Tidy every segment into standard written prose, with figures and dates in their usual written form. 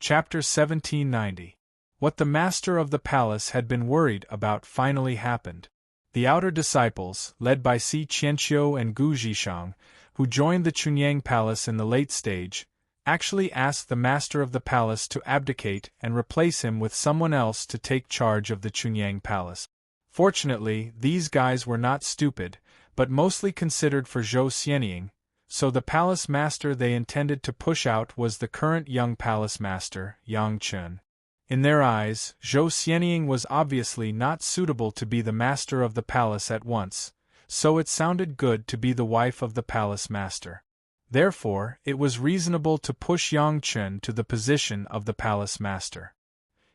Chapter 1790. What the master of the palace had been worried about finally happened. The outer disciples, led by Si Qianqiu and Gu Zhishang, who joined the Chunyang palace in the late stage, actually asked the master of the palace to abdicate and replace him with someone else to take charge of the Chunyang palace. Fortunately, these guys were not stupid, but mostly considered for Zhou Xianying, so the palace master they intended to push out was the current young palace master, Yang Chen. In their eyes, Zhou Xianying was obviously not suitable to be the master of the palace at once, so it sounded good to be the wife of the palace master. Therefore, it was reasonable to push Yang Chen to the position of the palace master.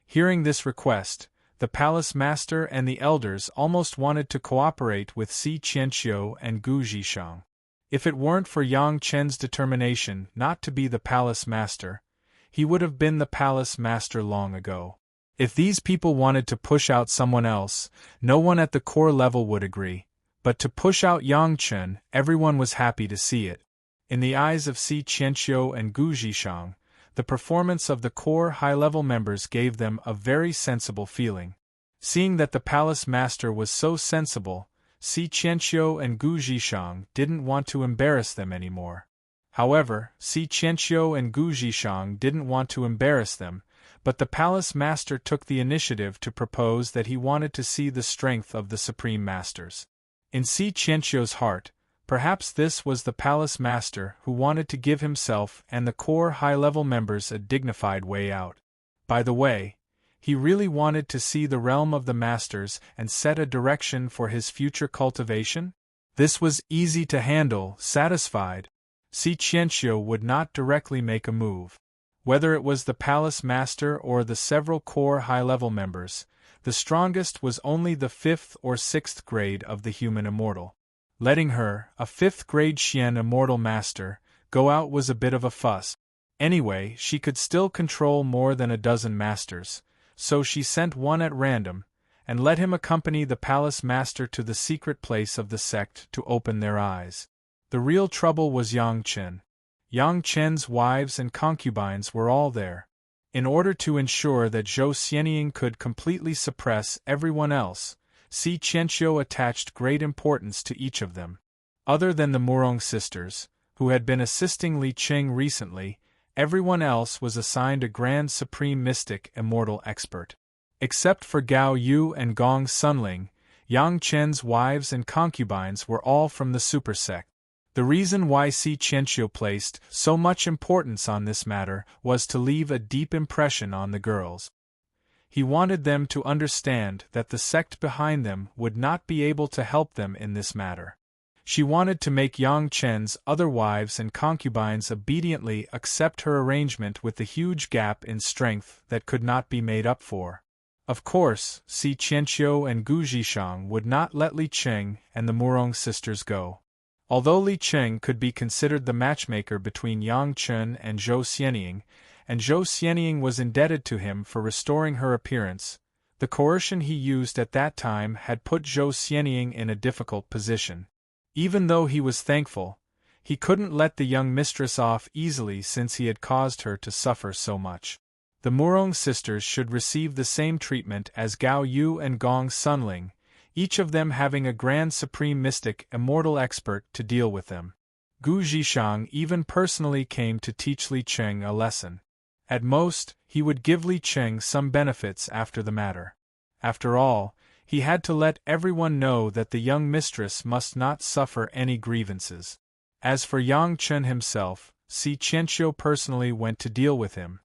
Hearing this request, the palace master and the elders almost wanted to cooperate with Si Qianqiu and Gu Zhishang. If it weren't for Yang Chen's determination not to be the palace master, he would have been the palace master long ago. If these people wanted to push out someone else, no one at the core level would agree, but to push out Yang Chen, everyone was happy to see it. In the eyes of Si Qianqiu and Gu Zhishang, the performance of the core high-level members gave them a very sensible feeling. Seeing that the palace master was so sensible, Si Qianqiu and Gu Zhishang didn't want to embarrass them anymore. However, Si Qianqiu and Gu Zhishang didn't want to embarrass them, but the palace master took the initiative to propose that he wanted to see the strength of the supreme masters. In Si Qianqiu's heart, perhaps this was the palace master who wanted to give himself and the core high-level members a dignified way out. By the way, he really wanted to see the realm of the masters and set a direction for his future cultivation? This was easy to handle. Satisfied, Si Qianqiu would not directly make a move. Whether it was the palace master or the several core high-level members, the strongest was only the 5th or 6th grade of the human immortal. Letting her, a 5th grade Xian immortal master, go out was a bit of a fuss. Anyway, she could still control more than a dozen masters, so she sent one at random, and let him accompany the palace master to the secret place of the sect to open their eyes. The real trouble was Yang Chen. Yang Chen's wives and concubines were all there. In order to ensure that Zhou Xianying could completely suppress everyone else, Si Qianqiu attached great importance to each of them. Other than the Murong sisters, who had been assisting Li Qing recently, everyone else was assigned a grand supreme mystic immortal expert. Except for Gao Yu and Gong Sunling, Yang Chen's wives and concubines were all from the super sect. The reason why Si Qianqiu placed so much importance on this matter was to leave a deep impression on the girls. He wanted them to understand that the sect behind them would not be able to help them in this matter. She wanted to make Yang Chen's other wives and concubines obediently accept her arrangement with the huge gap in strength that could not be made up for. Of course, Si Qianqiu and Gu Zhishang would not let Li Qing and the Murong sisters go. Although Li Qing could be considered the matchmaker between Yang Chen and Zhou Xianying, and Zhou Xianying was indebted to him for restoring her appearance, the coercion he used at that time had put Zhou Xianying in a difficult position. Even though he was thankful, he couldn't let the young mistress off easily since he had caused her to suffer so much. The Murong sisters should receive the same treatment as Gao Yu and Gong Sunling, each of them having a grand supreme mystic immortal expert to deal with them. Gu Zhishang even personally came to teach Li Qing a lesson. At most, he would give Li Qing some benefits after the matter. After all, he had to let everyone know that the young mistress must not suffer any grievances. As for Yang Chen himself, Si Qianqiu personally went to deal with him.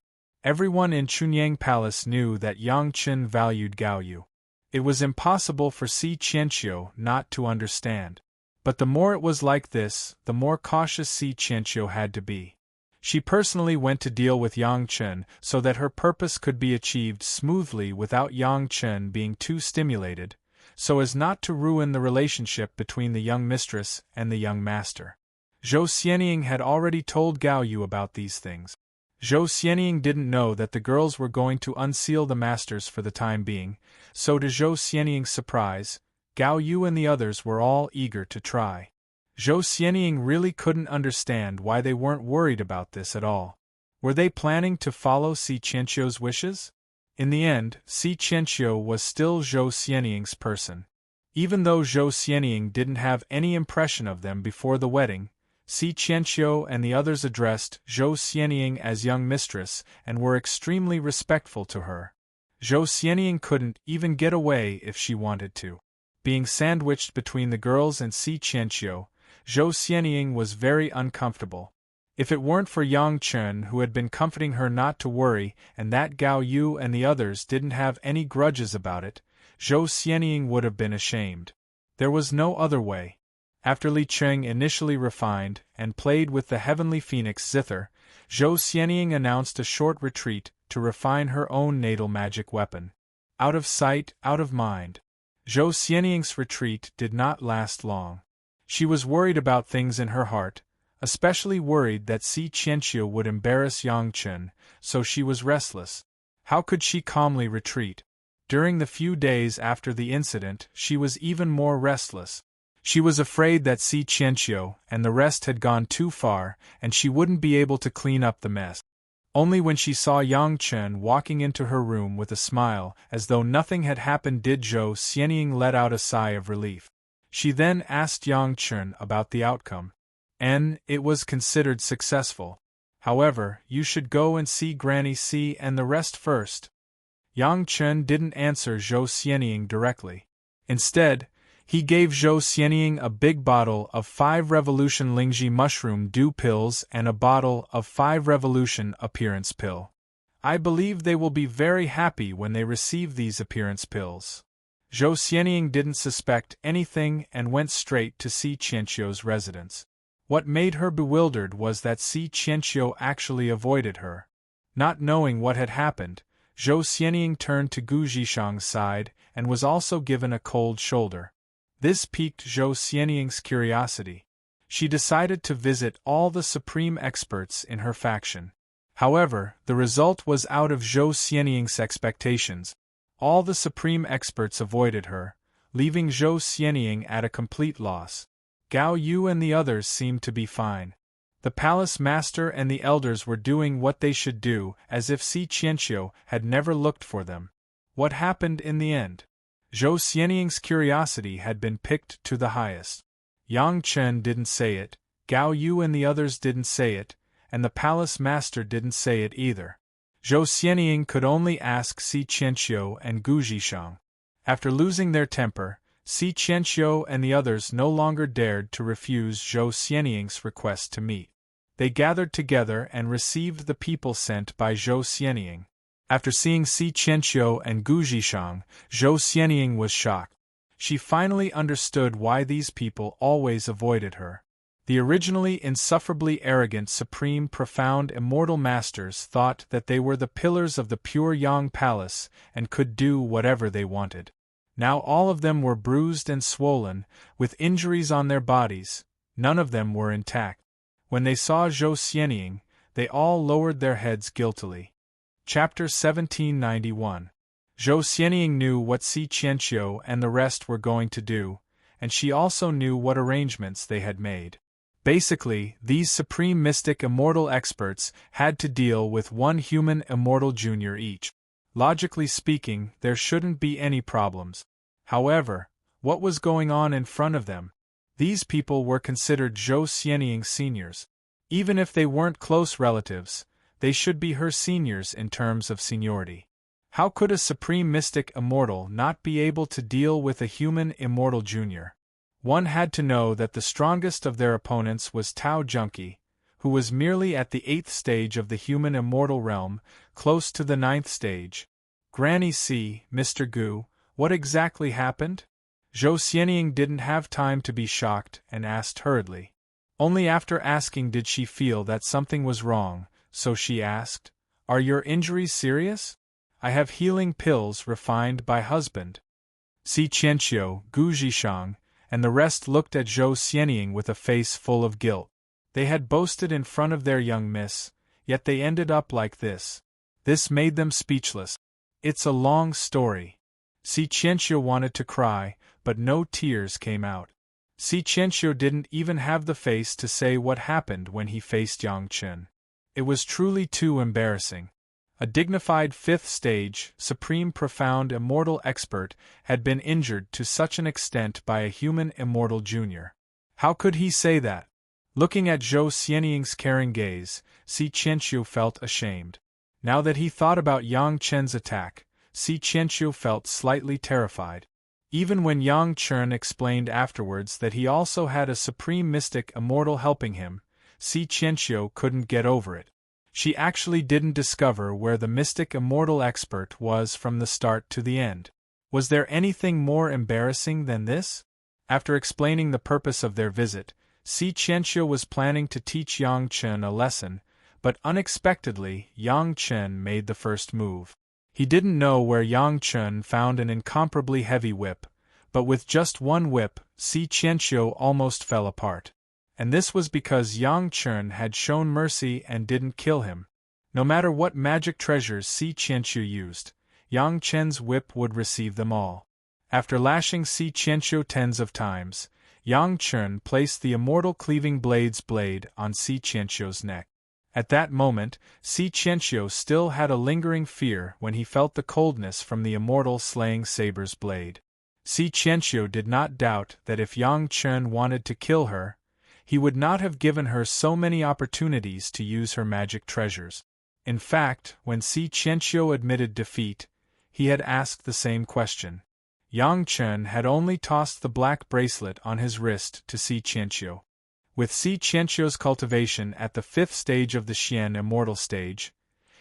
Everyone in Chunyang Palace knew that Yang Chen valued Gao Yu. It was impossible for Si Qianqiu not to understand. But the more it was like this, the more cautious Si Qianqiu had to be. She personally went to deal with Yang Chen so that her purpose could be achieved smoothly without Yang Chen being too stimulated, so as not to ruin the relationship between the young mistress and the young master. Zhou Xianying had already told Gao Yu about these things. Zhou Xianying didn't know that the girls were going to unseal the masters for the time being, so to Zhou Xianying's surprise, Gao Yu and the others were all eager to try. Zhou Xianying really couldn't understand why they weren't worried about this at all. Were they planning to follow Si Qianqiu's wishes? In the end, Si Qianqiu was still Zhou Xianying's person. Even though Zhou Xianying didn't have any impression of them before the wedding, Si Qianqiu and the others addressed Zhou Xianying as young mistress and were extremely respectful to her. Zhou Xianying couldn't even get away if she wanted to. Being sandwiched between the girls and Si Qianqiu, Zhou Xianying was very uncomfortable. If it weren't for Yang Chen, who had been comforting her not to worry, and that Gao Yu and the others didn't have any grudges about it, Zhou Xianying would have been ashamed. There was no other way. After Li Cheng initially refined and played with the heavenly phoenix zither, Zhou Xianying announced a short retreat to refine her own natal magic weapon. Out of sight, out of mind. Zhou Xianying's retreat did not last long. She was worried about things in her heart, especially worried that Si Qianqiu would embarrass Yang Chen, so she was restless. How could she calmly retreat? During the few days after the incident, she was even more restless. She was afraid that Si Qianqiu and the rest had gone too far, and she wouldn't be able to clean up the mess. Only when she saw Yang Chen walking into her room with a smile, as though nothing had happened, did Zhou Xianying let out a sigh of relief. She then asked Yang Chen about the outcome. It was considered successful. However, you should go and see Granny Si and the rest first. Yang Chen didn't answer Zhou Xianying directly. Instead, he gave Zhou Xianying a big bottle of 5 Revolution Lingji mushroom dew pills and a bottle of 5 Revolution appearance pill. I believe they will be very happy when they receive these appearance pills. Zhou Xianying didn't suspect anything and went straight to Si Qianqiu's residence. What made her bewildered was that Si Qianqiu actually avoided her. Not knowing what had happened, Zhou Xianying turned to Gu Zhishang's side and was also given a cold shoulder. This piqued Zhou Xianying's curiosity. She decided to visit all the supreme experts in her faction. However, the result was out of Zhou Xianying's expectations. All the supreme experts avoided her, leaving Zhou Xianying at a complete loss. Gao Yu and the others seemed to be fine. The palace master and the elders were doing what they should do, as if Si Qianqiu had never looked for them. What happened in the end? Zhou Xianying's curiosity had been picked to the highest. Yang Chen didn't say it, Gao Yu and the others didn't say it, and the palace master didn't say it either. Zhou Xianying could only ask Si Qianqiu and Gu Zhishang. After losing their temper, Si Qianqiu and the others no longer dared to refuse Zhou Xianying's request to meet. They gathered together and received the people sent by Zhou Xianying. After seeing Si Qianqiu and Gu Zhishang, Zhou Xianying was shocked. She finally understood why these people always avoided her. The originally insufferably arrogant supreme profound immortal masters thought that they were the pillars of the pure Yang Palace and could do whatever they wanted. Now all of them were bruised and swollen, with injuries on their bodies. None of them were intact. When they saw Zhou Xianying, they all lowered their heads guiltily. Chapter 1791. Zhou Xianying knew what Si Qianqiu and the rest were going to do, and she also knew what arrangements they had made. Basically, these supreme mystic immortal experts had to deal with one human immortal junior each. Logically speaking, there shouldn't be any problems. However, what was going on in front of them? These people were considered Zhou Xianying's seniors. Even if they weren't close relatives, they should be her seniors in terms of seniority. How could a supreme mystic immortal not be able to deal with a human immortal junior? One had to know that the strongest of their opponents was Tao Junki, who was merely at the 8th stage of the human immortal realm, close to the 9th stage. Granny Si, Mr. Gu, what exactly happened? Zhou Xianying didn't have time to be shocked and asked hurriedly. Only after asking did she feel that something was wrong, so she asked, "Are your injuries serious? I have healing pills refined by husband." Si Qianqiu, Gu Zhishang, and the rest looked at Zhou Xianying with a face full of guilt. They had boasted in front of their young miss, yet they ended up like this. This made them speechless. It's a long story. Si Qianqiu wanted to cry, but no tears came out. Si Qianqiu didn't even have the face to say what happened when he faced Yang Chen. It was truly too embarrassing. A dignified 5th stage, supreme profound immortal expert had been injured to such an extent by a human immortal junior. How could he say that? Looking at Zhou Xianying's caring gaze, Si Qianqiu felt ashamed. Now that he thought about Yang Chen's attack, Si Qianqiu felt slightly terrified. Even when Yang Chen explained afterwards that he also had a supreme mystic immortal helping him, Si Qianqiu couldn't get over it. She actually didn't discover where the mystic immortal expert was from the start to the end. Was there anything more embarrassing than this? After explaining the purpose of their visit, Si Qianqiu was planning to teach Yang Chen a lesson, but unexpectedly Yang Chen made the first move. He didn't know where Yang Chen found an incomparably heavy whip, but with just one whip, Si Qianqiu almost fell apart. And this was because Yang Chen had shown mercy and didn't kill him. No matter what magic treasures Si Qianqiu used, Yang Chen's whip would receive them all. After lashing Si Qianqiu tens of times, Yang Chen placed the immortal cleaving blade's blade on Si Qianqiu's neck. At that moment, Si Qianqiu still had a lingering fear when he felt the coldness from the immortal slaying saber's blade. Si Qianqiu did not doubt that if Yang Chen wanted to kill her, he would not have given her so many opportunities to use her magic treasures. In fact, when Si Qianqiu admitted defeat, he had asked the same question. Yang Chen had only tossed the black bracelet on his wrist to Si Qianqiu. With Si Qianqiu's cultivation at the 5th stage of the Xian immortal stage,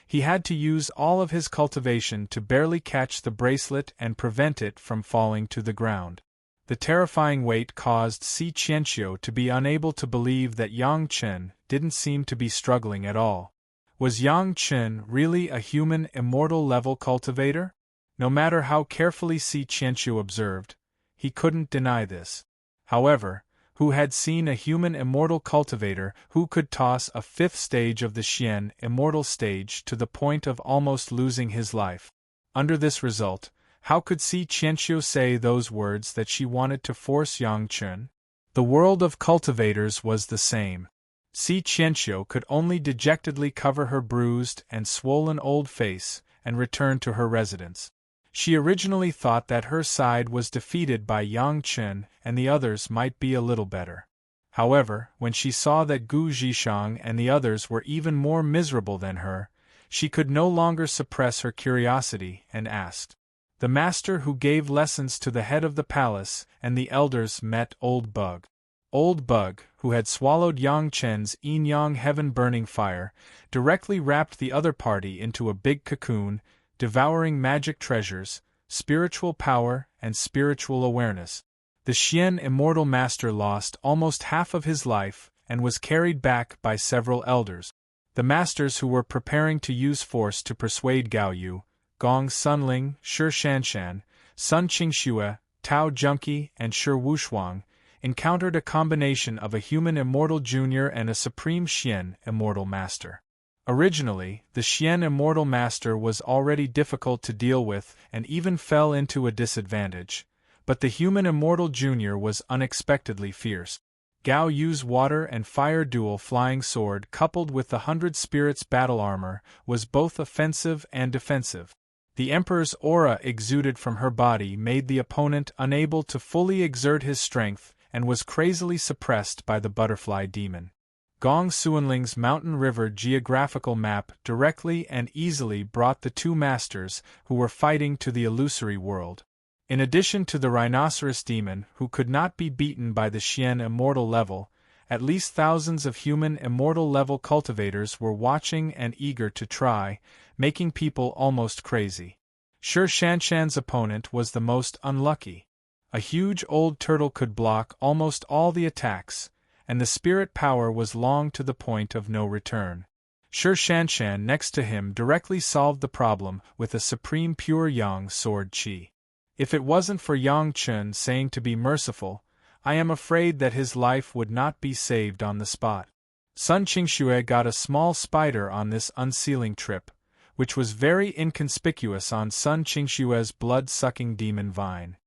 he had to use all of his cultivation to barely catch the bracelet and prevent it from falling to the ground. The terrifying weight caused Si Qianqiu to be unable to believe that Yang Chen didn't seem to be struggling at all. Was Yang Chen really a human immortal level cultivator? No matter how carefully Si Qianqiu observed, he couldn't deny this. However, who had seen a human immortal cultivator who could toss a 5th stage of the Xian immortal stage to the point of almost losing his life? Under this result, how could Si Qianqiu say those words that she wanted to force Yang Chen? The world of cultivators was the same. Si Qianqiu could only dejectedly cover her bruised and swollen old face and return to her residence. She originally thought that her side was defeated by Yang Chen and the others might be a little better. However, when she saw that Gu Zhishang and the others were even more miserable than her, she could no longer suppress her curiosity and asked. The master who gave lessons to the head of the palace and the elders met Old Bug. Old Bug, who had swallowed Yang Chen's yin-yang heaven-burning fire, directly wrapped the other party into a big cocoon, devouring magic treasures, spiritual power, and spiritual awareness. The Xian immortal master lost almost half of his life and was carried back by several elders. The masters who were preparing to use force to persuade Gao Yu, Gong Sunling, Shi Shanshan, Sun Qingxue, Tao Junqi, and Shi Wushuang, encountered a combination of a human immortal junior and a supreme Xian immortal master. Originally, the Xian immortal master was already difficult to deal with and even fell into a disadvantage, but the human immortal junior was unexpectedly fierce. Gao Yu's water and fire dual flying sword coupled with the 100 spirits battle armor was both offensive and defensive. The Emperor's aura exuded from her body made the opponent unable to fully exert his strength and was crazily suppressed by the butterfly demon. Gong Suanling's Mountain River geographical map directly and easily brought the two masters who were fighting to the illusory world. In addition to the rhinoceros demon who could not be beaten by the Xian immortal level, at least thousands of human immortal level cultivators were watching and eager to try, making people almost crazy. Shi Shanshan's opponent was the most unlucky. A huge old turtle could block almost all the attacks, and the spirit power was long to the point of no return. Shi Shanshan next to him directly solved the problem with a supreme pure yang sword qi. If it wasn't for Yang Chen saying to be merciful, I am afraid that his life would not be saved on the spot. Sun Qingxue got a small spider on this unsealing trip, which was very inconspicuous on Sun Qingxue's blood-sucking demon vine.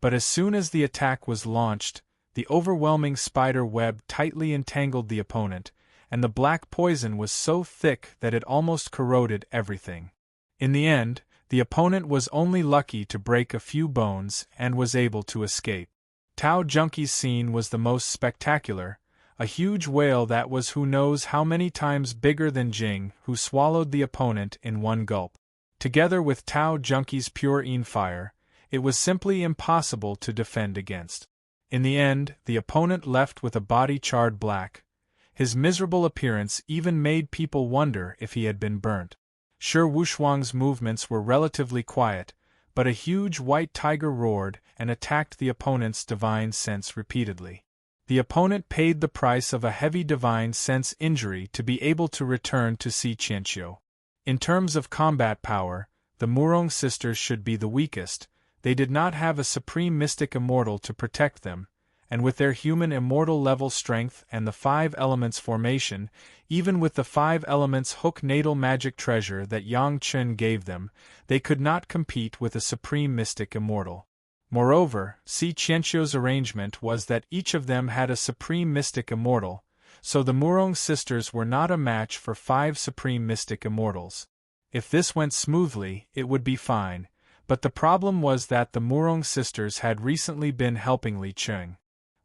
But as soon as the attack was launched, the overwhelming spider web tightly entangled the opponent, and the black poison was so thick that it almost corroded everything. In the end, the opponent was only lucky to break a few bones and was able to escape. Tao Junkie's scene was the most spectacular, a huge whale that was who knows how many times bigger than Jing, who swallowed the opponent in one gulp. Together with Tao Junkie's pure fire, it was simply impossible to defend against. In the end, the opponent left with a body charred black. His miserable appearance even made people wonder if he had been burnt. Sure, Wushuang's movements were relatively quiet, but a huge white tiger roared and attacked the opponent's divine sense repeatedly. The opponent paid the price of a heavy divine sense injury to be able to return to Si Qianqiu. In terms of combat power, the Murong sisters should be the weakest. They did not have a supreme mystic immortal to protect them, and with their human immortal level strength and the 5 elements formation, even with the 5 elements hook natal magic treasure that Yang Chen gave them, they could not compete with a supreme mystic immortal. Moreover, Si Qianqiu's arrangement was that each of them had a supreme mystic immortal, so the Murong sisters were not a match for 5 supreme mystic immortals. If this went smoothly, it would be fine, but the problem was that the Murong sisters had recently been helping Li Cheng.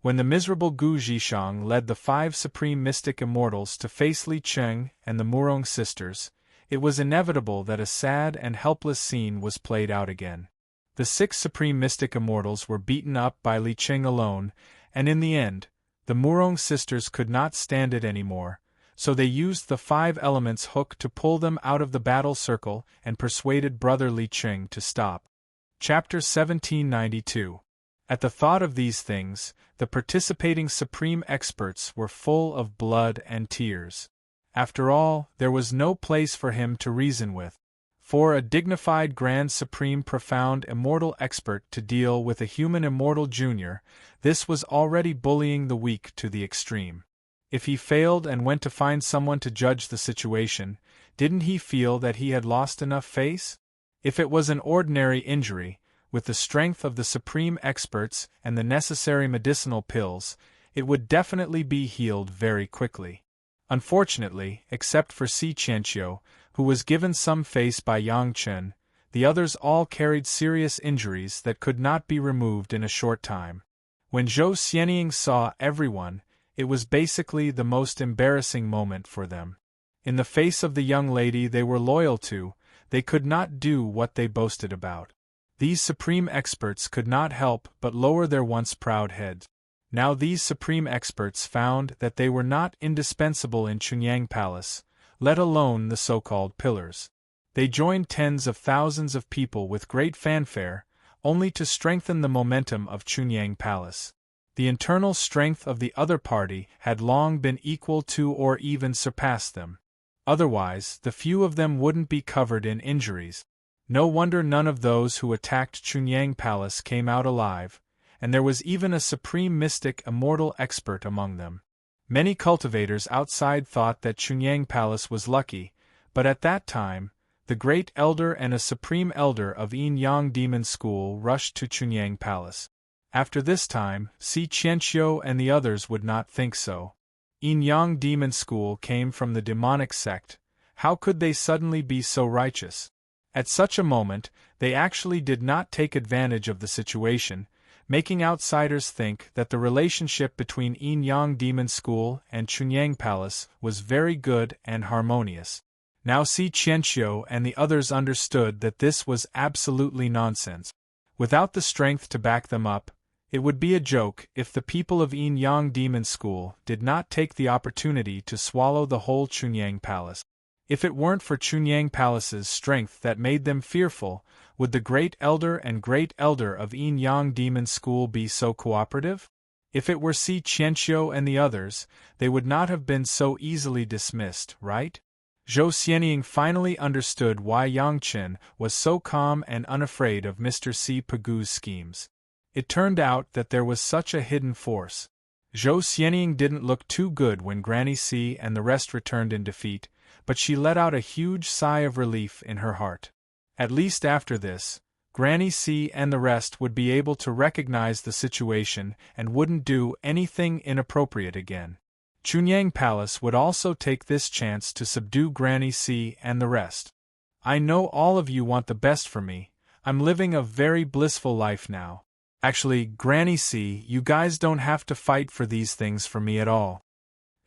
When the miserable Gu Zhishang led the 5 supreme mystic immortals to face Li Cheng and the Murong sisters, it was inevitable that a sad and helpless scene was played out again. The 6 supreme mystic immortals were beaten up by Li Cheng alone, and in the end, the Murong sisters could not stand it anymore, so they used the 5 elements hook to pull them out of the battle circle and persuaded brother Li Cheng to stop. Chapter 1792. At the thought of these things, the participating supreme experts were full of blood and tears. After all, there was no place for him to reason with. For a dignified grand supreme profound immortal expert to deal with a human immortal junior, this was already bullying the weak to the extreme. If he failed and went to find someone to judge the situation, didn't he feel that he had lost enough face? If it was an ordinary injury, with the strength of the supreme experts and the necessary medicinal pills, it would definitely be healed very quickly. Unfortunately, except for Si Qianqiu, who was given some face by Yang Chen, the others all carried serious injuries that could not be removed in a short time. When Zhou Xianying saw everyone, it was basically the most embarrassing moment for them. In the face of the young lady they were loyal to, they could not do what they boasted about. These supreme experts could not help but lower their once proud heads. Now these supreme experts found that they were not indispensable in Chunyang Palace, let alone the so-called pillars. They joined tens of thousands of people with great fanfare, only to strengthen the momentum of Chunyang Palace. The internal strength of the other party had long been equal to or even surpassed them. Otherwise, the few of them wouldn't be covered in injuries. No wonder none of those who attacked Chunyang Palace came out alive, and there was even a supreme mystic immortal expert among them. Many cultivators outside thought that Chunyang Palace was lucky, but at that time, the great elder and a supreme elder of Yin Yang Demon School rushed to Chunyang Palace. After this time, Si Qianqiu and the others would not think so. Yin Yang Demon School came from the demonic sect. How could they suddenly be so righteous? At such a moment, they actually did not take advantage of the situation, making outsiders think that the relationship between Yin Yang Demon School and Chunyang Palace was very good and harmonious. Now Si Qianqiu and the others understood that this was absolutely nonsense. Without the strength to back them up, it would be a joke if the people of Yin Yang Demon School did not take the opportunity to swallow the whole Chunyang Palace. If it weren't for Chunyang Palace's strength that made them fearful, would the great elder and great elder of Yin Yang Demon School be so cooperative? If it were Si Qianqiu and the others, they would not have been so easily dismissed, right? Zhou Xianying finally understood why Yang Chen was so calm and unafraid of Mr. Si Pagu's schemes. It turned out that there was such a hidden force. Zhou Xianying didn't look too good when Granny Si and the rest returned in defeat, but she let out a huge sigh of relief in her heart. At least after this, Granny Si and the rest would be able to recognize the situation and wouldn't do anything inappropriate again. Chunyang Palace would also take this chance to subdue Granny C and the rest. I know all of you want the best for me. I'm living a very blissful life now. Actually, Granny C, you guys don't have to fight for these things for me at all.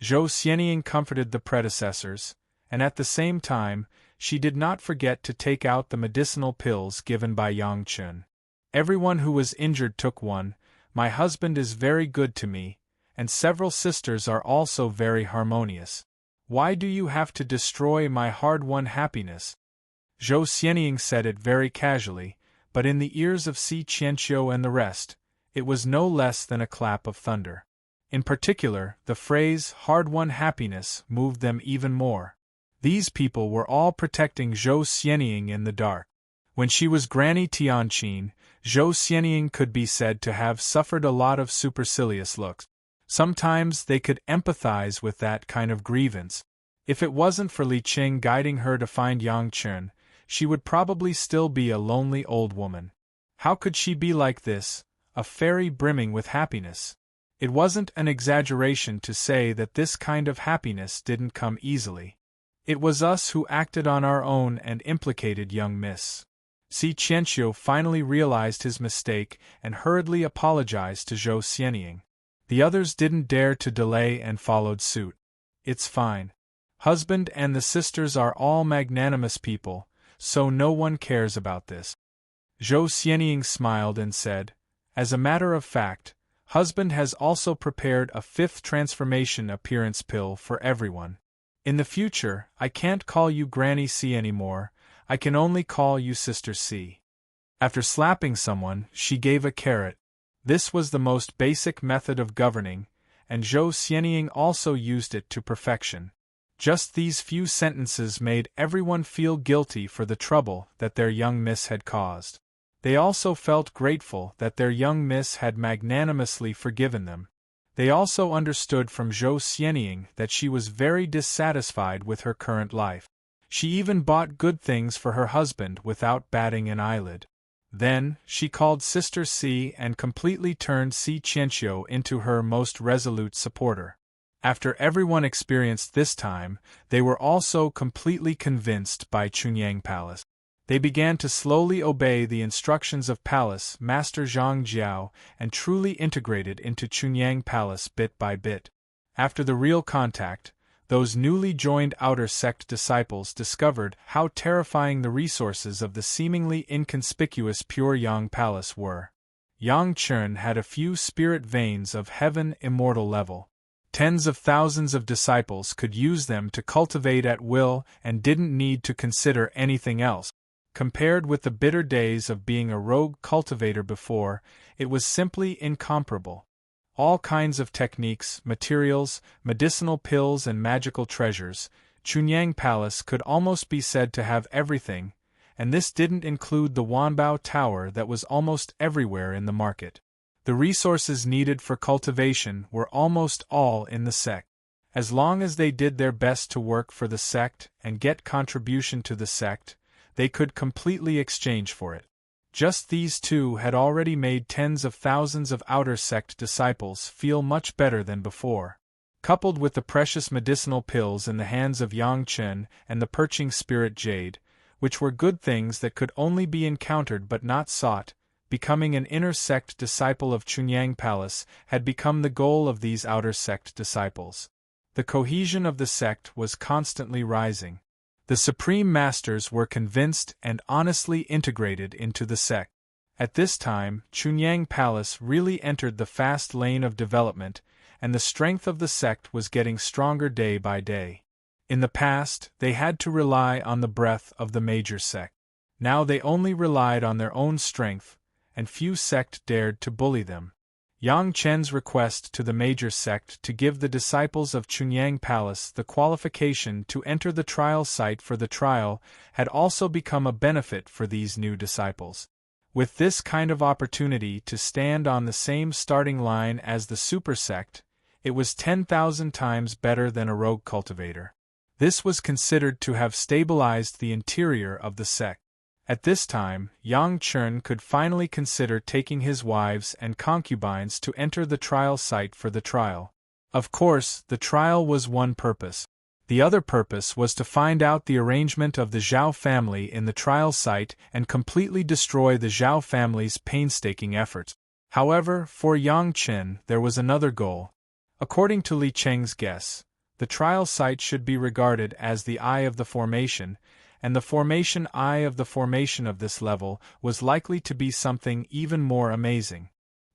Zhou Xianying comforted the predecessors, and at the same time, she did not forget to take out the medicinal pills given by Yang Chun. Everyone who was injured took one. My husband is very good to me, and several sisters are also very harmonious. Why do you have to destroy my hard-won happiness? Zhou Xianying said it very casually, but in the ears of Si Qianqiu and the rest, it was no less than a clap of thunder. In particular, the phrase hard-won happiness moved them even more. These people were all protecting Zhou Xianying in the dark. When she was Granny Tianqin, Zhou Xianying could be said to have suffered a lot of supercilious looks. Sometimes they could empathize with that kind of grievance. If it wasn't for Li Qing guiding her to find Yang Chun, she would probably still be a lonely old woman. How could she be like this, a fairy brimming with happiness? It wasn't an exaggeration to say that this kind of happiness didn't come easily. It was us who acted on our own and implicated young Miss. Si Qianqiu finally realized his mistake and hurriedly apologized to Zhou Xianying. The others didn't dare to delay and followed suit. It's fine. Husband and the sisters are all magnanimous people, so no one cares about this. Zhou Xianying smiled and said, as a matter of fact, husband has also prepared a 5th transformation appearance pill for everyone. In the future, I can't call you Granny C anymore, I can only call you Sister C. After slapping someone, she gave a carrot. This was the most basic method of governing, and Zhou Xianying also used it to perfection. Just these few sentences made everyone feel guilty for the trouble that their young miss had caused. They also felt grateful that their young miss had magnanimously forgiven them. They also understood from Zhou Xianying that she was very dissatisfied with her current life. She even bought good things for her husband without batting an eyelid. Then, she called Sister C and completely turned Si Qianqiu into her most resolute supporter. After everyone experienced this time, they were also completely convinced by Chunyang Palace. They began to slowly obey the instructions of Palace Master Zhang Jiao and truly integrated into Chunyang Palace bit by bit. After the real contact, those newly joined outer sect disciples discovered how terrifying the resources of the seemingly inconspicuous Pure Yang Palace were. Yang Chun had a few spirit veins of heaven immortal level. Tens of thousands of disciples could use them to cultivate at will and didn't need to consider anything else. Compared with the bitter days of being a rogue cultivator before, it was simply incomparable. All kinds of techniques, materials, medicinal pills and magical treasures, Chunyang Palace could almost be said to have everything, and this didn't include the Wanbao Tower that was almost everywhere in the market. The resources needed for cultivation were almost all in the sect. As long as they did their best to work for the sect and get contribution to the sect, they could completely exchange for it. Just these two had already made tens of thousands of outer sect disciples feel much better than before. Coupled with the precious medicinal pills in the hands of Yang Chen and the perching spirit jade, which were good things that could only be encountered but not sought, becoming an inner sect disciple of Chunyang Palace had become the goal of these outer sect disciples. The cohesion of the sect was constantly rising. The Supreme Masters were convinced and honestly integrated into the sect. At this time, Chunyang Palace really entered the fast lane of development, and the strength of the sect was getting stronger day by day. In the past, they had to rely on the breath of the major sect. Now they only relied on their own strength, and few sect dared to bully them. Yang Chen's request to the major sect to give the disciples of Chunyang Palace the qualification to enter the trial site for the trial had also become a benefit for these new disciples. With this kind of opportunity to stand on the same starting line as the super sect, it was 10,000 times better than a rogue cultivator. This was considered to have stabilized the interior of the sect. At this time, Yang Chun could finally consider taking his wives and concubines to enter the trial site for the trial. Of course, the trial was one purpose. The other purpose was to find out the arrangement of the Zhao family in the trial site and completely destroy the Zhao family's painstaking efforts. However, for Yang Chen there was another goal. According to Li Cheng's guess, the trial site should be regarded as the eye of the formation, and the formation eye of the formation of this level was likely to be something even more amazing.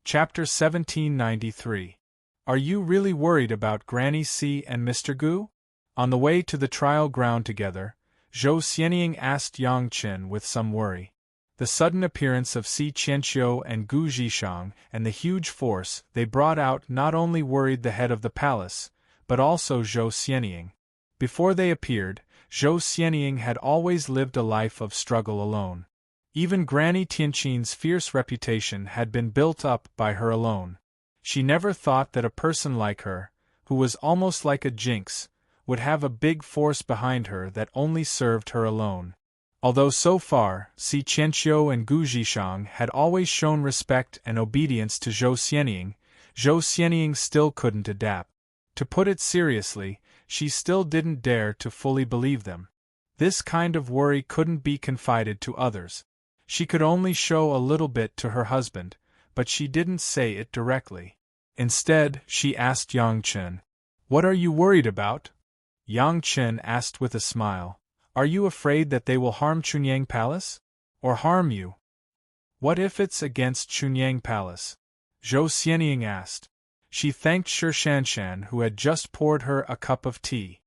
Chapter 1793. Are you really worried about Granny C and Mr. Gu? On the way to the trial ground together, Zhou Xianying asked Yang Chen with some worry. The sudden appearance of Si Qianqiu and Gu Zhishang and the huge force they brought out not only worried the head of the palace, but also Zhou Xianying. Before they appeared, Zhou Xianying had always lived a life of struggle alone. Even Granny Tianqin's fierce reputation had been built up by her alone. She never thought that a person like her, who was almost like a jinx, would have a big force behind her that only served her alone. Although so far, Si Qianqiu and Gu Zhishang had always shown respect and obedience to Zhou Xianying still couldn't adapt. To put it seriously, she still didn't dare to fully believe them. This kind of worry couldn't be confided to others. She could only show a little bit to her husband, but she didn't say it directly. Instead, she asked Yang Chen, "What are you worried about?" Yang Chen asked with a smile, "Are you afraid that they will harm Chunyang Palace? Or harm you?" "What if it's against Chunyang Palace?" Zhou Xianying asked. She thanked Shirshanshan who had just poured her a cup of tea.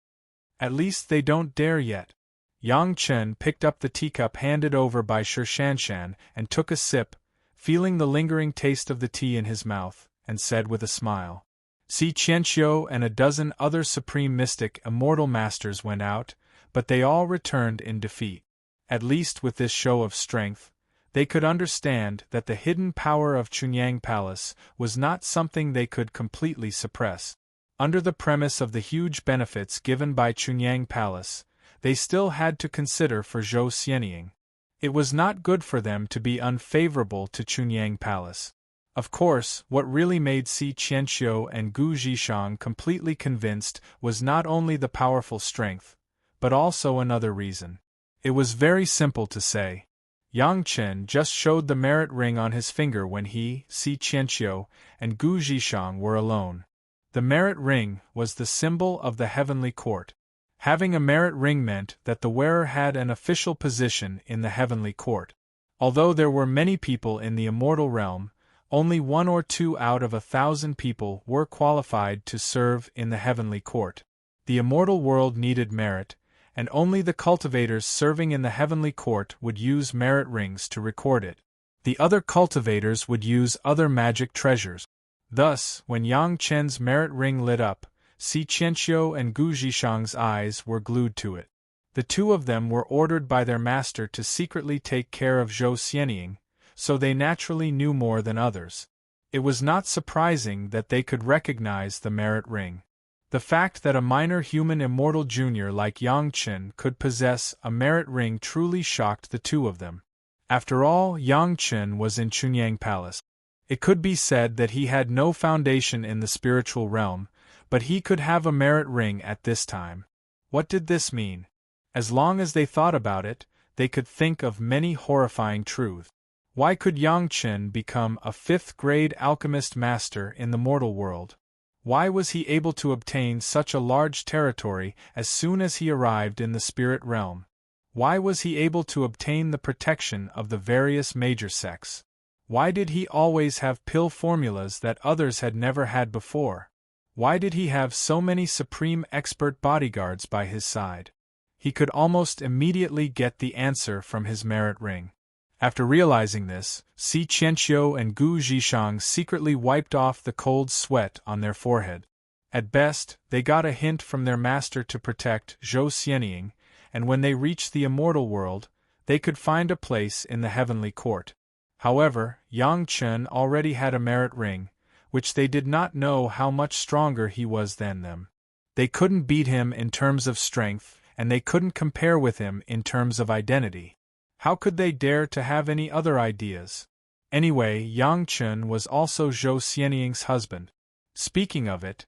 "At least they don't dare yet." Yang Chen picked up the teacup handed over by Shirshanshan and took a sip, feeling the lingering taste of the tea in his mouth, and said with a smile, Si Qianqiu and a dozen other supreme mystic immortal masters went out, but they all returned in defeat. At least with this show of strength, they could understand that the hidden power of Chunyang Palace was not something they could completely suppress. Under the premise of the huge benefits given by Chunyang Palace, they still had to consider for Zhou Xianying. It was not good for them to be unfavorable to Chunyang Palace. Of course, what really made Si Qianqiu and Gu Zhishang completely convinced was not only the powerful strength, but also another reason. It was very simple to say. Yang Chen just showed the merit ring on his finger when he, Si Qianqiu, and Gu Zhishang were alone. The merit ring was the symbol of the heavenly court. Having a merit ring meant that the wearer had an official position in the heavenly court. Although there were many people in the immortal realm, only 1 or 2 out of 1,000 people were qualified to serve in the heavenly court. The immortal world needed merit, and only the cultivators serving in the heavenly court would use merit rings to record it. The other cultivators would use other magic treasures. Thus, when Yang Chen's merit ring lit up, Si Qianqiu and Gu Zhishang's eyes were glued to it. The two of them were ordered by their master to secretly take care of Zhou Xianying, so they naturally knew more than others. It was not surprising that they could recognize the merit ring. The fact that a minor human immortal junior like Yang Chen could possess a merit ring truly shocked the two of them. After all, Yang Chen was in Chunyang Palace. It could be said that he had no foundation in the spiritual realm, but he could have a merit ring at this time. What did this mean? As long as they thought about it, they could think of many horrifying truths. Why could Yang Chen become a 5th-grade alchemist master in the mortal world? Why was he able to obtain such a large territory as soon as he arrived in the spirit realm? Why was he able to obtain the protection of the various major sects? Why did he always have pill formulas that others had never had before? Why did he have so many supreme expert bodyguards by his side? He could almost immediately get the answer from his merit ring. After realizing this, Si Qianqiu and Gu Zhishang secretly wiped off the cold sweat on their forehead. At best, they got a hint from their master to protect Zhou Xianying, and when they reached the immortal world, they could find a place in the heavenly court. However, Yang Chen already had a merit ring, which they did not know how much stronger he was than them. They couldn't beat him in terms of strength, and they couldn't compare with him in terms of identity. How could they dare to have any other ideas? Anyway, Yang Chen was also Zhou Xianying's husband. Speaking of it,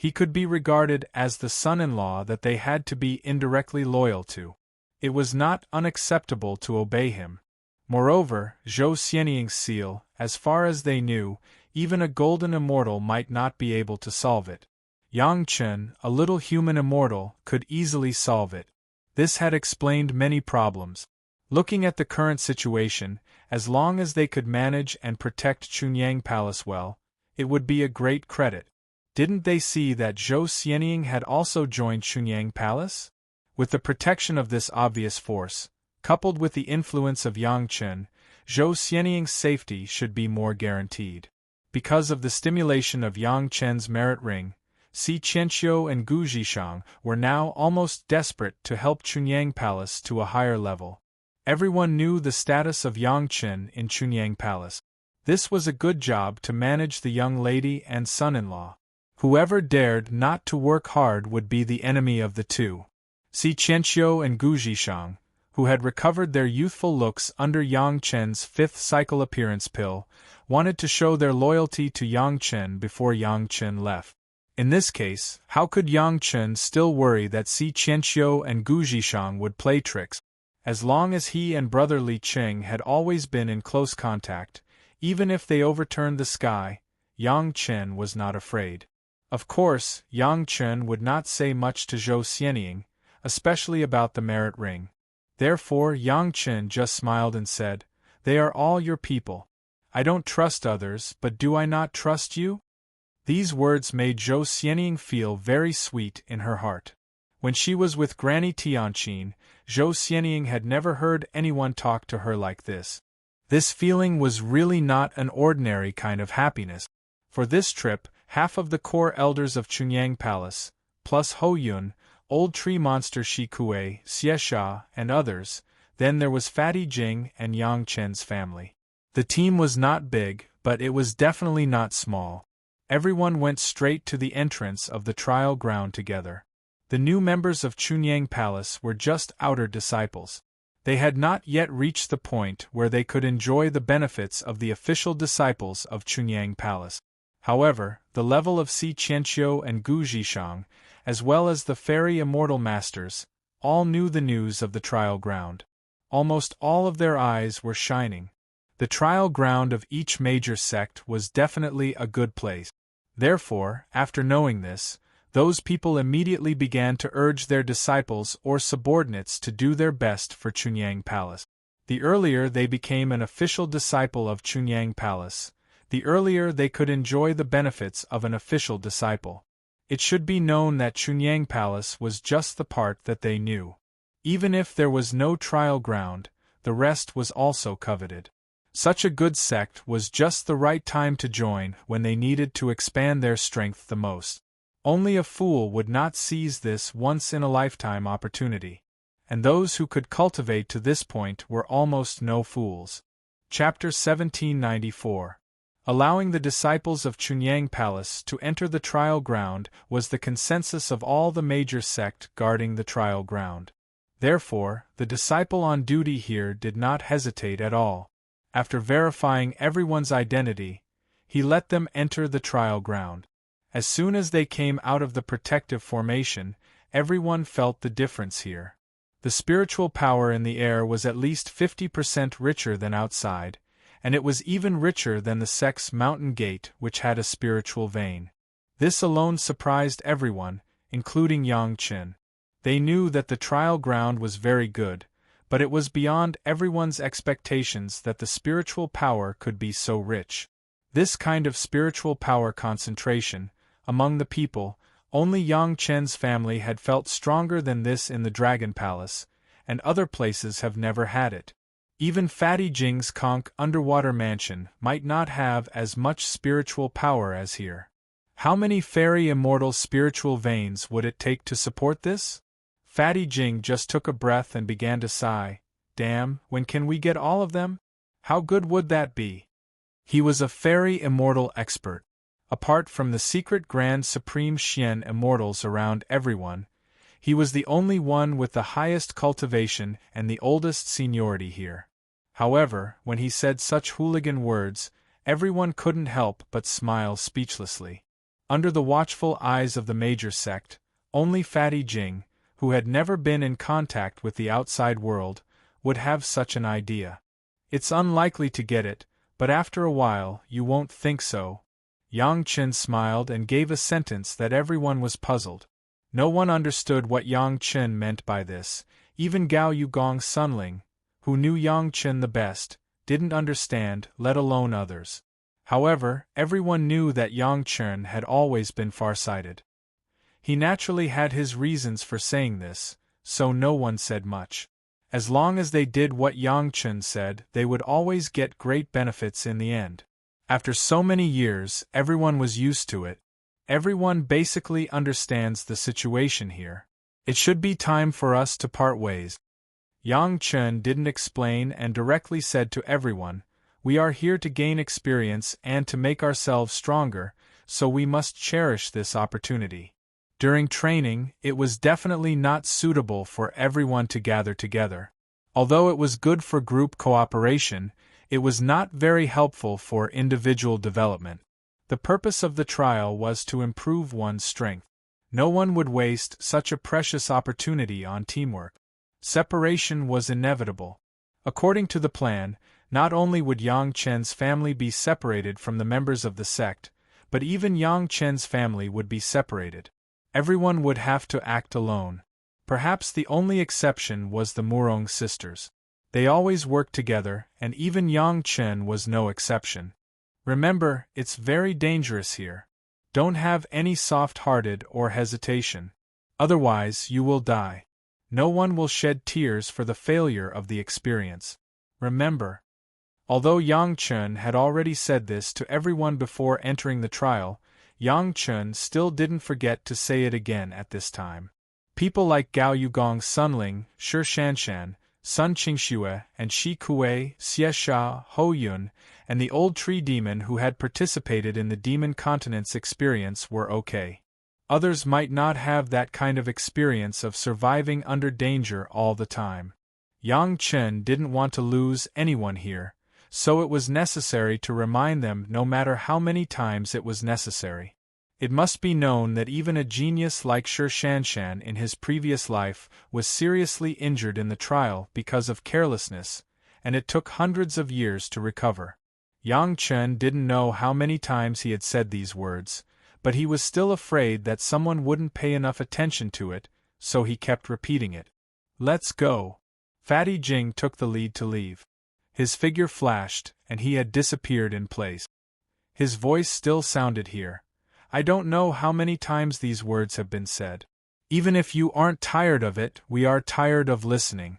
He could be regarded as the son-in-law that they had to be indirectly loyal to. It was not unacceptable to obey him. Moreover, Zhou Xianying's seal, as far as they knew, even a golden immortal might not be able to solve it. Yang Chen, a little human immortal, could easily solve it. This had explained many problems. Looking at the current situation, as long as they could manage and protect Chunyang Palace well, it would be a great credit. Didn't they see that Zhou Xianying had also joined Chunyang Palace? With the protection of this obvious force, coupled with the influence of Yang Chen, Zhou Xianying's safety should be more guaranteed. Because of the stimulation of Yang Chen's merit ring, Si Qianqiu and Gu Zhishang were now almost desperate to help Chunyang Palace to a higher level. Everyone knew the status of Yang Chen in Chunyang Palace. This was a good job to manage the young lady and son-in-law. Whoever dared not to work hard would be the enemy of the two. Si Qianqiu and Gu Zhishang, who had recovered their youthful looks under Yang Chen's fifth cycle appearance pill, wanted to show their loyalty to Yang Chen before Yang Chen left. In this case, how could Yang Chen still worry that Si Qianqiu and Gu Zhishang would play tricks? As long as he and brother Li Qing had always been in close contact, even if they overturned the sky, Yang Chen was not afraid. Of course, Yang Chen would not say much to Zhou Xianying, especially about the merit ring. Therefore Yang Chen just smiled and said, "They are all your people. I don't trust others, but do I not trust you?" These words made Zhou Xianying feel very sweet in her heart. When she was with Granny Tianqin, Zhou Xianying had never heard anyone talk to her like this. This feeling was really not an ordinary kind of happiness. For this trip, half of the core elders of Chunyang Palace, plus Ho Yun, Old Tree Monster Shi Kuei, Xie Sha, and others, then there was Fatty Jing and Yang Chen's family. The team was not big, but it was definitely not small. Everyone went straight to the entrance of the trial ground together. The new members of Chunyang Palace were just outer disciples. They had not yet reached the point where they could enjoy the benefits of the official disciples of Chunyang Palace. However, the level of Si Qianqiu and Gu Zhishang, as well as the fairy immortal masters, all knew the news of the trial ground. Almost all of their eyes were shining. The trial ground of each major sect was definitely a good place. Therefore, after knowing this, those people immediately began to urge their disciples or subordinates to do their best for Chunyang Palace. The earlier they became an official disciple of Chunyang Palace, the earlier they could enjoy the benefits of an official disciple. It should be known that Chunyang Palace was just the part that they knew. Even if there was no trial ground, the rest was also coveted. Such a good sect was just the right time to join when they needed to expand their strength the most. Only a fool would not seize this once-in-a-lifetime opportunity. And those who could cultivate to this point were almost no fools. Chapter 1794. Allowing the disciples of Chunyang Palace to enter the trial ground was the consensus of all the major sect guarding the trial ground. Therefore, the disciple on duty here did not hesitate at all. After verifying everyone's identity, he let them enter the trial ground. As soon as they came out of the protective formation, everyone felt the difference here. The spiritual power in the air was at least 50% richer than outside, and it was even richer than the sect's mountain gate, which had a spiritual vein. This alone surprised everyone, including Yang Chen. They knew that the trial ground was very good, but it was beyond everyone's expectations that the spiritual power could be so rich. This kind of spiritual power concentration, among the people, only Yang Chen's family had felt stronger than this in the Dragon Palace, and other places have never had it. Even Fatty Jing's conch underwater mansion might not have as much spiritual power as here. How many fairy immortal spiritual veins would it take to support this? Fatty Jing just took a breath and began to sigh. Damn, when can we get all of them? How good would that be? He was a fairy immortal expert. Apart from the secret Grand Supreme Xian immortals around everyone, he was the only one with the highest cultivation and the oldest seniority here. However, when he said such hooligan words, everyone couldn't help but smile speechlessly. Under the watchful eyes of the major sect, only Fatty Jing, who had never been in contact with the outside world, would have such an idea. It's unlikely to get it, but after a while you won't think so. Yang Chen smiled and gave a sentence that everyone was puzzled. No one understood what Yang Chen meant by this. Even Gao Yugong Sunling, who knew Yang Chen the best, didn't understand, let alone others. However, everyone knew that Yang Chen had always been farsighted. He naturally had his reasons for saying this, so no one said much. As long as they did what Yang Chen said, they would always get great benefits in the end. After so many years, everyone was used to it. Everyone basically understands the situation here. It should be time for us to part ways. Yang Chen didn't explain and directly said to everyone, "We are here to gain experience and to make ourselves stronger, so we must cherish this opportunity." During training, it was definitely not suitable for everyone to gather together. Although it was good for group cooperation, it was not very helpful for individual development. The purpose of the trial was to improve one's strength. No one would waste such a precious opportunity on teamwork. Separation was inevitable. According to the plan, not only would Yang Chen's family be separated from the members of the sect, but even Yang Chen's family would be separated. Everyone would have to act alone. Perhaps the only exception was the Murong sisters. They always worked together, and even Yang Chen was no exception. Remember, it's very dangerous here. Don't have any soft-hearted or hesitation. Otherwise, you will die. No one will shed tears for the failure of the experience. Remember. Although Yang Chen had already said this to everyone before entering the trial, Yang Chen still didn't forget to say it again at this time. People like Gao Yugong Sunling, Shi Shanshan, Sun Qingxue, and Shi Kuei, Xie Sha, Ho Yun, and the old tree demon who had participated in the Demon Continent's experience were okay. Others might not have that kind of experience of surviving under danger all the time. Yang Chen didn't want to lose anyone here, so it was necessary to remind them no matter how many times it was necessary. It must be known that even a genius like Shi Shanshan in his previous life was seriously injured in the trial because of carelessness, and it took hundreds of years to recover. Yang Chen didn't know how many times he had said these words, but he was still afraid that someone wouldn't pay enough attention to it, so he kept repeating it. "Let's go." Fatty Jing took the lead to leave. His figure flashed, and he had disappeared in place. His voice still sounded here. I don't know how many times these words have been said. Even if you aren't tired of it, we are tired of listening.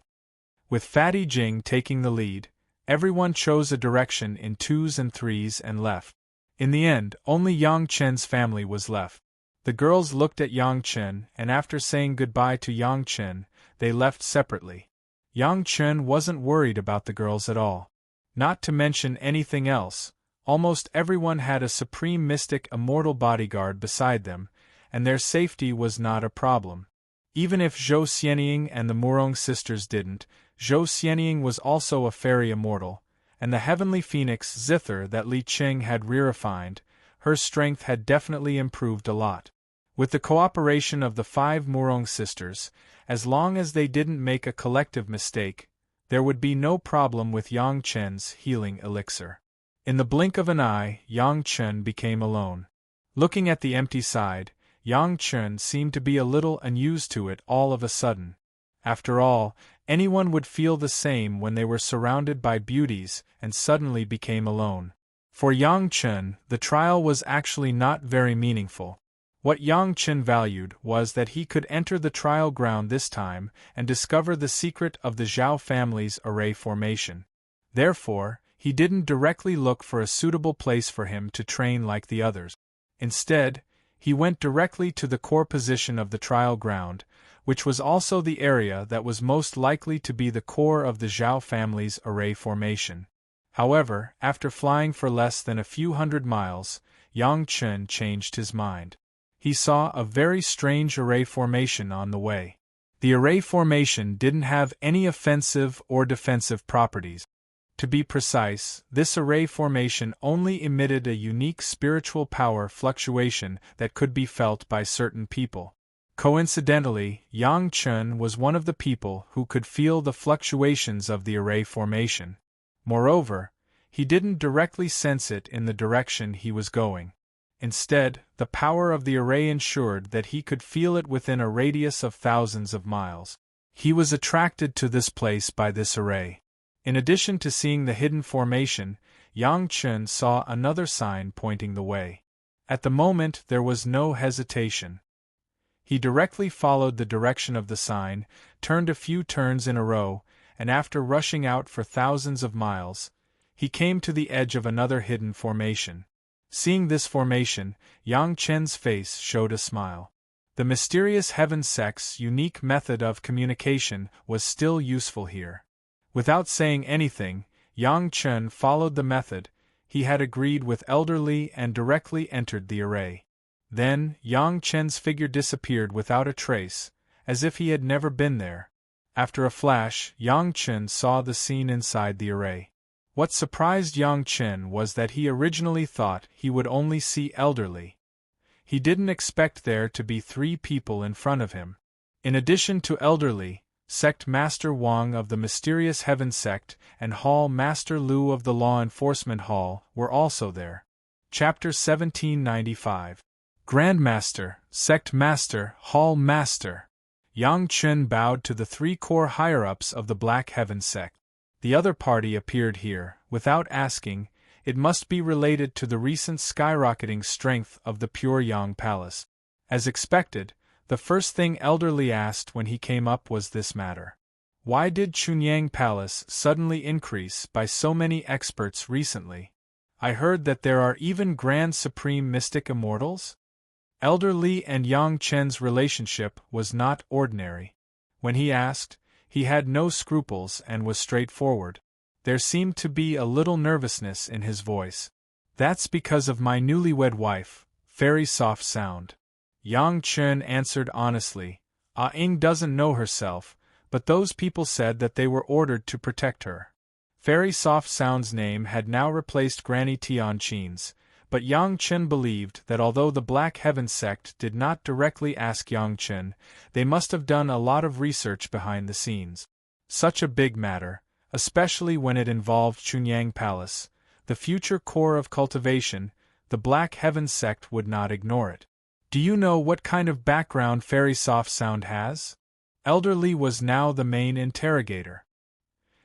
With Fatty Jing taking the lead, everyone chose a direction in twos and threes and left. In the end, only Yang Chen's family was left. The girls looked at Yang Chen, and after saying goodbye to Yang Chen, they left separately. Yang Chen wasn't worried about the girls at all. Not to mention anything else, almost everyone had a supreme mystic immortal bodyguard beside them, and their safety was not a problem. Even if Zhou Xianying and the Murong sisters didn't, Zhou Xianying was also a fairy immortal, and the heavenly phoenix Zither that Li Qing had refined, her strength had definitely improved a lot. With the cooperation of the 5 Murong sisters, as long as they didn't make a collective mistake, there would be no problem with Yang Chen's healing elixir. In the blink of an eye, Yang Chen became alone. Looking at the empty side, Yang Chen seemed to be a little unused to it all of a sudden. After all, anyone would feel the same when they were surrounded by beauties and suddenly became alone. For Yang Chen, the trial was actually not very meaningful. What Yang Chen valued was that he could enter the trial ground this time and discover the secret of the Zhao family's array formation. Therefore, he didn't directly look for a suitable place for him to train like the others. Instead, he went directly to the core position of the trial ground, which was also the area that was most likely to be the core of the Zhao family's array formation. However, after flying for less than a few hundred miles, Yang Chen changed his mind. He saw a very strange array formation on the way. The array formation didn't have any offensive or defensive properties. To be precise, this array formation only emitted a unique spiritual power fluctuation that could be felt by certain people. Coincidentally, Yang Chen was one of the people who could feel the fluctuations of the array formation. Moreover, he didn't directly sense it in the direction he was going. Instead, the power of the array ensured that he could feel it within a radius of thousands of miles. He was attracted to this place by this array. In addition to seeing the hidden formation, Yang Chen saw another sign pointing the way. At the moment there was no hesitation. He directly followed the direction of the sign, turned a few turns in a row, and after rushing out for thousands of miles, he came to the edge of another hidden formation. Seeing this formation, Yang Chen's face showed a smile. The mysterious heaven sect's unique method of communication was still useful here. Without saying anything, Yang Chen followed the method he had agreed with elderly and directly entered the array. Then, Yang Chen's figure disappeared without a trace, as if he had never been there. After a flash, Yang Chen saw the scene inside the array. What surprised Yang Chen was that he originally thought he would only see elderly. He didn't expect there to be 3 people in front of him. In addition to elderly, Sect Master Wang of the Mysterious Heaven Sect and Hall Master Lu of the Law Enforcement Hall were also there. Chapter 1795. Grandmaster, Sect Master, Hall Master. Yang Chen bowed to the 3 core higher-ups of the Black Heaven Sect. The other party appeared here, without asking. It must be related to the recent skyrocketing strength of the Pure Yang Palace. As expected, the first thing elderly asked when he came up was this matter. Why did Chunyang Palace suddenly increase by so many experts recently? I heard that there are even Grand Supreme Mystic Immortals? Elder Li and Yang Chen's relationship was not ordinary. When he asked, he had no scruples and was straightforward. There seemed to be a little nervousness in his voice. That's because of my newlywed wife, Fairy Soft Sound. Yang Chen answered honestly. Ah Ying doesn't know herself, but those people said that they were ordered to protect her. Fairy Soft Sound's name had now replaced Granny Tianqin's, but Yang Chen believed that although the Black Heaven Sect did not directly ask Yang Chen, they must have done a lot of research behind the scenes. Such a big matter, especially when it involved Chunyang Palace, the future core of cultivation, the Black Heaven Sect would not ignore it. Do you know what kind of background Fairy Soft Sound has? Elder Li was now the main interrogator.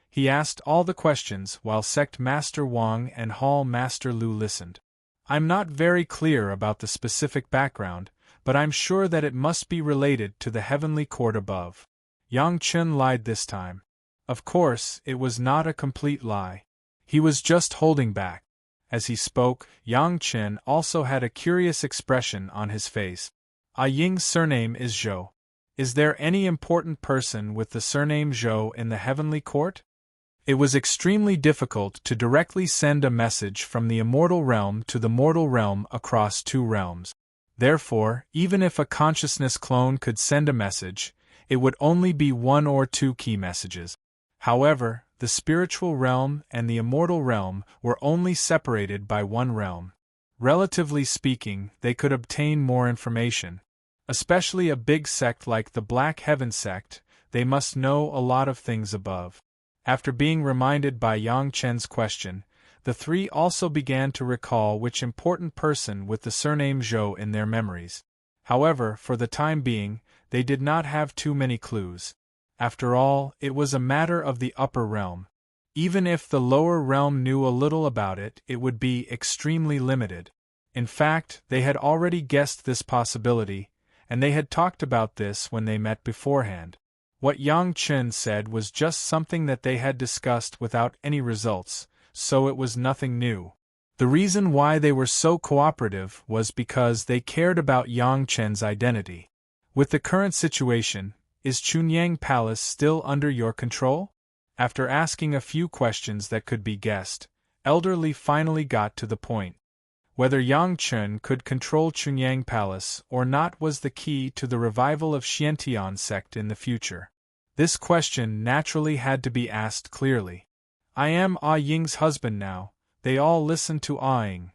He asked all the questions while Sect Master Wang and Hall Master Lu listened. I'm not very clear about the specific background, but I'm sure that it must be related to the heavenly court above. Yang Chen lied this time. Of course, it was not a complete lie. He was just holding back. As he spoke, Yang Chen also had a curious expression on his face. Ah Ying's surname is Zhou. Is there any important person with the surname Zhou in the heavenly court? It was extremely difficult to directly send a message from the immortal realm to the mortal realm across 2 realms. Therefore, even if a consciousness clone could send a message, it would only be 1 or 2 key messages. However, the spiritual realm and the immortal realm were only separated by 1 realm. Relatively speaking, they could obtain more information. Especially a big sect like the Black Heaven Sect, they must know a lot of things above. After being reminded by Yang Chen's question, the 3 also began to recall which important person with the surname Zhou in their memories. However, for the time being, they did not have too many clues. After all, it was a matter of the upper realm. Even if the lower realm knew a little about it, it would be extremely limited. In fact, they had already guessed this possibility, and they had talked about this when they met beforehand. What Yang Chen said was just something that they had discussed without any results, so it was nothing new. The reason why they were so cooperative was because they cared about Yang Chen's identity. With the current situation, is Chunyang Palace still under your control? After asking a few questions that could be guessed, Elder Li finally got to the point. Whether Yang Chen could control Chunyang Palace or not was the key to the revival of Xiantian sect in the future. This question naturally had to be asked clearly. I am Ah Ying's husband now." They all listened to Ah Ying.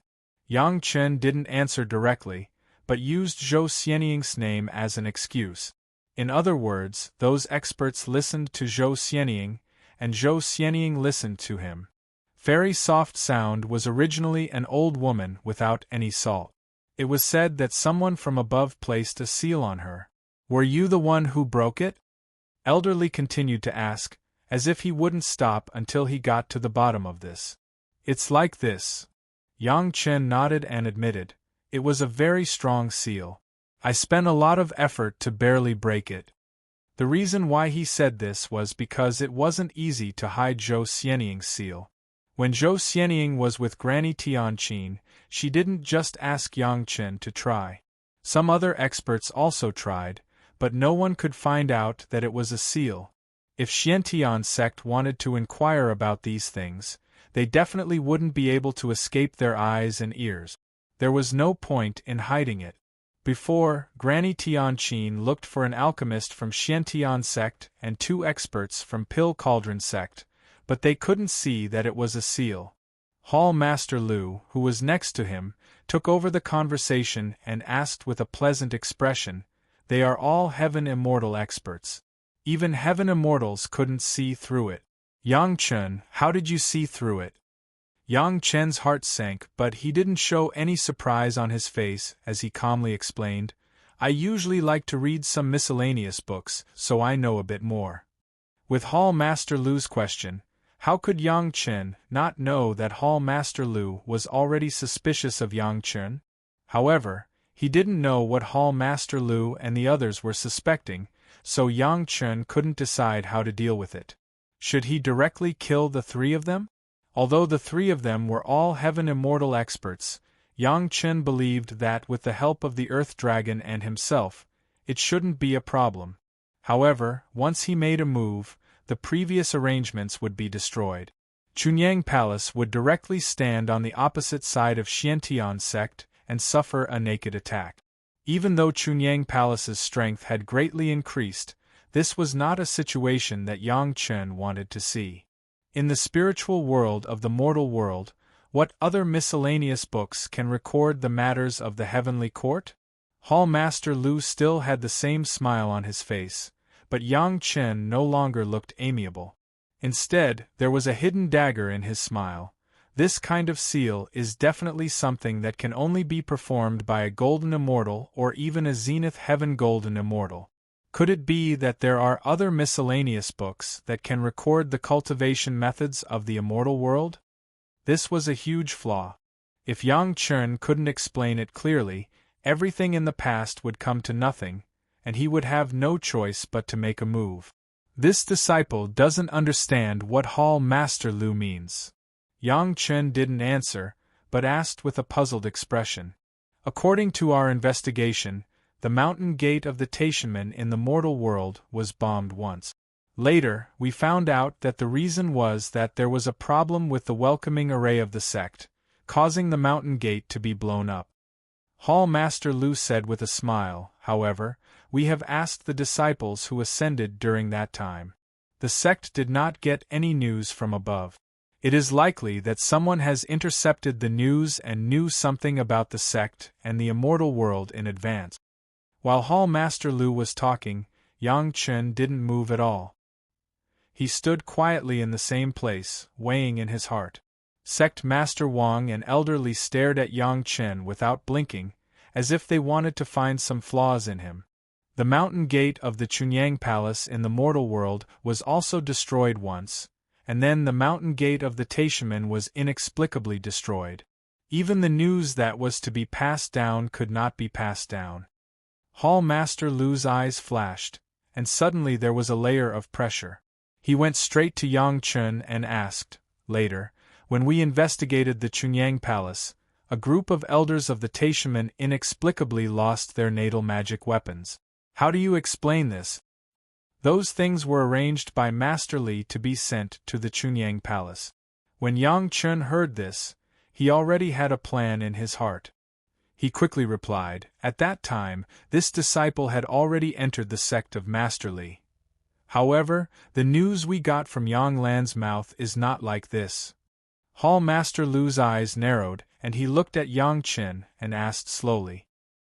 Yang Chen didn't answer directly, but used Zhou Xianying's name as an excuse. In other words, those experts listened to Zhou Xianying, and Zhou Xianying listened to him. Fairy Soft Sound was originally an old woman without any salt. It was said that someone from above placed a seal on her. "Were you the one who broke it?" Elderly continued to ask, as if he wouldn't stop until he got to the bottom of this. "It's like this." Yang Chen nodded and admitted, "It was a very strong seal. I spent a lot of effort to barely break it." The reason why he said this was because it wasn't easy to hide Zhou Xianying's seal. When Zhou Xianying was with Granny Tianqin, she didn't just ask Yang Chen to try. Some other experts also tried, but no one could find out that it was a seal. If Xiantian sect wanted to inquire about these things, they definitely wouldn't be able to escape their eyes and ears. There was no point in hiding it. Before, Granny Tianqin looked for an alchemist from Xiantian sect and 2 experts from Pill Cauldron sect, but they couldn't see that it was a seal. Hall Master Lu, who was next to him, took over the conversation and asked with a pleasant expression, "They are all Heaven Immortal experts. Even Heaven Immortals couldn't see through it. Yang Chen, how did you see through it?" Yang Chen's heart sank, but he didn't show any surprise on his face as he calmly explained, "I usually like to read some miscellaneous books, so I know a bit more." With Hall Master Lu's question, how could Yang Chen not know that Hall Master Lu was already suspicious of Yang Chen? However, he didn't know what Hall Master Lu and the others were suspecting, so Yang Chen couldn't decide how to deal with it. Should he directly kill the 3 of them? Although the 3 of them were all Heaven Immortal experts, Yang Chen believed that with the help of the Earth Dragon and himself, it shouldn't be a problem. However, once he made a move, the previous arrangements would be destroyed. Chunyang Palace would directly stand on the opposite side of Xiantian sect and suffer a naked attack. Even though Chunyang Palace's strength had greatly increased, this was not a situation that Yang Chen wanted to see. In the spiritual world of the mortal world, what other miscellaneous books can record the matters of the heavenly court? Hall Master Lu still had the same smile on his face, but Yang Chen no longer looked amiable. Instead, there was a hidden dagger in his smile. This kind of seal is definitely something that can only be performed by a Golden Immortal or even a Zenith Heaven Golden Immortal. Could it be that there are other miscellaneous books that can record the cultivation methods of the immortal world? This was a huge flaw. If Yang Chen couldn't explain it clearly, everything in the past would come to nothing, and he would have no choice but to make a move. This disciple doesn't understand what Hall Master Lu means. Yang Chen didn't answer, but asked with a puzzled expression. According to our investigation, the mountain gate of the Taishanmen in the mortal world was bombed once. Later, we found out that the reason was that there was a problem with the welcoming array of the sect, causing the mountain gate to be blown up. Hall Master Lu said with a smile, "However, we have asked the disciples who ascended during that time. The sect did not get any news from above. It is likely that someone has intercepted the news and knew something about the sect and the immortal world in advance." While Hall Master Lu was talking, Yang Chen didn't move at all. He stood quietly in the same place, weighing in his heart. Sect Master Wang and Elderly stared at Yang Chen without blinking, as if they wanted to find some flaws in him. The mountain gate of the Chunyang Palace in the mortal world was also destroyed once, and then the mountain gate of the Taishanmen was inexplicably destroyed. Even the news that was to be passed down could not be passed down. Hall Master Lu's eyes flashed, and suddenly there was a layer of pressure. He went straight to Yang Chen and asked, "Later, when we investigated the Chunyang Palace, a group of elders of the Taishanmen inexplicably lost their natal magic weapons. How do you explain this?" "Those things were arranged by Master Li to be sent to the Chunyang Palace." When Yang Chen heard this, he already had a plan in his heart. He quickly replied, "At that time, this disciple had already entered the sect of Master Li. However, the news we got from Yang Lan's mouth is not like this. Hall Master Lu's eyes narrowed, and he looked at Yang Chen and asked slowly.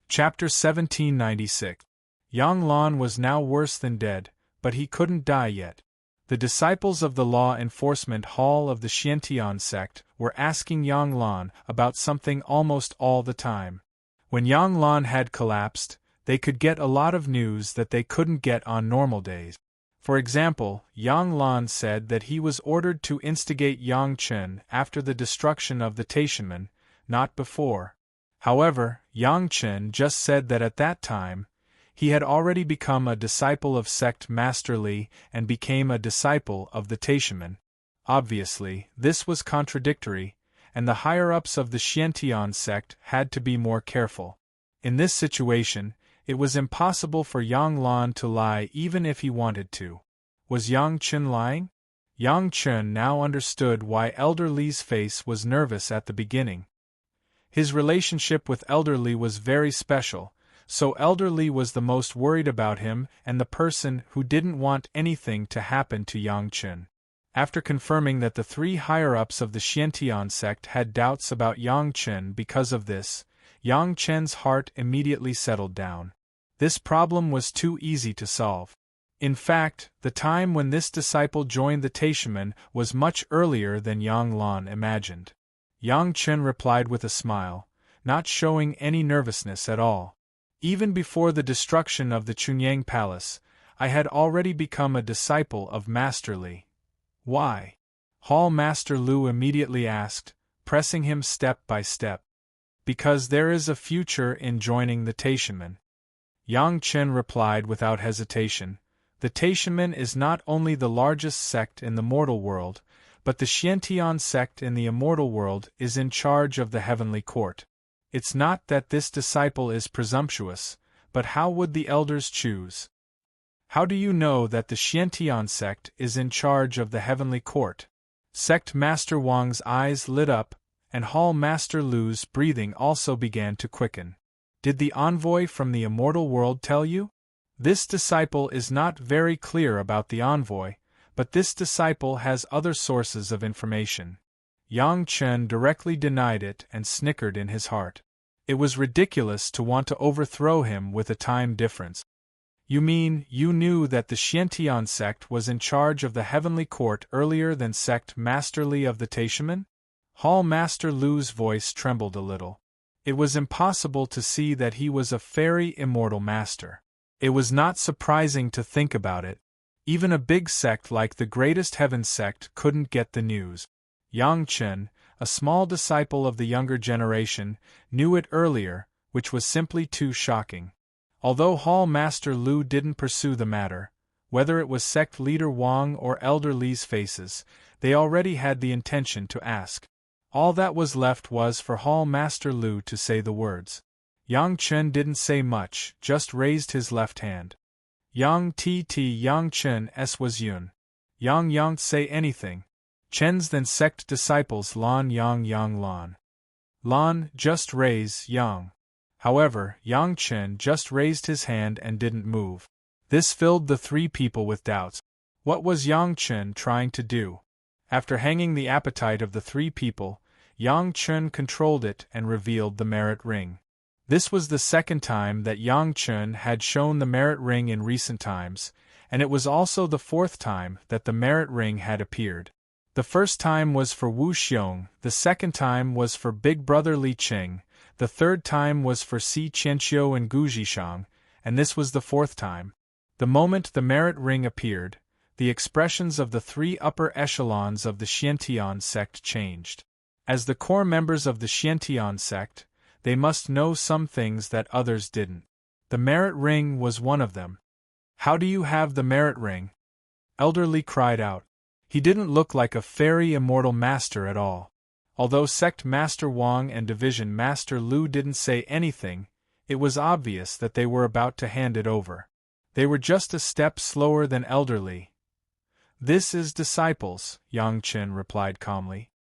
Chapter 1796. Yang Lan was now worse than dead, but he couldn't die yet. The disciples of the Law Enforcement Hall of the Xiantian sect were asking Yang Lan about something almost all the time. When Yang Lan had collapsed, they could get a lot of news that they couldn't get on normal days. For example, Yang Lan said that he was ordered to instigate Yang Chen after the destruction of the Taishanmen, not before. However, Yang Chen just said that at that time, he had already become a disciple of sect Master Li and became a disciple of the Taishanmen. Obviously, this was contradictory, and the higher-ups of the Xiantian sect had to be more careful. In this situation, it was impossible for Yang Lan to lie even if he wanted to. Was Yang Chen lying? Yang Chen now understood why Elder Li's face was nervous at the beginning. His relationship with Elder Li was very special, so Elder Li was the most worried about him and the person who didn't want anything to happen to Yang Chen. After confirming that the three higher-ups of the Xiantian sect had doubts about Yang Chen because of this, Yang Chen's heart immediately settled down. This problem was too easy to solve. In fact, the time when this disciple joined the Taishanmen was much earlier than Yang Lan imagined. Yang Chen replied with a smile, not showing any nervousness at all. Even before the destruction of the Chunyang Palace, I had already become a disciple of Master Li. Why? Hall Master Lu immediately asked, pressing him step by step. Because there is a future in joining the Taishanmen. Yang Chen replied without hesitation. The Taishanmen is not only the largest sect in the mortal world, but the Xiantian sect in the immortal world is in charge of the heavenly court. It's not that this disciple is presumptuous, but how would the elders choose? How do you know that the Xiantian sect is in charge of the heavenly court? Sect Master Wang's eyes lit up, and Hall Master Lu's breathing also began to quicken. Did the envoy from the immortal world tell you? This disciple is not very clear about the envoy, but this disciple has other sources of information. Yang Chen directly denied it and snickered in his heart. It was ridiculous to want to overthrow him with a time difference. You mean you knew that the Xiantian sect was in charge of the heavenly court earlier than sect Master Li of the Taishanmen? Hall Master Lu's voice trembled a little. It was impossible to see that he was a fairy immortal master. It was not surprising to think about it. Even a big sect like the Greatest Heaven sect couldn't get the news. Yang Chen, a small disciple of the younger generation, knew it earlier, which was simply too shocking. Although Hall Master Lu didn't pursue the matter, whether it was sect leader Wang or Elder Li's faces, they already had the intention to ask. All that was left was for Hall Master Lu to say the words. Yang Chen didn't say much, just raised his left hand. Yang Chen s was Yun. Yang say anything. Chen's then sect disciples Yang Lan. Lan, just raise, Yang. However, Yang Chen just raised his hand and didn't move. This filled the three people with doubts. What was Yang Chen trying to do? After hanging the appetite of the three people, Yang Chen controlled it and revealed the merit ring. This was the second time that Yang Chen had shown the merit ring in recent times, and it was also the fourth time that the merit ring had appeared. The first time was for Wu Xiong, the second time was for Big Brother Li Qing, the third time was for Si Qianqiu and Gu Zhishang, and this was the fourth time. The moment the merit ring appeared, the expressions of the three upper echelons of the Xiantian sect changed. As the core members of the Xiantian sect, they must know some things that others didn't. The merit ring was one of them. How do you have the merit ring? Elder Li cried out. He didn't look like a fairy immortal master at all. Although Sect Master Wang and Division Master Lu didn't say anything, it was obvious that they were about to hand it over. They were just a step slower than Elder Li. This is disciples, Yang Chen replied calmly.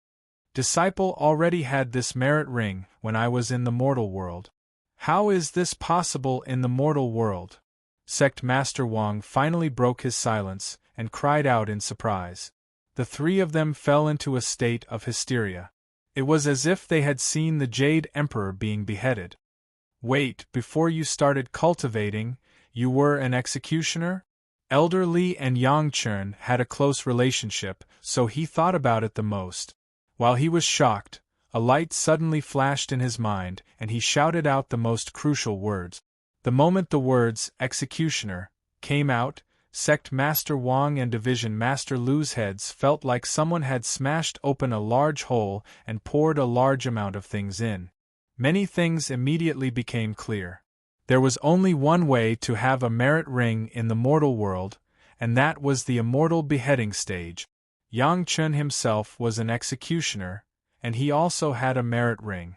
Disciple already had this merit ring when I was in the mortal world. How is this possible in the mortal world? Sect Master Wang finally broke his silence and cried out in surprise. The three of them fell into a state of hysteria. It was as if they had seen the Jade Emperor being beheaded. Wait, before you started cultivating, you were an executioner? Elder Li and Yang Chen had a close relationship, so he thought about it the most. While he was shocked, a light suddenly flashed in his mind, and he shouted out the most crucial words. The moment the words, executioner, came out, Sect Master Wang and Division Master Lu's heads felt like someone had smashed open a large hole and poured a large amount of things in. Many things immediately became clear. There was only one way to have a merit ring in the mortal world, and that was the immortal beheading stage. Yang Chen himself was an executioner, and he also had a merit ring.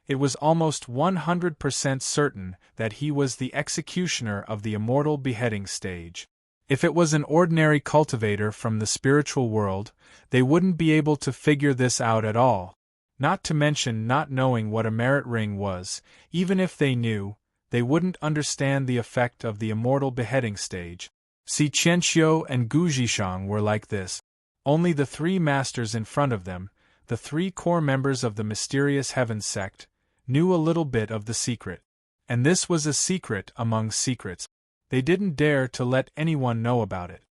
It was almost 100% certain that he was the executioner of the immortal beheading stage. If it was an ordinary cultivator from the spiritual world, they wouldn't be able to figure this out at all. Not to mention not knowing what a merit ring was. Even if they knew, they wouldn't understand the effect of the immortal beheading stage. Si Qianxiu and Gu Zhishang were like this. Only the three masters in front of them, the three core members of the mysterious Heaven sect, knew a little bit of the secret. And this was a secret among secrets. They didn't dare to let anyone know about it.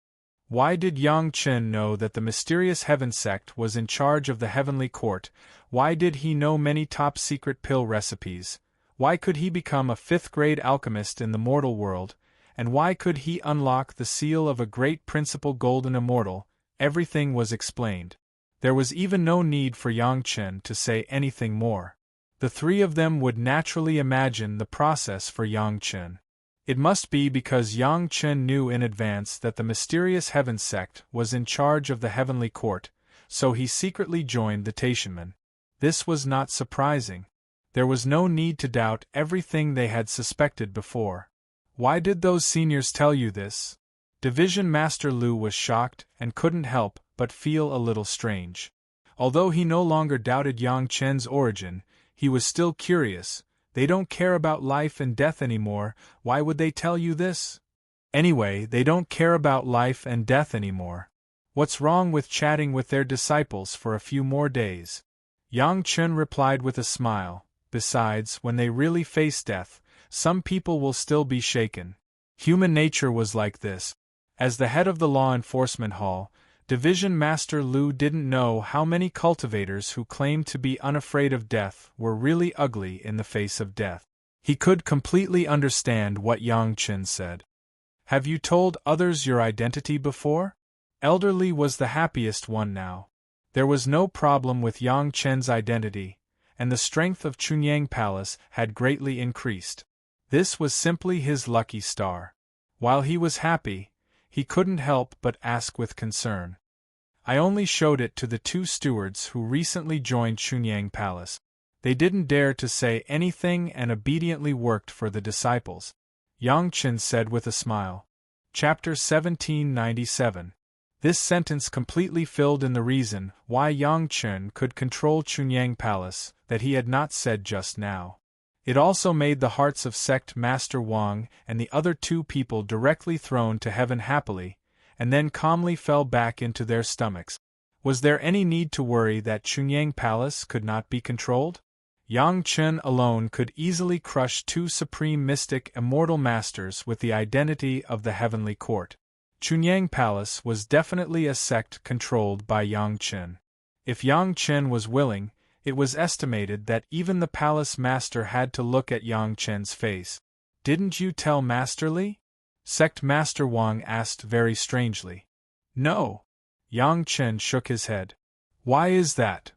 Why did Yang Chen know that the mysterious Heaven sect was in charge of the heavenly court? Why did he know many top-secret pill recipes? Why could he become a fifth-grade alchemist in the mortal world? And why could he unlock the seal of a great principal golden immortal? Everything was explained. There was even no need for Yang Chen to say anything more. The three of them would naturally imagine the process for Yang Chen. It must be because Yang Chen knew in advance that the mysterious Heaven sect was in charge of the heavenly court, so he secretly joined the Taishanmen. This was not surprising. There was no need to doubt everything they had suspected before. Why did those seniors tell you this? Division Master Lu was shocked and couldn't help but feel a little strange. Although he no longer doubted Yang Chen's origin, he was still curious. They don't care about life and death anymore, why would they tell you this? Anyway, they don't care about life and death anymore. What's wrong with chatting with their disciples for a few more days? Yang Chen replied with a smile. Besides, when they really face death, some people will still be shaken. Human nature was like this. As the head of the law enforcement hall, Division Master Lu didn't know how many cultivators who claimed to be unafraid of death were really ugly in the face of death. He could completely understand what Yang Chen said. Have you told others your identity before? Elder Li was the happiest one now. There was no problem with Yang Chen's identity, and the strength of Chunyang Palace had greatly increased. This was simply his lucky star. While he was happy, he couldn't help but ask with concern. I only showed it to the two stewards who recently joined Chunyang Palace. They didn't dare to say anything and obediently worked for the disciples. Yang Chen said with a smile. Chapter 1797. This sentence completely filled in the reason why Yang Chen could control Chunyang Palace that he had not said just now. It also made the hearts of Sect Master Wang and the other two people directly thrown to heaven happily, and then calmly fell back into their stomachs. Was there any need to worry that Chunyang Palace could not be controlled? Yang Chen alone could easily crush two supreme mystic immortal masters with the identity of the heavenly court. Chunyang Palace was definitely a sect controlled by Yang Chen. If Yang Chen was willing, it was estimated that even the palace master had to look at Yang Chen's face. Didn't you tell Master Li? Sect Master Wang asked very strangely. No. Yang Chen shook his head. Why is that?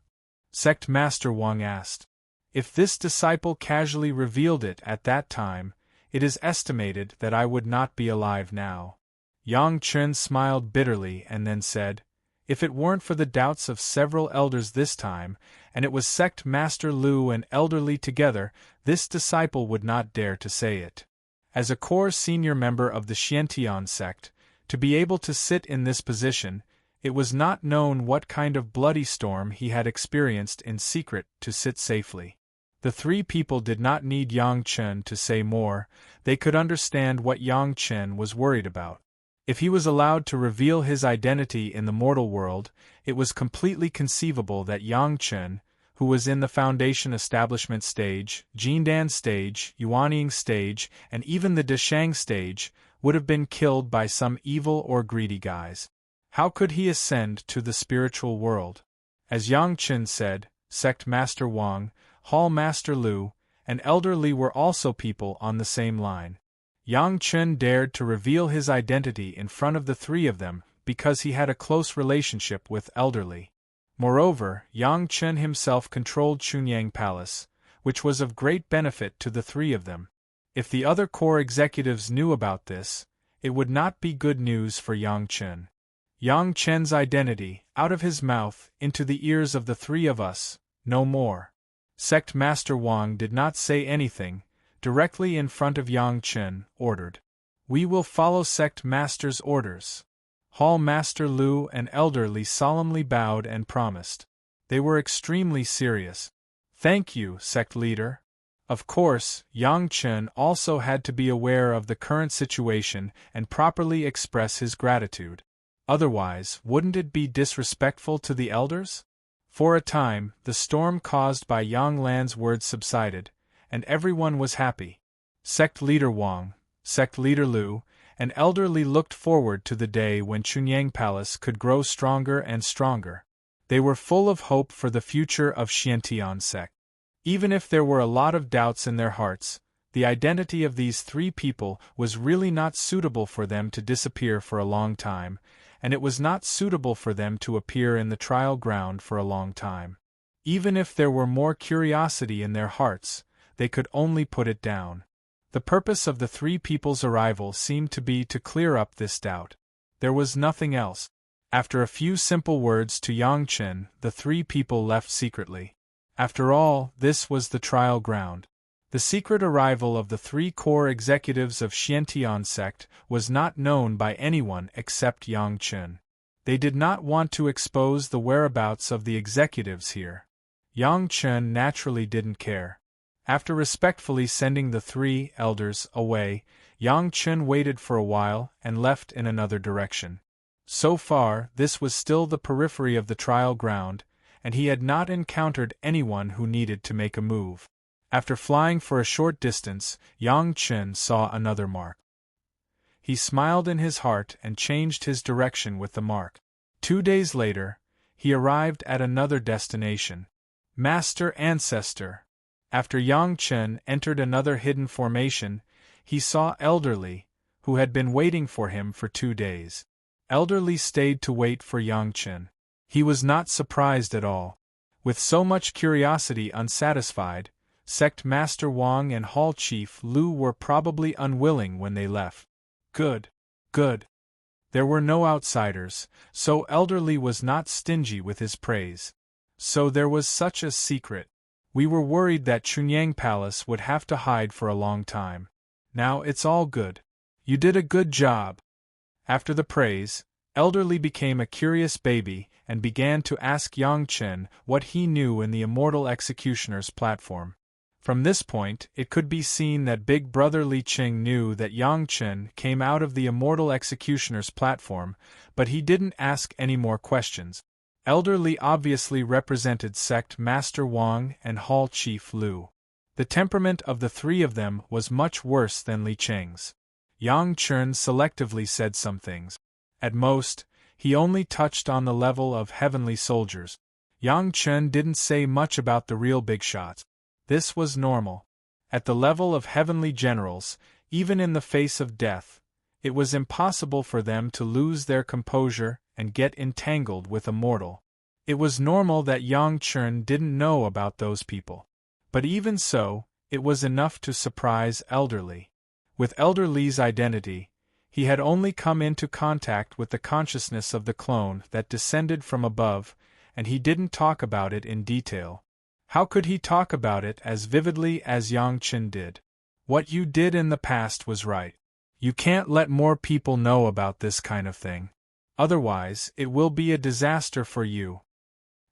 Sect Master Wang asked. If this disciple casually revealed it at that time, it is estimated that I would not be alive now. Yang Chen smiled bitterly and then said, if it weren't for the doubts of several elders this time, and it was Sect Master Lu and Elder Li together, this disciple would not dare to say it. As a core senior member of the Xiantian sect, to be able to sit in this position, it was not known what kind of bloody storm he had experienced in secret to sit safely. The three people did not need Yang Chen to say more, they could understand what Yang Chen was worried about. If he was allowed to reveal his identity in the mortal world, it was completely conceivable that Yang Chen, who was in the Foundation establishment stage, Jindan stage, Yuanying stage, and even the Deshang stage, would have been killed by some evil or greedy guys. How could he ascend to the spiritual world? As Yang Chen said, Sect Master Wang, Hall Master Lu, and Elder Li were also people on the same line. Yang Chen dared to reveal his identity in front of the three of them because he had a close relationship with Elder Li. Moreover, Yang Chen himself controlled Chunyang Palace, which was of great benefit to the three of them. If the other core executives knew about this, it would not be good news for Yang Chen. Yang Chen's identity, out of his mouth, into the ears of the three of us, no more. Sect Master Wang did not say anything, directly in front of Yang Chen, ordered. We will follow Sect Master's orders. Hall Master Lu and Elder Li solemnly bowed and promised. They were extremely serious. Thank you, Sect Leader. Of course, Yang Chen also had to be aware of the current situation and properly express his gratitude. Otherwise, wouldn't it be disrespectful to the elders? For a time, the storm caused by Yang Lan's words subsided, and everyone was happy. Sect Leader Wang, Sect Leader Lu, and Elder Li looked forward to the day when Chunyang Palace could grow stronger and stronger. They were full of hope for the future of Xiantian sect. Even if there were a lot of doubts in their hearts, the identity of these three people was really not suitable for them to disappear for a long time, and it was not suitable for them to appear in the trial ground for a long time. Even if there were more curiosity in their hearts, they could only put it down. The purpose of the three people's arrival seemed to be to clear up this doubt. There was nothing else. After a few simple words to Yang Chen, the three people left secretly. After all, this was the trial ground. The secret arrival of the three core executives of Xiantian sect was not known by anyone except Yang Chen. They did not want to expose the whereabouts of the executives here. Yang Chen naturally didn't care. After respectfully sending the three elders away, Yang Chen waited for a while and left in another direction. So far, this was still the periphery of the trial ground, and he had not encountered anyone who needed to make a move. After flying for a short distance, Yang Chen saw another mark. He smiled in his heart and changed his direction with the mark. 2 days later, he arrived at another destination. Master Ancestor. After Yang Chen entered another hidden formation, he saw Elder Li, who had been waiting for him for 2 days. Elder Li stayed to wait for Yang Chen. He was not surprised at all. With so much curiosity unsatisfied, Sect Master Wang and Hall Chief Lu were probably unwilling when they left. Good. There were no outsiders, so Elder Li was not stingy with his praise. So there was such a secret. We were worried that Chunyang Palace would have to hide for a long time. Now it's all good. You did a good job. After the praise, Elder Li became a curious baby and began to ask Yang Chen what he knew in the Immortal Executioner's platform. From this point, it could be seen that Big Brother Li Qing knew that Yang Chen came out of the Immortal Executioner's platform, but he didn't ask any more questions. Elder Li obviously represented Sect Master Wang and Hall Chief Lu. The temperament of the three of them was much worse than Li Qing's. Yang Chen selectively said some things. At most, he only touched on the level of heavenly soldiers. Yang Chen didn't say much about the real big shots. This was normal. At the level of heavenly generals, even in the face of death, it was impossible for them to lose their composure and get entangled with a mortal. It was normal that Yang Chen didn't know about those people. But even so, it was enough to surprise Elder Li. With Elder Li's identity, he had only come into contact with the consciousness of the clone that descended from above, and he didn't talk about it in detail. How could he talk about it as vividly as Yang Chen did? What you did in the past was right. You can't let more people know about this kind of thing. Otherwise, it will be a disaster for you.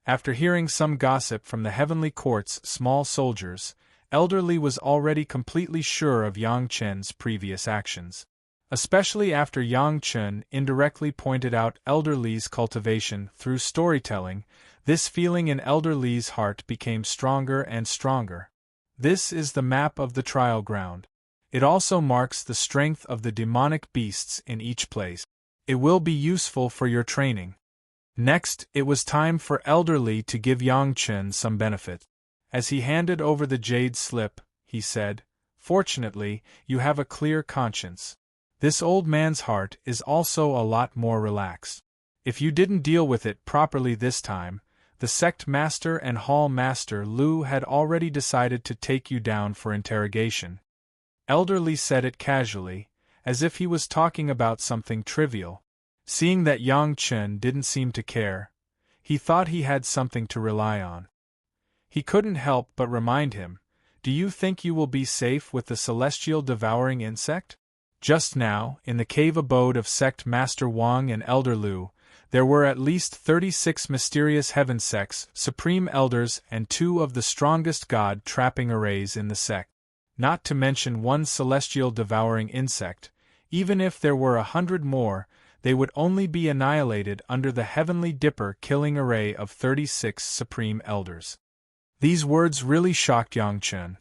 After hearing some gossip from the heavenly court's small soldiers, Elder Li was already completely sure of Yang Chen's previous actions. Especially after Yang Chen indirectly pointed out Elder Li's cultivation through storytelling, this feeling in Elder Li's heart became stronger and stronger. This is the map of the trial ground. It also marks the strength of the demonic beasts in each place. It will be useful for your training. Next, it was time for Elder Li to give Yang Chen some benefit. As he handed over the jade slip, he said, "Fortunately, you have a clear conscience. This old man's heart is also a lot more relaxed. If you didn't deal with it properly this time, the sect master and hall master Lu had already decided to take you down for interrogation." Elder Li said it casually, as if he was talking about something trivial. Seeing that Yang Chen didn't seem to care, he thought he had something to rely on. He couldn't help but remind him, "Do you think you will be safe with the celestial devouring insect?" Just now, in the cave abode of Sect Master Wang and Elder Lu, there were at least 36 mysterious heaven sects, supreme elders, and 2 of the strongest god-trapping arrays in the sect. Not to mention 1 celestial devouring insect. Even if there were 100 more, they would only be annihilated under the heavenly dipper killing array of 36 supreme elders. These words really shocked Yang Chen.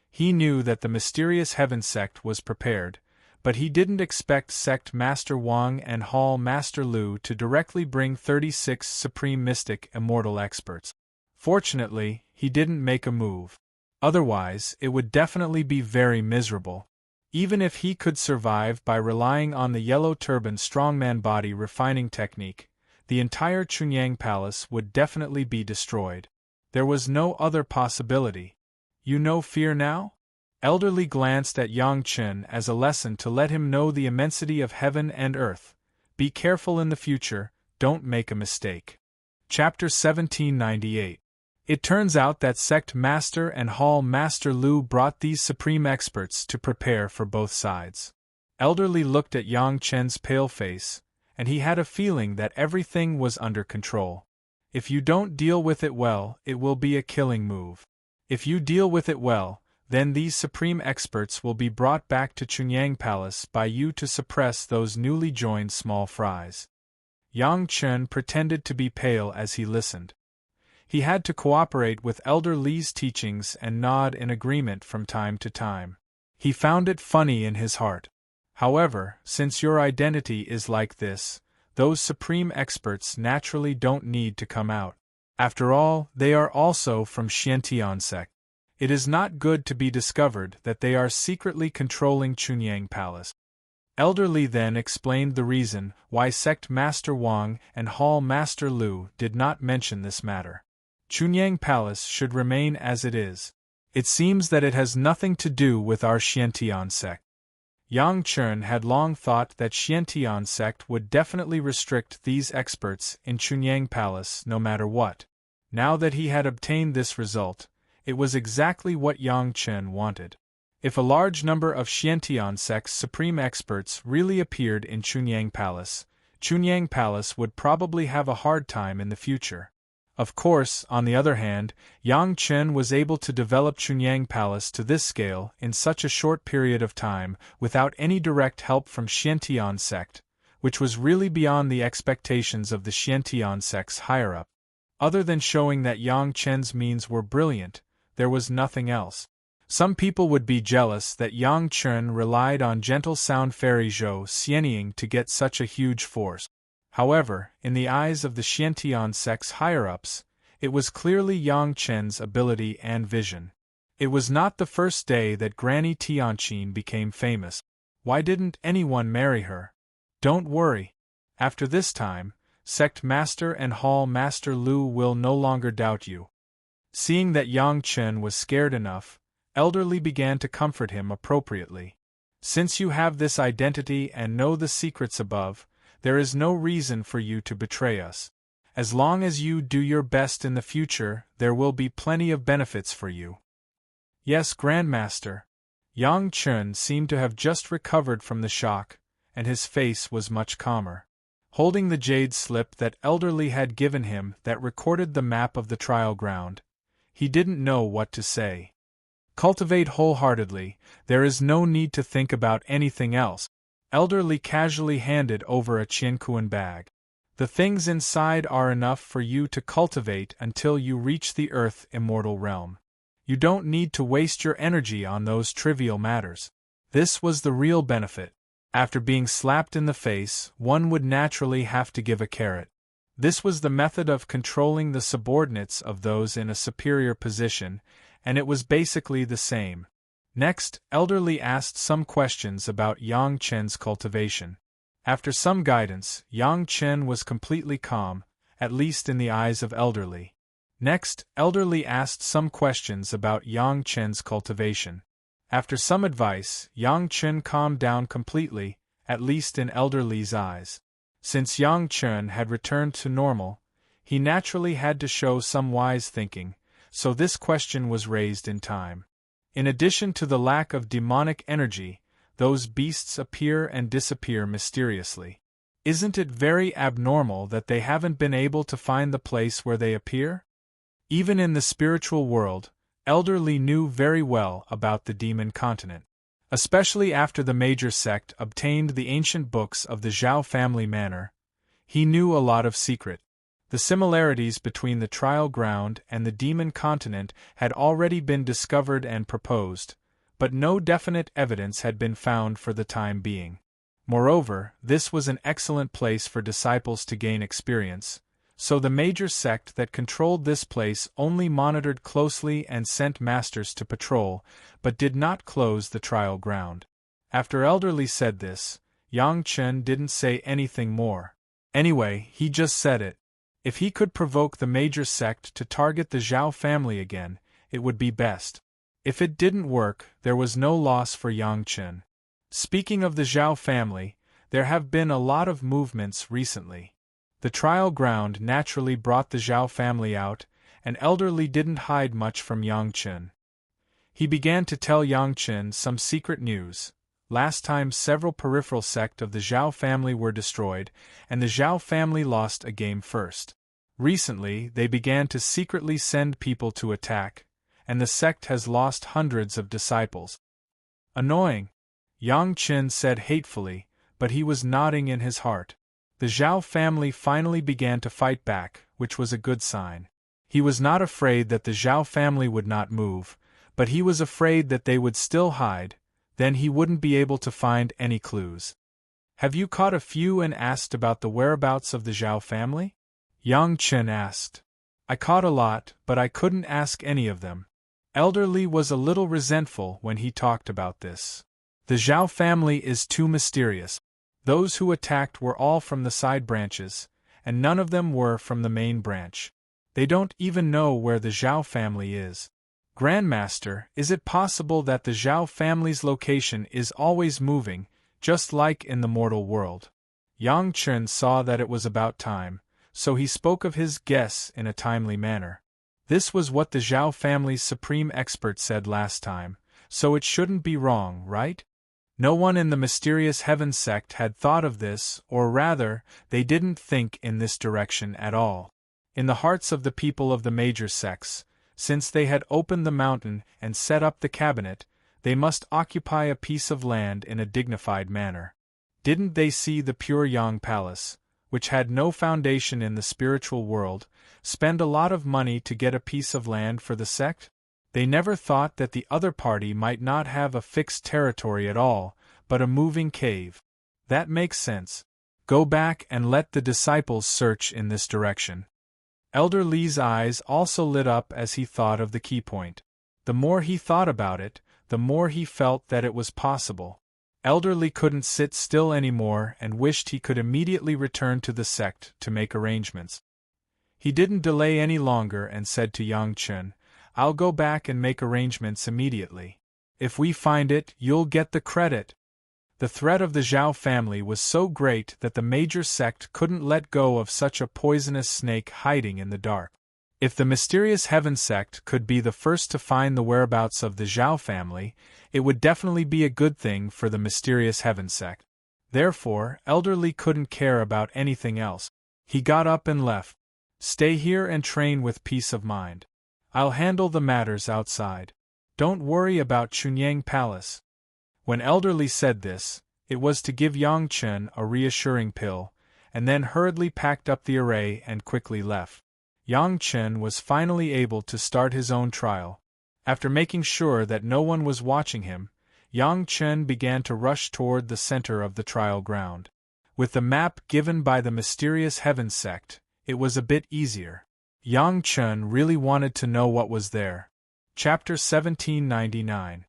He knew that the mysterious heaven sect was prepared, but he didn't expect Sect Master Wang and Hall Master Lu to directly bring 36 supreme mystic immortal experts. Fortunately, he didn't make a move. Otherwise, it would definitely be very miserable. Even if he could survive by relying on the yellow turban strongman body refining technique, the entire Chunyang Palace would definitely be destroyed. There was no other possibility. You know fear now? Elder Li glanced at Yang Chen as a lesson to let him know the immensity of heaven and earth. Be careful in the future, don't make a mistake. Chapter 1798. It turns out that Sect Master and Hall Master Lu brought these supreme experts to prepare for both sides. Elder Li looked at Yang Chen's pale face, and he had a feeling that everything was under control. If you don't deal with it well, it will be a killing move. If you deal with it well, then these supreme experts will be brought back to Chunyang Palace by you to suppress those newly joined small fries. Yang Chen pretended to be pale as he listened. He had to cooperate with Elder Li's teachings and nod in agreement from time to time. He found it funny in his heart. However, since your identity is like this, those supreme experts naturally don't need to come out. After all, they are also from Xiantian sect. It is not good to be discovered that they are secretly controlling Chunyang Palace. Elder Li then explained the reason why Sect Master Wang and Hall Master Lu did not mention this matter. Chunyang Palace should remain as it is. It seems that it has nothing to do with our Xiantian sect. Yang Chen had long thought that Xiantian sect would definitely restrict these experts in Chunyang Palace no matter what. Now that he had obtained this result, it was exactly what Yang Chen wanted. If a large number of Xiantian sect's supreme experts really appeared in Chunyang Palace would probably have a hard time in the future. Of course, on the other hand, Yang Chen was able to develop Chunyang Palace to this scale in such a short period of time without any direct help from Xiantian sect, which was really beyond the expectations of the Xiantian sect's higher-up. Other than showing that Yang Chen's means were brilliant, there was nothing else. Some people would be jealous that Yang Chen relied on gentle sound fairy Zhou Xianying to get such a huge force. However, in the eyes of the Xiantian sect's higher-ups, it was clearly Yang Chen's ability and vision. It was not the first day that Granny Tianqin became famous. Why didn't anyone marry her? Don't worry. After this time, Sect Master and Hall Master Lu will no longer doubt you. Seeing that Yang Chen was scared enough, Elder Li began to comfort him appropriately. Since you have this identity and know the secrets above, there is no reason for you to betray us. As long as you do your best in the future, there will be plenty of benefits for you. Yes, Grandmaster. Yang Chen seemed to have just recovered from the shock, and his face was much calmer. holding the jade slip that Elderly had given him that recorded the map of the trial ground. He didn't know what to say. Cultivate wholeheartedly, there is no need to think about anything else. Elderly casually handed over a Qianquan bag. The things inside are enough for you to cultivate until you reach the Earth Immortal realm. You don't need to waste your energy on those trivial matters. This was the real benefit. After being slapped in the face, one would naturally have to give a carrot. This was the method of controlling the subordinates of those in a superior position, and it was basically the same. Next, Elderly asked some questions about Yang Chen's cultivation. After some guidance, Yang Chen was completely calm, at least in the eyes of Elderly. Next, Elderly asked some questions about Yang Chen's cultivation. After some advice, Yang Chen calmed down completely, at least in Elderly's eyes. Since Yang Chen had returned to normal, he naturally had to show some wise thinking, so this question was raised in time. In addition to the lack of demonic energy, those beasts appear and disappear mysteriously. Isn't it very abnormal that they haven't been able to find the place where they appear? Even in the spiritual world, Elderly knew very well about the demon continent. Especially after the major sect obtained the ancient books of the Zhao family manor, he knew a lot of secret. The similarities between the trial ground and the demon continent had already been discovered and proposed, but no definite evidence had been found for the time being. Moreover, this was an excellent place for disciples to gain experience, so the major sect that controlled this place only monitored closely and sent masters to patrol, but did not close the trial ground. After Elderly said this, Yang Chen didn't say anything more. Anyway, he just said it. If he could provoke the major sect to target the Zhao family again, it would be best. If it didn't work, there was no loss for Yang Chen. Speaking of the Zhao family, there have been a lot of movements recently. The trial ground naturally brought the Zhao family out, and Elderly didn't hide much from Yang Chen. He began to tell Yang Chen some secret news. Last time several peripheral sect of the Zhao family were destroyed, and the Zhao family lost a game first. Recently, they began to secretly send people to attack, and the sect has lost hundreds of disciples. Annoying, Yang Chen said hatefully, but he was nodding in his heart. The Zhao family finally began to fight back, which was a good sign. He was not afraid that the Zhao family would not move, but he was afraid that they would still hide, then he wouldn't be able to find any clues. Have you caught a few and asked about the whereabouts of the Zhao family? Yang Chen asked. I caught a lot, but I couldn't ask any of them. Elderly was a little resentful when he talked about this. The Zhao family is too mysterious. Those who attacked were all from the side branches, and none of them were from the main branch. They don't even know where the Zhao family is. Grandmaster, is it possible that the Zhao family's location is always moving, just like in the mortal world? Yang Chen saw that it was about time, so he spoke of his guess in a timely manner. This was what the Zhao family's supreme expert said last time, so it shouldn't be wrong, right? No one in the mysterious heaven sect had thought of this, or rather, they didn't think in this direction at all. In the hearts of the people of the major sects, since they had opened the mountain and set up the cabinet, they must occupy a piece of land in a dignified manner. Didn't they see the pure Yang Palace, which had no foundation in the spiritual world, spend a lot of money to get a piece of land for the sect? They never thought that the other party might not have a fixed territory at all, but a moving cave. That makes sense. Go back and let the disciples search in this direction. Elderly's eyes also lit up as he thought of the key point. The more he thought about it, the more he felt that it was possible. Elderly couldn't sit still anymore and wished he could immediately return to the sect to make arrangements. He didn't delay any longer and said to Yang Chen, I'll go back and make arrangements immediately. If we find it, you'll get the credit. The threat of the Zhao family was so great that the major sect couldn't let go of such a poisonous snake hiding in the dark. If the mysterious heaven sect could be the first to find the whereabouts of the Zhao family, it would definitely be a good thing for the mysterious heaven sect. Therefore, Elder Li couldn't care about anything else. He got up and left. Stay here and train with peace of mind. I'll handle the matters outside. Don't worry about Chunyang Palace. When Elder Li said this, it was to give Yang Chen a reassuring pill, and then hurriedly packed up the array and quickly left. Yang Chen was finally able to start his own trial. After making sure that no one was watching him, Yang Chen began to rush toward the center of the trial ground. With the map given by the mysterious Heaven sect, it was a bit easier. Yang Chen really wanted to know what was there. Chapter 1799.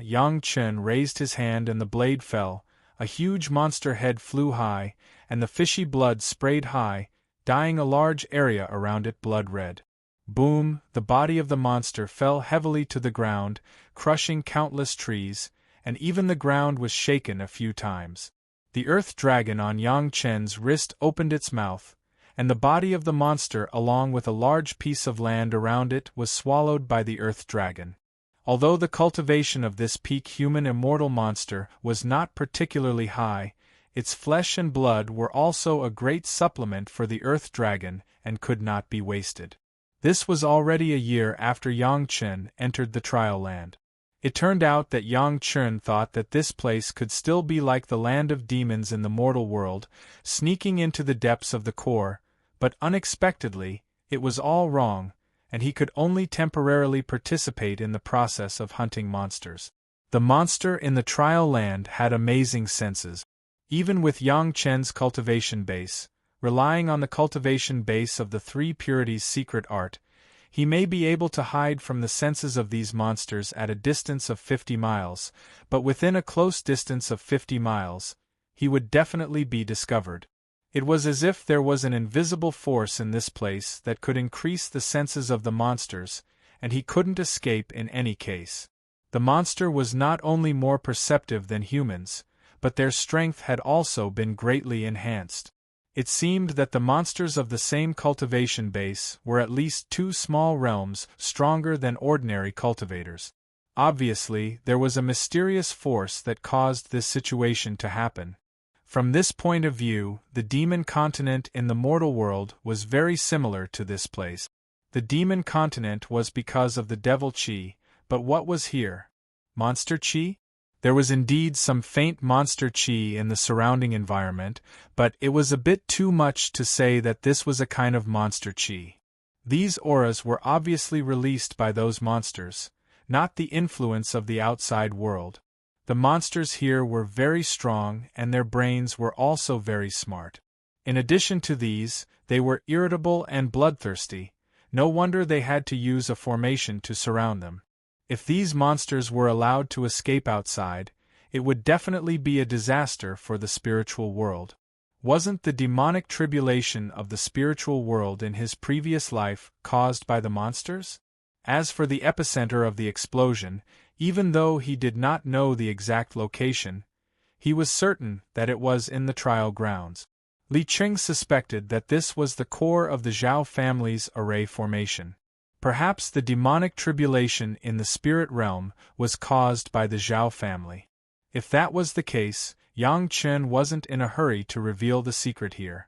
Yang Chen raised his hand and the blade fell, a huge monster head flew high, and the fishy blood sprayed high, dyeing a large area around it blood red. Boom! The body of the monster fell heavily to the ground, crushing countless trees, and even the ground was shaken a few times. The earth dragon on Yang Chen's wrist opened its mouth, and the body of the monster along with a large piece of land around it was swallowed by the earth dragon. Although the cultivation of this peak human immortal monster was not particularly high, its flesh and blood were also a great supplement for the earth dragon and could not be wasted. This was already a year after Yang Chen entered the trial land. It turned out that Yang Chen thought that this place could still be like the land of demons in the mortal world, sneaking into the depths of the core, but unexpectedly, it was all wrong, and he could only temporarily participate in the process of hunting monsters. The monster in the trial land had amazing senses. Even with Yang Chen's cultivation base, relying on the cultivation base of the three purities secret art, he may be able to hide from the senses of these monsters at a distance of 50 miles, but within a close distance of 50 miles, he would definitely be discovered. It was as if there was an invisible force in this place that could increase the senses of the monsters, and he couldn't escape in any case. The monster was not only more perceptive than humans, but their strength had also been greatly enhanced. It seemed that the monsters of the same cultivation base were at least 2 small realms stronger than ordinary cultivators. Obviously, there was a mysterious force that caused this situation to happen. From this point of view, the demon continent in the mortal world was very similar to this place. The demon continent was because of the devil chi, but what was here? Monster chi? There was indeed some faint monster chi in the surrounding environment, but it was a bit too much to say that this was a kind of monster chi. These auras were obviously released by those monsters, not the influence of the outside world. The monsters here were very strong and their brains were also very smart. In addition to these, they were irritable and bloodthirsty. No wonder they had to use a formation to surround them. If these monsters were allowed to escape outside, it would definitely be a disaster for the spiritual world. Wasn't the demonic tribulation of the spiritual world in his previous life caused by the monsters? As for the epicenter of the explosion, even though he did not know the exact location, he was certain that it was in the trial grounds. Li Qing suspected that this was the core of the Zhao family's array formation. Perhaps the demonic tribulation in the spirit realm was caused by the Zhao family. If that was the case, Yang Chen wasn't in a hurry to reveal the secret here.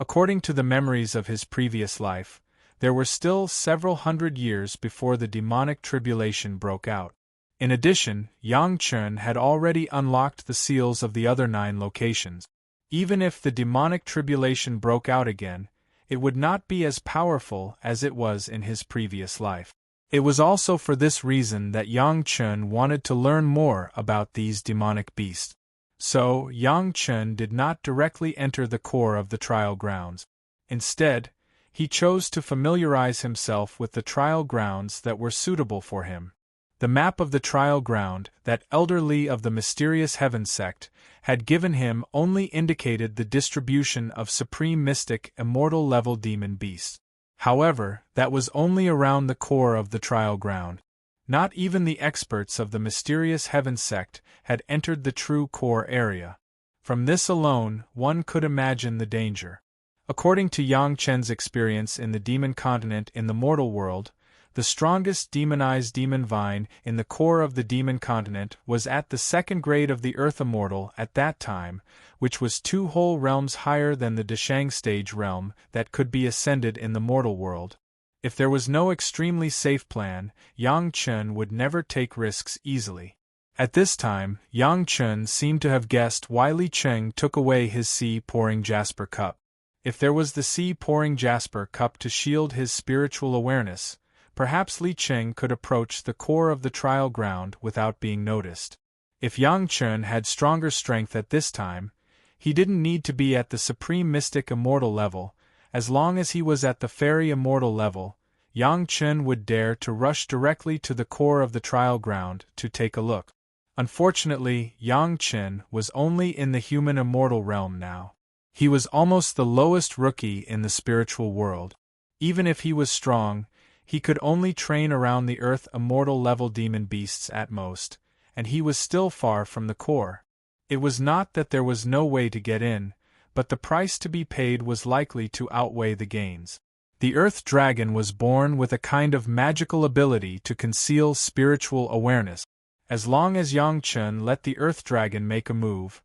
According to the memories of his previous life, there were still several hundred years before the demonic tribulation broke out. In addition, Yang Chen had already unlocked the seals of the other 9 locations. Even if the demonic tribulation broke out again, it would not be as powerful as it was in his previous life. It was also for this reason that Yang Chen wanted to learn more about these demonic beasts. So, Yang Chen did not directly enter the core of the trial grounds. Instead, he chose to familiarize himself with the trial grounds that were suitable for him. The map of the trial ground that Elder Li of the mysterious Heaven sect had given him only indicated the distribution of supreme mystic immortal level demon beasts. However, that was only around the core of the trial ground. Not even the experts of the mysterious Heaven sect had entered the true core area. From this alone, one could imagine the danger. According to Yang Chen's experience in the demon continent in the mortal world, The strongest demonized demon vine in the core of the demon continent was at the second grade of the Earth Immortal at that time, which was 2 whole realms higher than the Deshang stage realm that could be ascended in the mortal world. If there was no extremely safe plan, Yang Chen would never take risks easily. At this time, Yang Chen seemed to have guessed why Li Cheng took away his sea-pouring jasper cup. If there was the sea-pouring jasper cup to shield his spiritual awareness, perhaps Li Cheng could approach the core of the trial ground without being noticed. If Yang Chen had stronger strength at this time, he didn't need to be at the Supreme Mystic Immortal level. As long as he was at the Fairy Immortal level, Yang Chen would dare to rush directly to the core of the trial ground to take a look. Unfortunately, Yang Chen was only in the human immortal realm now. He was almost the lowest rookie in the spiritual world. Even if he was strong, he could only train around the Earth Immortal level demon beasts at most, and he was still far from the core. It was not that there was no way to get in, but the price to be paid was likely to outweigh the gains. The Earth Dragon was born with a kind of magical ability to conceal spiritual awareness. As long as Yang Chen let the Earth Dragon make a move,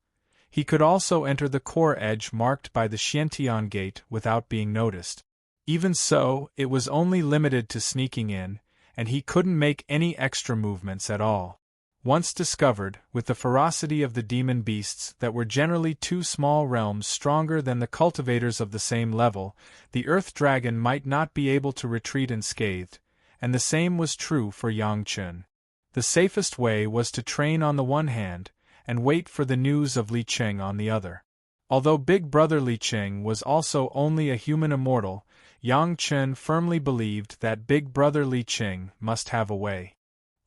he could also enter the core edge marked by the Xiantian Gate without being noticed. Even so, it was only limited to sneaking in, and he couldn't make any extra movements at all. Once discovered, with the ferocity of the demon beasts that were generally 2 small realms stronger than the cultivators of the same level, the Earth Dragon might not be able to retreat unscathed, and the same was true for Yang Chen. The safest way was to train on the one hand, and wait for the news of Li Cheng on the other. Although Big Brother Li Cheng was also only a human immortal, Yang Chen firmly believed that Big Brother Li Cheng must have a way.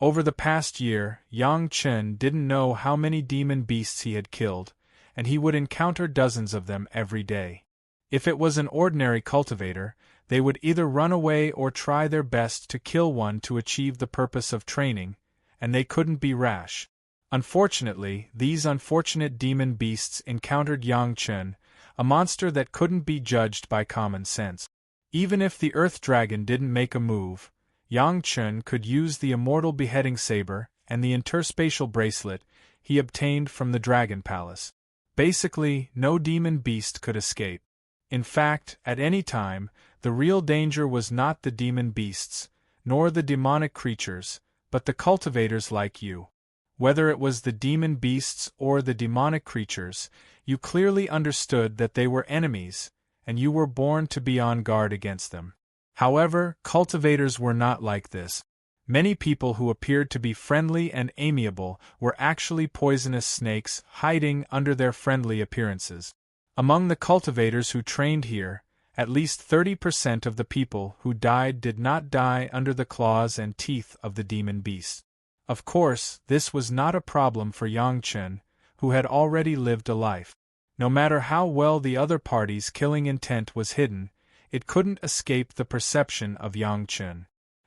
Over the past year, Yang Chen didn't know how many demon beasts he had killed, and he would encounter dozens of them every day. If it was an ordinary cultivator, they would either run away or try their best to kill one to achieve the purpose of training, and they couldn't be rash. Unfortunately, these unfortunate demon beasts encountered Yang Chen, a monster that couldn't be judged by common sense. Even if the Earth Dragon didn't make a move, Yang Chen could use the immortal beheading saber and the interspatial bracelet he obtained from the Dragon Palace. Basically, no demon beast could escape. In fact, at any time, the real danger was not the demon beasts, nor the demonic creatures, but the cultivators like you. Whether it was the demon beasts or the demonic creatures, you clearly understood that they were enemies, and you were born to be on guard against them. However, cultivators were not like this. Many people who appeared to be friendly and amiable were actually poisonous snakes hiding under their friendly appearances. Among the cultivators who trained here, at least 30% of the people who died did not die under the claws and teeth of the demon beasts. Of course, this was not a problem for Yang Chen, who had already lived a life. No matter how well the other party's killing intent was hidden, it couldn't escape the perception of Yang Chen.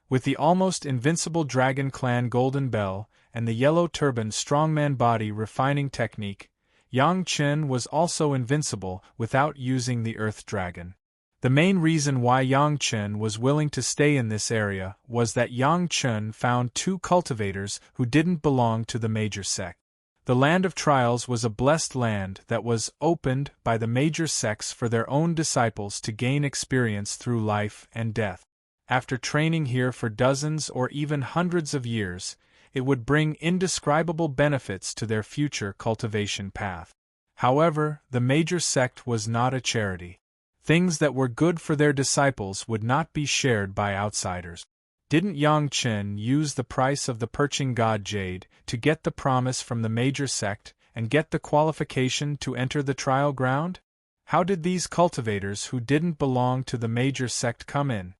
With the almost invincible Dragon Clan Golden Bell and the yellow turban strongman body refining technique, Yang Chen was also invincible without using the Earth Dragon. The main reason why Yang Chen was willing to stay in this area was that Yang Chen found 2 cultivators who didn't belong to the major sect. The Land of Trials was a blessed land that was opened by the major sects for their own disciples to gain experience through life and death. After training here for dozens or even hundreds of years, it would bring indescribable benefits to their future cultivation path. However, the major sect was not a charity. Things that were good for their disciples would not be shared by outsiders. Didn't Yang Chen use the price of the perching god jade to get the promise from the major sect and get the qualification to enter the trial ground? How did these cultivators who didn't belong to the major sect come in?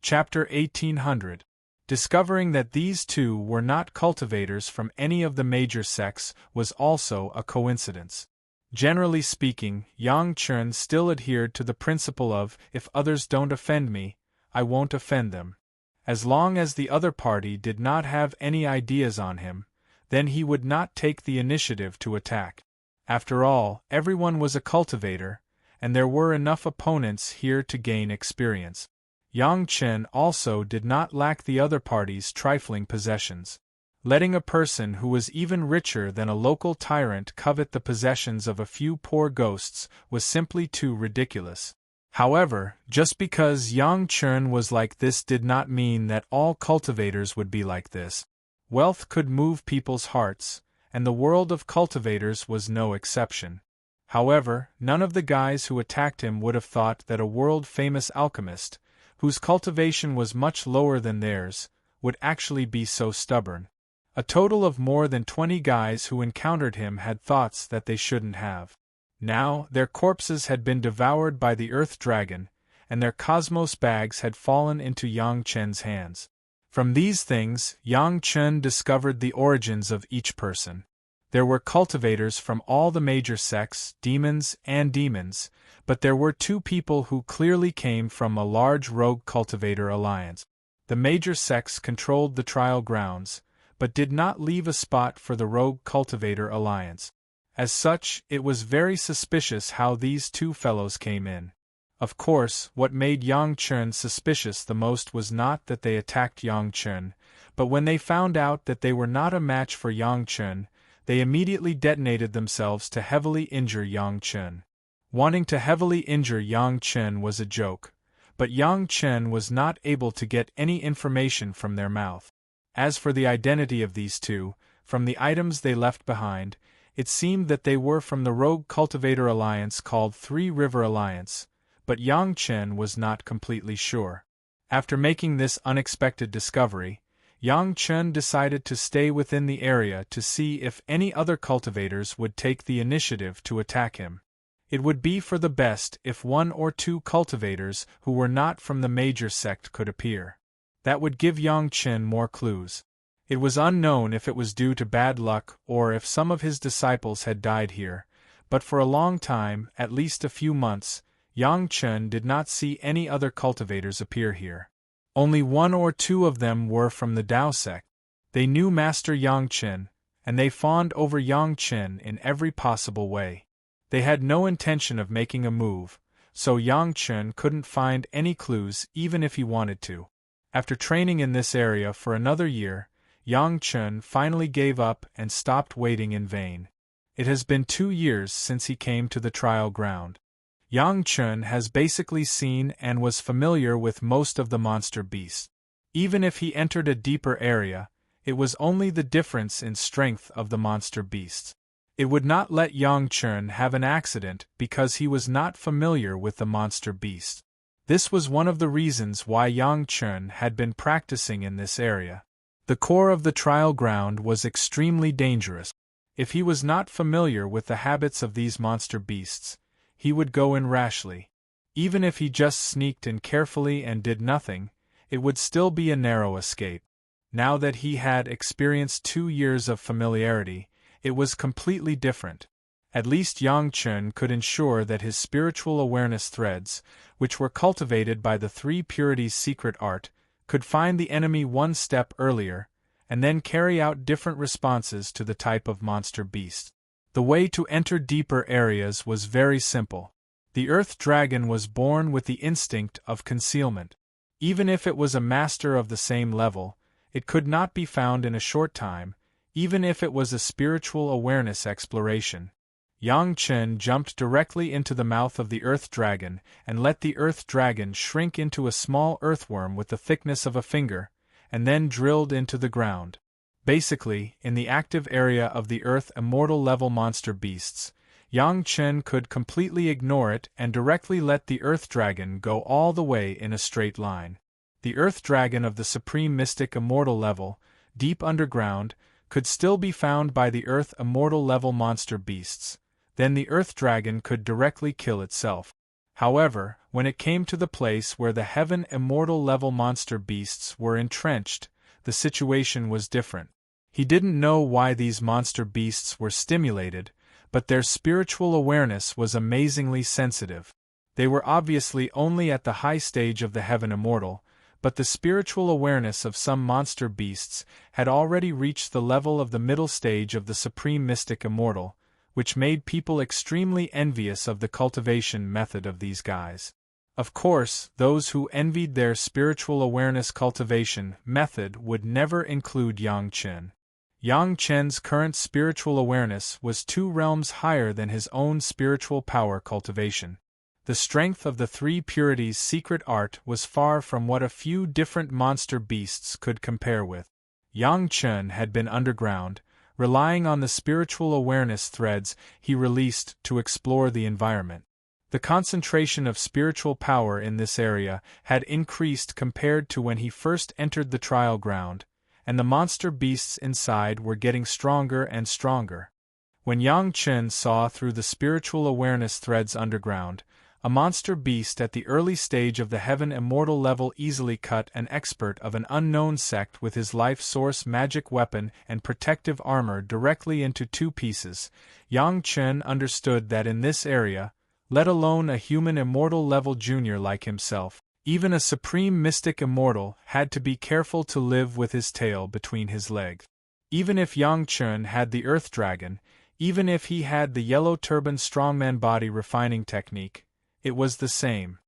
Chapter 1800. Discovering that these 2 were not cultivators from any of the major sects was also a coincidence. Generally speaking, Yang Chen still adhered to the principle of, if others don't offend me, I won't offend them. As long as the other party did not have any ideas on him, then he would not take the initiative to attack. After all, everyone was a cultivator, and there were enough opponents here to gain experience. Yang Chen also did not lack the other party's trifling possessions. Letting a person who was even richer than a local tyrant covet the possessions of a few poor ghosts was simply too ridiculous. However, just because Yang Chen was like this did not mean that all cultivators would be like this. Wealth could move people's hearts, and the world of cultivators was no exception. However, none of the guys who attacked him would have thought that a world-famous alchemist, whose cultivation was much lower than theirs, would actually be so stubborn. A total of more than 20 guys who encountered him had thoughts that they shouldn't have. Now, their corpses had been devoured by the Earth Dragon, and their cosmos bags had fallen into Yang Chen's hands. From these things, Yang Chen discovered the origins of each person. There were cultivators from all the major sects, demons, but there were two people who clearly came from a large rogue cultivator alliance. The major sects controlled the trial grounds, but did not leave a spot for the rogue cultivator alliance. As such, it was very suspicious how these two fellows came in. Of course, what made Yang Chen suspicious the most was not that they attacked Yang Chen, but when they found out that they were not a match for Yang Chen, they immediately detonated themselves to heavily injure Yang Chen. Wanting to heavily injure Yang Chen was a joke, but Yang Chen was not able to get any information from their mouth. As for the identity of these two, from the items they left behind, it seemed that they were from the rogue cultivator alliance called Three River Alliance, but Yang Chen was not completely sure. After making this unexpected discovery, Yang Chen decided to stay within the area to see if any other cultivators would take the initiative to attack him. It would be for the best if one or two cultivators who were not from the major sect could appear. That would give Yang Chen more clues. It was unknown if it was due to bad luck or if some of his disciples had died here, but for a long time, at least a few months, Yang Chen did not see any other cultivators appear here. Only one or two of them were from the Dao sect. They knew Master Yang Chen, and they fawned over Yang Chen in every possible way. They had no intention of making a move, so Yang Chen couldn't find any clues even if he wanted to. After training in this area for another year, Yang Chen finally gave up and stopped waiting in vain. It has been 2 years since he came to the trial ground. Yang Chen has basically seen and was familiar with most of the monster beasts. Even if he entered a deeper area, it was only the difference in strength of the monster beasts. It would not let Yang Chen have an accident because he was not familiar with the monster beast. This was one of the reasons why Yang Chen had been practicing in this area. The core of the trial ground was extremely dangerous. If he was not familiar with the habits of these monster beasts, he would go in rashly. Even if he just sneaked in carefully and did nothing, it would still be a narrow escape. Now that he had experienced 2 years of familiarity, it was completely different. At least Yang Chen could ensure that his spiritual awareness threads, which were cultivated by the Three Purities secret art, could find the enemy one step earlier, and then carry out different responses to the type of monster beast. The way to enter deeper areas was very simple. The Earth Dragon was born with the instinct of concealment. Even if it was a master of the same level, it could not be found in a short time, even if it was a spiritual awareness exploration. Yang Chen jumped directly into the mouth of the Earth Dragon and let the Earth Dragon shrink into a small earthworm with the thickness of a finger, and then drilled into the ground. Basically, in the active area of the Earth Immortal level monster beasts, Yang Chen could completely ignore it and directly let the Earth Dragon go all the way in a straight line. The Earth Dragon of the Supreme Mystic Immortal level, deep underground, could still be found by the Earth Immortal level monster beasts. Then the Earth Dragon could directly kill itself. However, when it came to the place where the Heaven Immortal level monster beasts were entrenched, the situation was different. He didn't know why these monster beasts were stimulated, but their spiritual awareness was amazingly sensitive. They were obviously only at the high stage of the Heaven Immortal, but the spiritual awareness of some monster beasts had already reached the level of the middle stage of the Supreme Mystic Immortal, which made people extremely envious of the cultivation method of these guys. Of course, those who envied their spiritual awareness cultivation method would never include Yang Chen. Yang Chen's current spiritual awareness was 2 realms higher than his own spiritual power cultivation. The strength of the 3 purities' secret art was far from what a few different monster beasts could compare with. Yang Chen had been underground, relying on the spiritual awareness threads he released to explore the environment. The concentration of spiritual power in this area had increased compared to when he first entered the trial ground, and the monster beasts inside were getting stronger and stronger. When Yang Chen saw through the spiritual awareness threads underground, a monster beast at the early stage of the Heaven Immortal level easily cut an expert of an unknown sect with his life source magic weapon and protective armor directly into 2 pieces, Yang Chen understood that in this area, let alone a human immortal level junior like himself, even a supreme mystic immortal had to be careful to live with his tail between his legs. Even if Yang Chen had the Earth Dragon, even if he had the yellow turban strongman body refining technique, it was the same.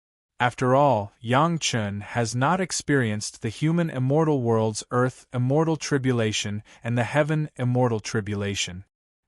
After all, Yang Chen has not experienced the human immortal world's Earth Immortal Tribulation and the Heaven Immortal Tribulation.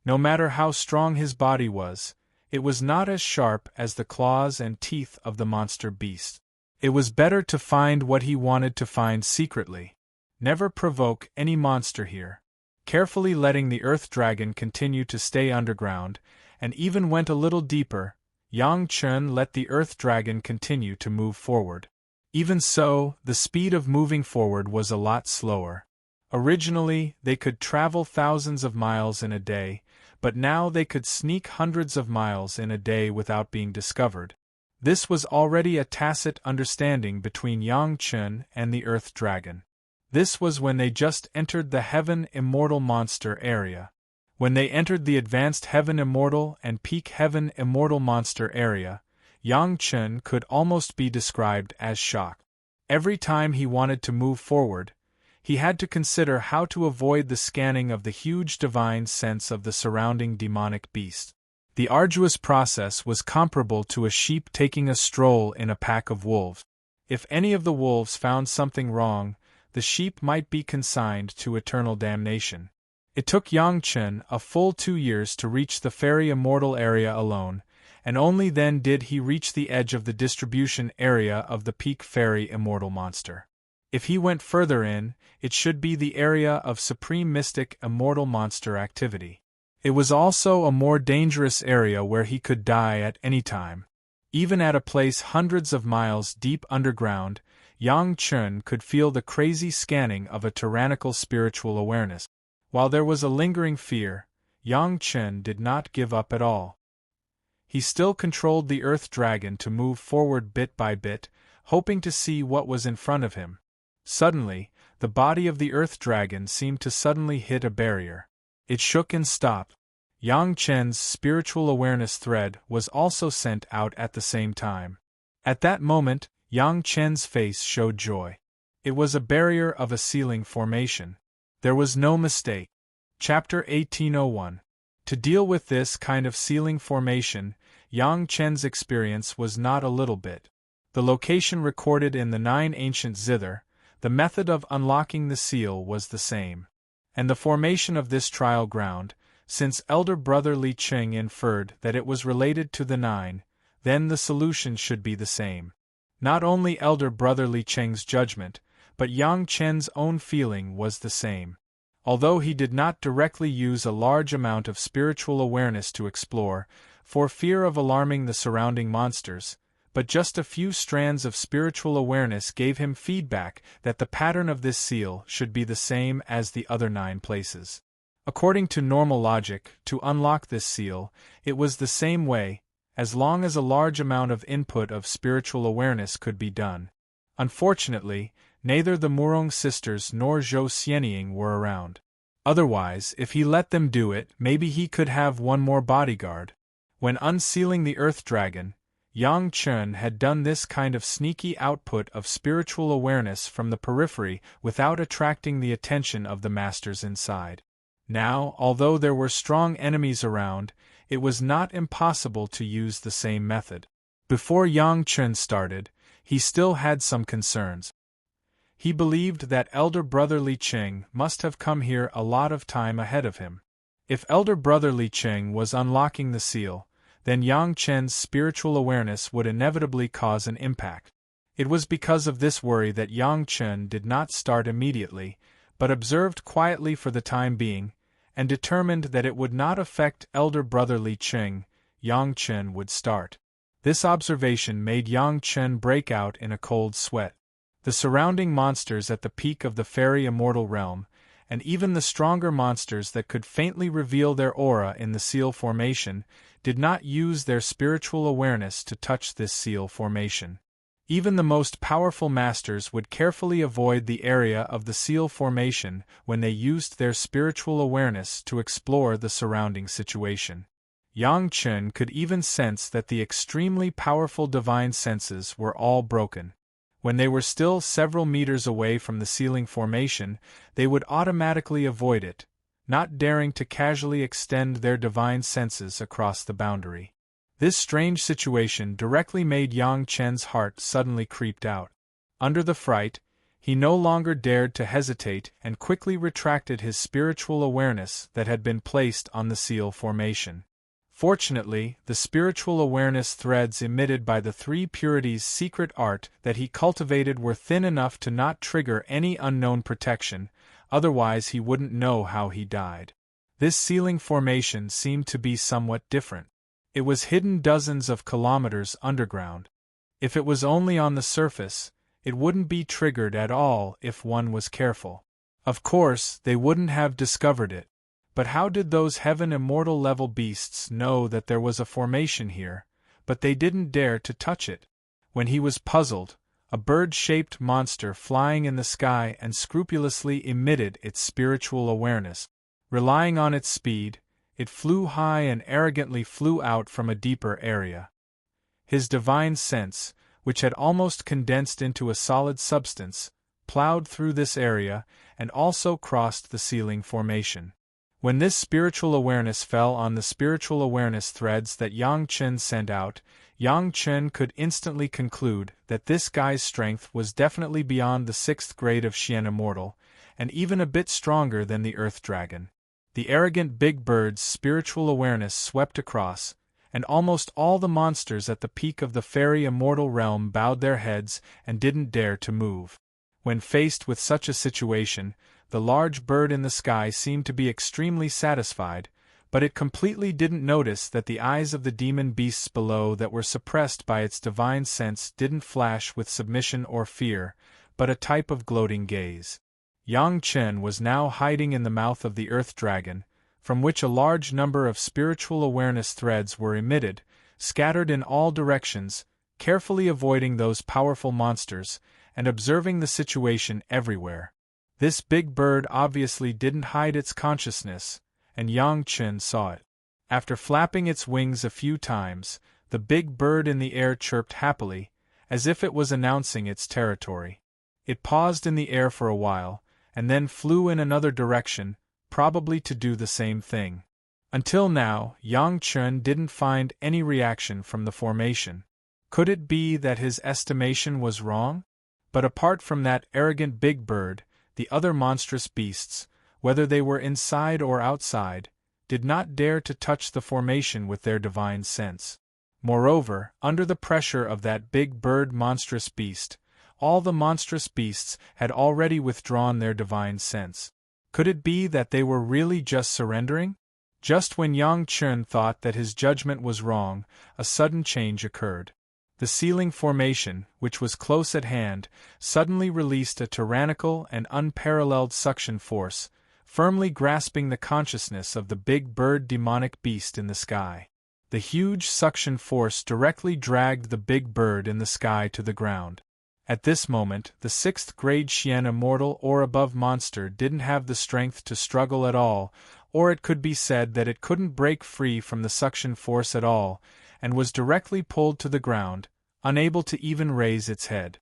No matter how strong his body was, it was not as sharp as the claws and teeth of the monster beast. It was better to find what he wanted to find secretly. Never provoke any monster here. Carefully letting the Earth Dragon continue to stay underground, and even went a little deeper, Yang Chen let the Earth Dragon continue to move forward. Even so, the speed of moving forward was a lot slower. Originally, they could travel thousands of miles in a day, but now they could sneak hundreds of miles in a day without being discovered. This was already a tacit understanding between Yang Chen and the Earth Dragon. This was when they just entered the Heaven Immortal Monster area. When they entered the Advanced Heaven Immortal and Peak Heaven Immortal Monster area, Yang Chen could almost be described as shocked. Every time he wanted to move forward, he had to consider how to avoid the scanning of the huge divine sense of the surrounding demonic beast. The arduous process was comparable to a sheep taking a stroll in a pack of wolves. If any of the wolves found something wrong, the sheep might be consigned to eternal damnation. It took Yang Chen a full 2 years to reach the Fairy Immortal area alone, and only then did he reach the edge of the distribution area of the Peak Fairy Immortal Monster. If he went further in, it should be the area of Supreme Mystic Immortal Monster activity. It was also a more dangerous area where he could die at any time. Even at a place hundreds of miles deep underground, Yang Chen could feel the crazy scanning of a tyrannical spiritual awareness. While there was a lingering fear, Yang Chen did not give up at all. He still controlled the Earth Dragon to move forward bit by bit, hoping to see what was in front of him. Suddenly, the body of the Earth Dragon seemed to suddenly hit a barrier. It shook and stopped. Yang Chen's spiritual awareness thread was also sent out at the same time. At that moment, Yang Chen's face showed joy. It was a barrier of a sealing formation. There was no mistake. Chapter 1801. To deal with this kind of sealing formation, Yang Chen's experience was not a little bit. The location recorded in the 9 ancient zither, the method of unlocking the seal was the same. And the formation of this trial ground, since elder brother Li Qing inferred that it was related to the 9, then the solution should be the same. Not only elder brother Li Qing's judgment, but Yang Chen's own feeling was the same. Although he did not directly use a large amount of spiritual awareness to explore, for fear of alarming the surrounding monsters, but just a few strands of spiritual awareness gave him feedback that the pattern of this seal should be the same as the other 9 places. According to normal logic, to unlock this seal, it was the same way, as long as a large amount of input of spiritual awareness could be done. Unfortunately, neither the Murong sisters nor Zhou Xianying were around. Otherwise, if he let them do it, maybe he could have one more bodyguard. When unsealing the Earth Dragon, Yang Chen had done this kind of sneaky output of spiritual awareness from the periphery without attracting the attention of the masters inside. Now, although there were strong enemies around, it was not impossible to use the same method. Before Yang Chen started, he still had some concerns. He believed that elder brother Li Qing must have come here a lot of time ahead of him. If elder brother Li Qing was unlocking the seal, then Yang Chen's spiritual awareness would inevitably cause an impact. It was because of this worry that Yang Chen did not start immediately, but observed quietly for the time being, and determined that it would not affect elder brother Li Qing. Yang Chen would start. This observation made Yang Chen break out in a cold sweat. The surrounding monsters at the peak of the fairy immortal realm, and even the stronger monsters that could faintly reveal their aura in the seal formation, did not use their spiritual awareness to touch this seal formation. Even the most powerful masters would carefully avoid the area of the seal formation when they used their spiritual awareness to explore the surrounding situation. Yang Chen could even sense that the extremely powerful divine senses were all broken. When they were still several meters away from the sealing formation, they would automatically avoid it, not daring to casually extend their divine senses across the boundary. This strange situation directly made Yang Chen's heart suddenly creeped out. Under the fright, he no longer dared to hesitate and quickly retracted his spiritual awareness that had been placed on the seal formation. Fortunately, the spiritual awareness threads emitted by the three purities' secret art that he cultivated were thin enough to not trigger any unknown protection, otherwise he wouldn't know how he died. This sealing formation seemed to be somewhat different. It was hidden dozens of kilometers underground. If it was only on the surface, it wouldn't be triggered at all if one was careful. Of course, they wouldn't have discovered it. But how did those heaven immortal level beasts know that there was a formation here, but they didn't dare to touch it? When he was puzzled, a bird-shaped monster flying in the sky and scrupulously emitted its spiritual awareness. Relying on its speed, it flew high and arrogantly flew out from a deeper area. His divine sense, which had almost condensed into a solid substance, plowed through this area and also crossed the sealing formation. When this spiritual awareness fell on the spiritual awareness threads that Yang Chen sent out, Yang Chen could instantly conclude that this guy's strength was definitely beyond the 6th grade of Xian Immortal, and even a bit stronger than the Earth Dragon. The arrogant big bird's spiritual awareness swept across, and almost all the monsters at the peak of the fairy immortal realm bowed their heads and didn't dare to move. When faced with such a situation, the large bird in the sky seemed to be extremely satisfied, but it completely didn't notice that the eyes of the demon beasts below that were suppressed by its divine sense didn't flash with submission or fear, but a type of gloating gaze. Yang Chen was now hiding in the mouth of the Earth Dragon, from which a large number of spiritual awareness threads were emitted, scattered in all directions, carefully avoiding those powerful monsters, and observing the situation everywhere. This big bird obviously didn't hide its consciousness, and Yang Chen saw it. After flapping its wings a few times, the big bird in the air chirped happily, as if it was announcing its territory. It paused in the air for a while, and then flew in another direction, probably to do the same thing. Until now, Yang Chen didn't find any reaction from the formation. Could it be that his estimation was wrong? But apart from that arrogant big bird, the other monstrous beasts, whether they were inside or outside, did not dare to touch the formation with their divine sense. Moreover, under the pressure of that big bird monstrous beast, all the monstrous beasts had already withdrawn their divine sense. Could it be that they were really just surrendering? Just when Yang Chen thought that his judgment was wrong, a sudden change occurred. The sealing formation, which was close at hand, suddenly released a tyrannical and unparalleled suction force, firmly grasping the consciousness of the big bird demonic beast in the sky. The huge suction force directly dragged the big bird in the sky to the ground. At this moment, the 6th grade Xian Immortal or above monster didn't have the strength to struggle at all, or it could be said that it couldn't break free from the suction force at all, and was directly pulled to the ground, unable to even raise its head.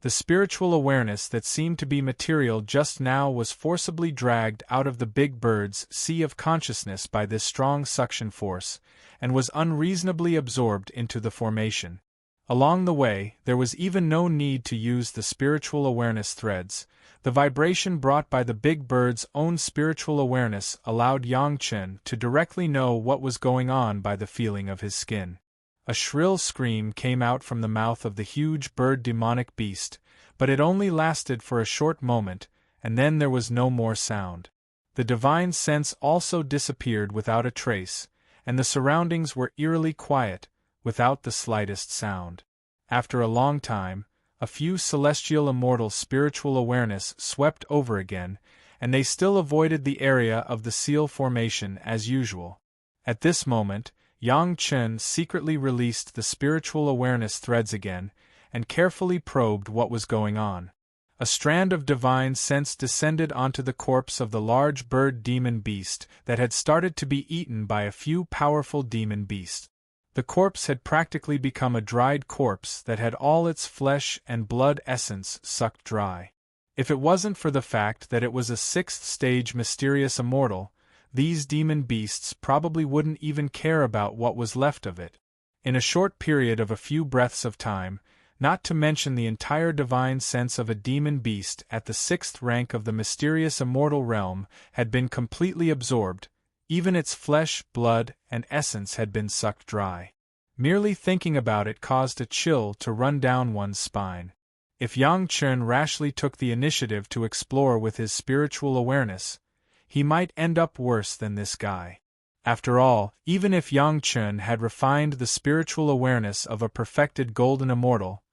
The spiritual awareness that seemed to be material just now was forcibly dragged out of the big bird's sea of consciousness by this strong suction force, and was unreasonably absorbed into the formation. Along the way, there was even no need to use the spiritual awareness threads. The vibration brought by the big bird's own spiritual awareness allowed Yang Chen to directly know what was going on by the feeling of his skin. A shrill scream came out from the mouth of the huge bird demonic beast, but it only lasted for a short moment, and then there was no more sound. The divine sense also disappeared without a trace, and the surroundings were eerily quiet, without the slightest sound. After a long time, a few celestial immortal spiritual awareness swept over again, and they still avoided the area of the seal formation as usual. At this moment, Yang Chen secretly released the spiritual awareness threads again, and carefully probed what was going on. A strand of divine sense descended onto the corpse of the large bird demon beast that had started to be eaten by a few powerful demon beasts. The corpse had practically become a dried corpse that had all its flesh and blood essence sucked dry. If it wasn't for the fact that it was a sixth-stage mysterious immortal, these demon beasts probably wouldn't even care about what was left of it. In a short period of a few breaths of time, not to mention the entire divine sense of a demon beast at the sixth rank of the mysterious immortal realm had been completely absorbed. Even its flesh, blood, and essence had been sucked dry. Merely thinking about it caused a chill to run down one's spine. If Yang Chen rashly took the initiative to explore with his spiritual awareness, he might end up worse than this guy. After all, even if Yang Chen had refined the spiritual awareness of a perfected golden immortal,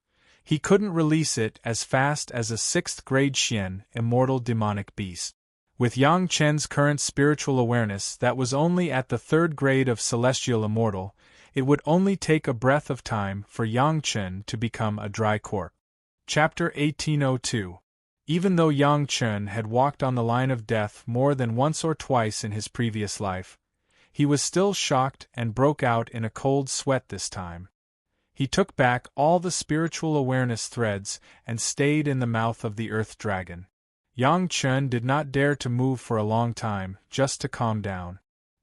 he couldn't release it as fast as a sixth-grade Xian immortal demonic beast. With Yang Chen's current spiritual awareness that was only at the third grade of celestial immortal, it would only take a breath of time for Yang Chen to become a dry corpse. Chapter 1802. Even though Yang Chen had walked on the line of death more than once or twice in his previous life, he was still shocked and broke out in a cold sweat this time. He took back all the spiritual awareness threads and stayed in the mouth of the Earth Dragon. Yang Chen did not dare to move for a long time, just to calm down.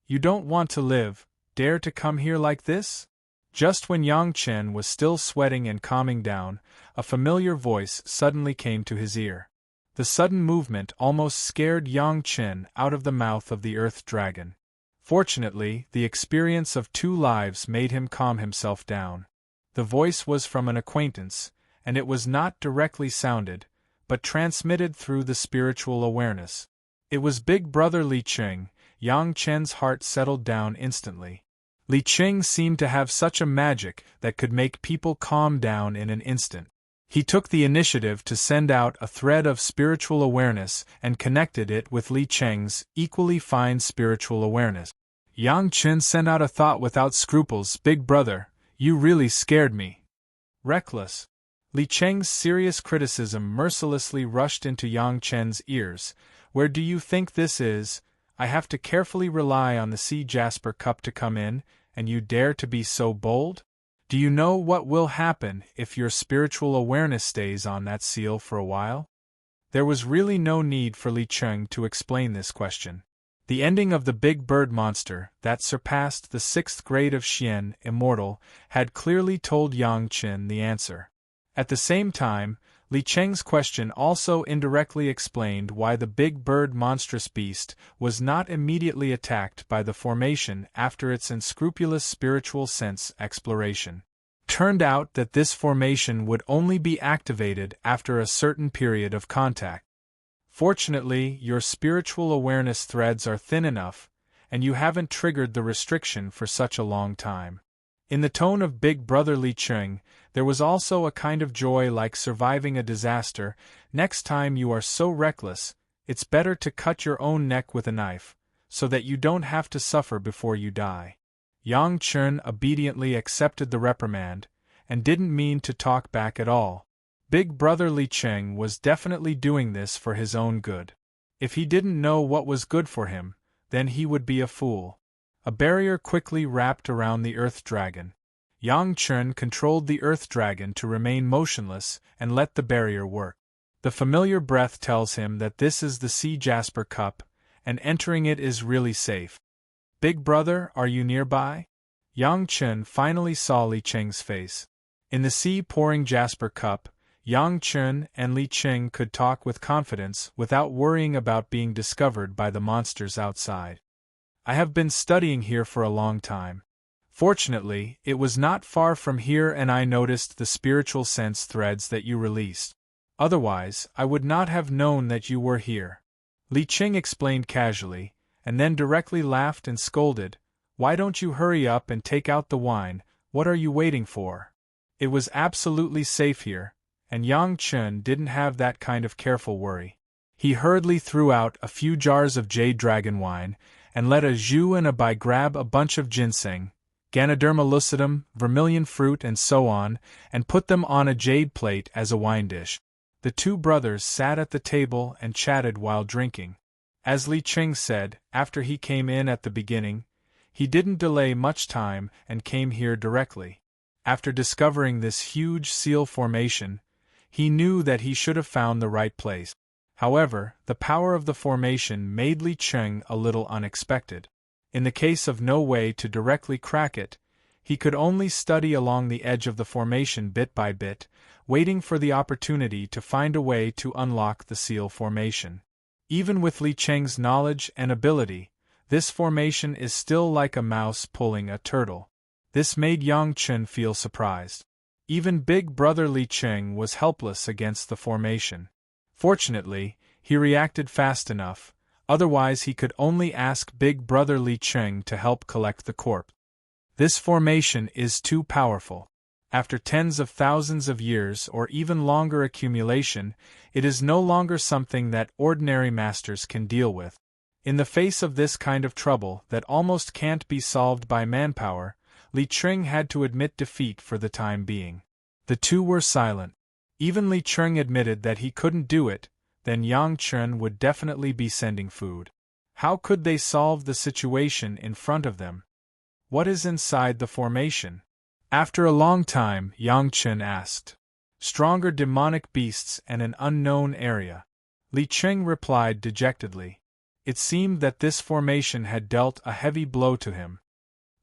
"You don't want to live, dare to come here like this?" Just when Yang Chen was still sweating and calming down, a familiar voice suddenly came to his ear. The sudden movement almost scared Yang Chen out of the mouth of the Earth Dragon. Fortunately, the experience of 2 lives made him calm himself down. The voice was from an acquaintance, and it was not directly sounded, but transmitted through the spiritual awareness. It was Big Brother Li Qing. Yang Chen's heart settled down instantly. Li Qing seemed to have such a magic that could make people calm down in an instant. He took the initiative to send out a thread of spiritual awareness and connected it with Li Qing's equally fine spiritual awareness. Yang Chen sent out a thought without scruples. "Big Brother, you really scared me." Reckless. Li Qing's serious criticism mercilessly rushed into Yang Chen's ears. "Where do you think this is? I have to carefully rely on the sea jasper cup to come in, and you dare to be so bold? Do you know what will happen if your spiritual awareness stays on that seal for a while?" There was really no need for Li Qing to explain this question. The ending of the big bird monster, that surpassed the sixth grade of Xian Immortal, had clearly told Yang Chen the answer. At the same time, Li Qing's question also indirectly explained why the big bird monstrous beast was not immediately attacked by the formation after its unscrupulous spiritual sense exploration. Turned out that this formation would only be activated after a certain period of contact. Fortunately, your spiritual awareness threads are thin enough, and you haven't triggered the restriction for such a long time. In the tone of Big Brother Li Qing, there was also a kind of joy like surviving a disaster. "Next time you are so reckless, it's better to cut your own neck with a knife, so that you don't have to suffer before you die." Yang Chen obediently accepted the reprimand, and didn't mean to talk back at all. Big Brother Li Qing was definitely doing this for his own good. If he didn't know what was good for him, then he would be a fool. A barrier quickly wrapped around the Earth Dragon. Yang Chen controlled the Earth Dragon to remain motionless and let the barrier work. The familiar breath tells him that this is the Sea Jasper Cup, and entering it is really safe. "Big Brother, are you nearby?" Yang Chen finally saw Li Qing's face. In the sea-pouring jasper cup, Yang Chun and Li Qing could talk with confidence without worrying about being discovered by the monsters outside. I have been studying here for a long time. Fortunately, it was not far from here and I noticed the spiritual sense threads that you released. Otherwise, I would not have known that you were here. Li Qing explained casually, and then directly laughed and scolded, "Why don't you hurry up and take out the wine? What are you waiting for?" It was absolutely safe here, and Yang Chun didn't have that kind of careful worry. He hurriedly threw out a few jars of jade dragon wine, and let a Zhu and a Bai grab a bunch of ginseng, Ganoderma lucidum, vermilion fruit and so on, and put them on a jade plate as a wine dish. The two brothers sat at the table and chatted while drinking. As Li Qing said, after he came in at the beginning, he didn't delay much time and came here directly. After discovering this huge seal formation, he knew that he should have found the right place. However, the power of the formation made Li Qing a little unexpected. In the case of no way to directly crack it, he could only study along the edge of the formation bit by bit, waiting for the opportunity to find a way to unlock the seal formation. Even with Li Qing's knowledge and ability, this formation is still like a mouse pulling a turtle. This made Yang Chun feel surprised. Even big brother Li Qing was helpless against the formation. Fortunately, he reacted fast enough, otherwise he could only ask big brother Li Qing to help collect the corpse. This formation is too powerful. After tens of thousands of years or even longer accumulation, it is no longer something that ordinary masters can deal with. In the face of this kind of trouble that almost can't be solved by manpower, Li Qing had to admit defeat for the time being. The two were silent. Even Li Qing admitted that he couldn't do it, then Yang Chun would definitely be sending food. How could they solve the situation in front of them? What is inside the formation? After a long time, Yang Chun asked. Stronger demonic beasts and an unknown area. Li Qing replied dejectedly. It seemed that this formation had dealt a heavy blow to him.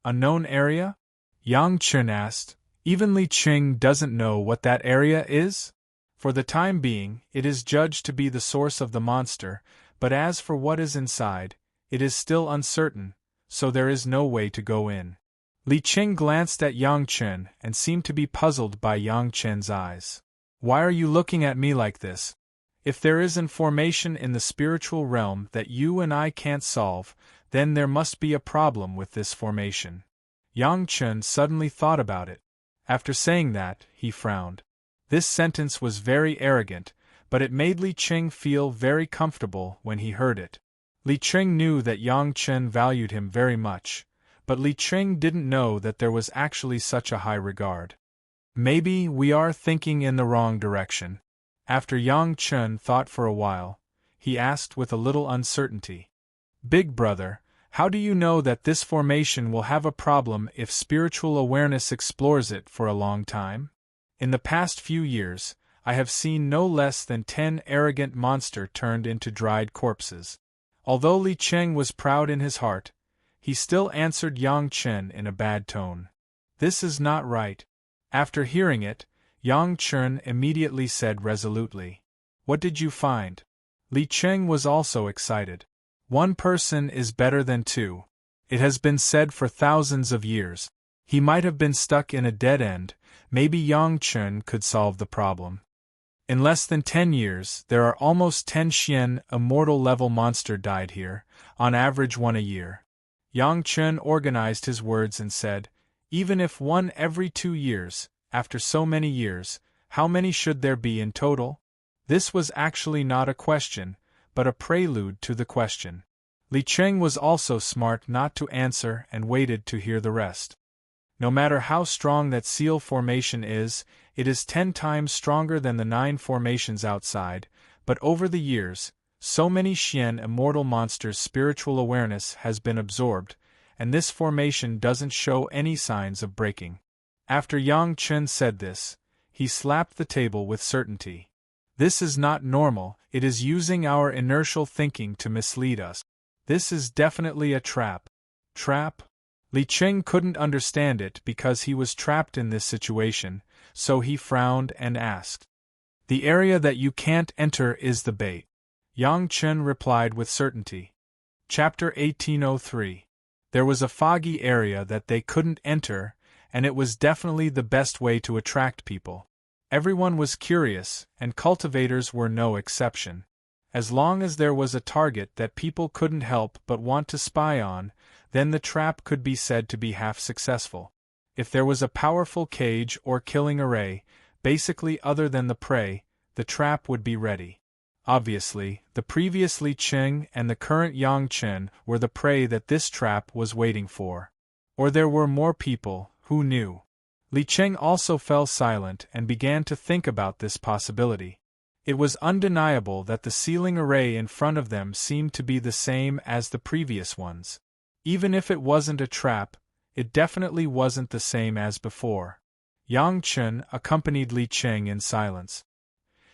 Unknown area? Yang Chun asked. Even Li Qing doesn't know what that area is? For the time being, it is judged to be the source of the monster, but as for what is inside, it is still uncertain, so there is no way to go in. Li Qing glanced at Yang Chun and seemed to be puzzled by Yang Chun's eyes. Why are you looking at me like this? If there is an formation in the spiritual realm that you and I can't solve, then there must be a problem with this formation. Yang Chun suddenly thought about it. After saying that, he frowned. This sentence was very arrogant, but it made Li Qing feel very comfortable when he heard it. Li Qing knew that Yang Chun valued him very much, but Li Qing didn't know that there was actually such a high regard. Maybe we are thinking in the wrong direction. After Yang Chun thought for a while, he asked with a little uncertainty. Big brother, how do you know that this formation will have a problem if spiritual awareness explores it for a long time? In the past few years, I have seen no less than 10 arrogant monsters turned into dried corpses. Although Li Qing was proud in his heart, he still answered Yang Chun in a bad tone. This is not right. After hearing it, Yang Chun immediately said resolutely. What did you find? Li Qing was also excited. One person is better than two. It has been said for thousands of years. He might have been stuck in a dead end. Maybe Yang Chun could solve the problem. In less than 10 years, there are almost 10 Xian Immortal level monster died here, on average one a year. Yang Chun organized his words and said, even if one every 2 years, after so many years, how many should there be in total? This was actually not a question, but a prelude to the question. Li Qing was also smart not to answer and waited to hear the rest. No matter how strong that seal formation is, it is 10 times stronger than the 9 formations outside, but over the years, so many Xian Immortal monsters' spiritual awareness has been absorbed, and this formation doesn't show any signs of breaking. After Yang Chun said this, he slapped the table with certainty. This is not normal, it is using our inertial thinking to mislead us. This is definitely a trap. Trap? Li Qing couldn't understand it because he was trapped in this situation, so he frowned and asked. The area that you can't enter is the bait. Yang Chen replied with certainty. Chapter 1803. There was a foggy area that they couldn't enter, and it was definitely the best way to attract people. Everyone was curious, and cultivators were no exception. As long as there was a target that people couldn't help but want to spy on, then the trap could be said to be half successful. If there was a powerful cage or killing array, basically other than the prey, the trap would be ready. Obviously, the previous Li Qing and the current Yang Chen were the prey that this trap was waiting for. Or there were more people, who knew? Li Qing also fell silent and began to think about this possibility. It was undeniable that the ceiling array in front of them seemed to be the same as the previous ones. Even if it wasn't a trap, it definitely wasn't the same as before. Yang Chen accompanied Li Qing in silence.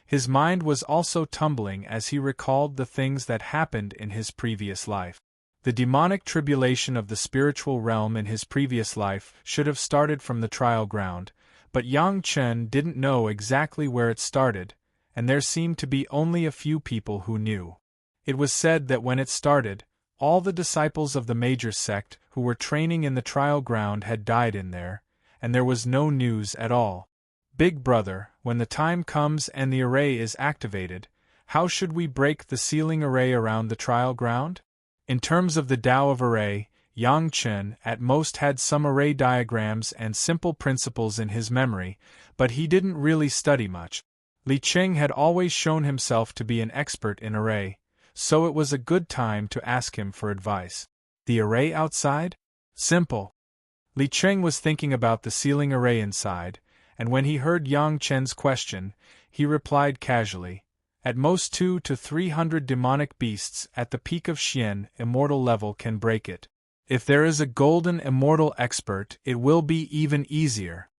His mind was also tumbling as he recalled the things that happened in his previous life. The demonic tribulation of the spiritual realm in his previous life should have started from the trial ground, but Yang Chen didn't know exactly where it started, and there seemed to be only a few people who knew. It was said that when it started, all the disciples of the major sect who were training in the trial ground had died in there, and there was no news at all. Big Brother, when the time comes and the array is activated, how should we break the ceiling array around the trial ground? In terms of the Tao of array, Yang Chen at most had some array diagrams and simple principles in his memory, but he didn't really study much. Li Qing had always shown himself to be an expert in array, so it was a good time to ask him for advice. The array outside? Simple. Li Qing was thinking about the ceiling array inside, and when he heard Yang Chen's question, he replied casually, at most 200 to 300 demonic beasts at the peak of Xian Immortal level can break it. If there is a golden Immortal expert, it will be even easier.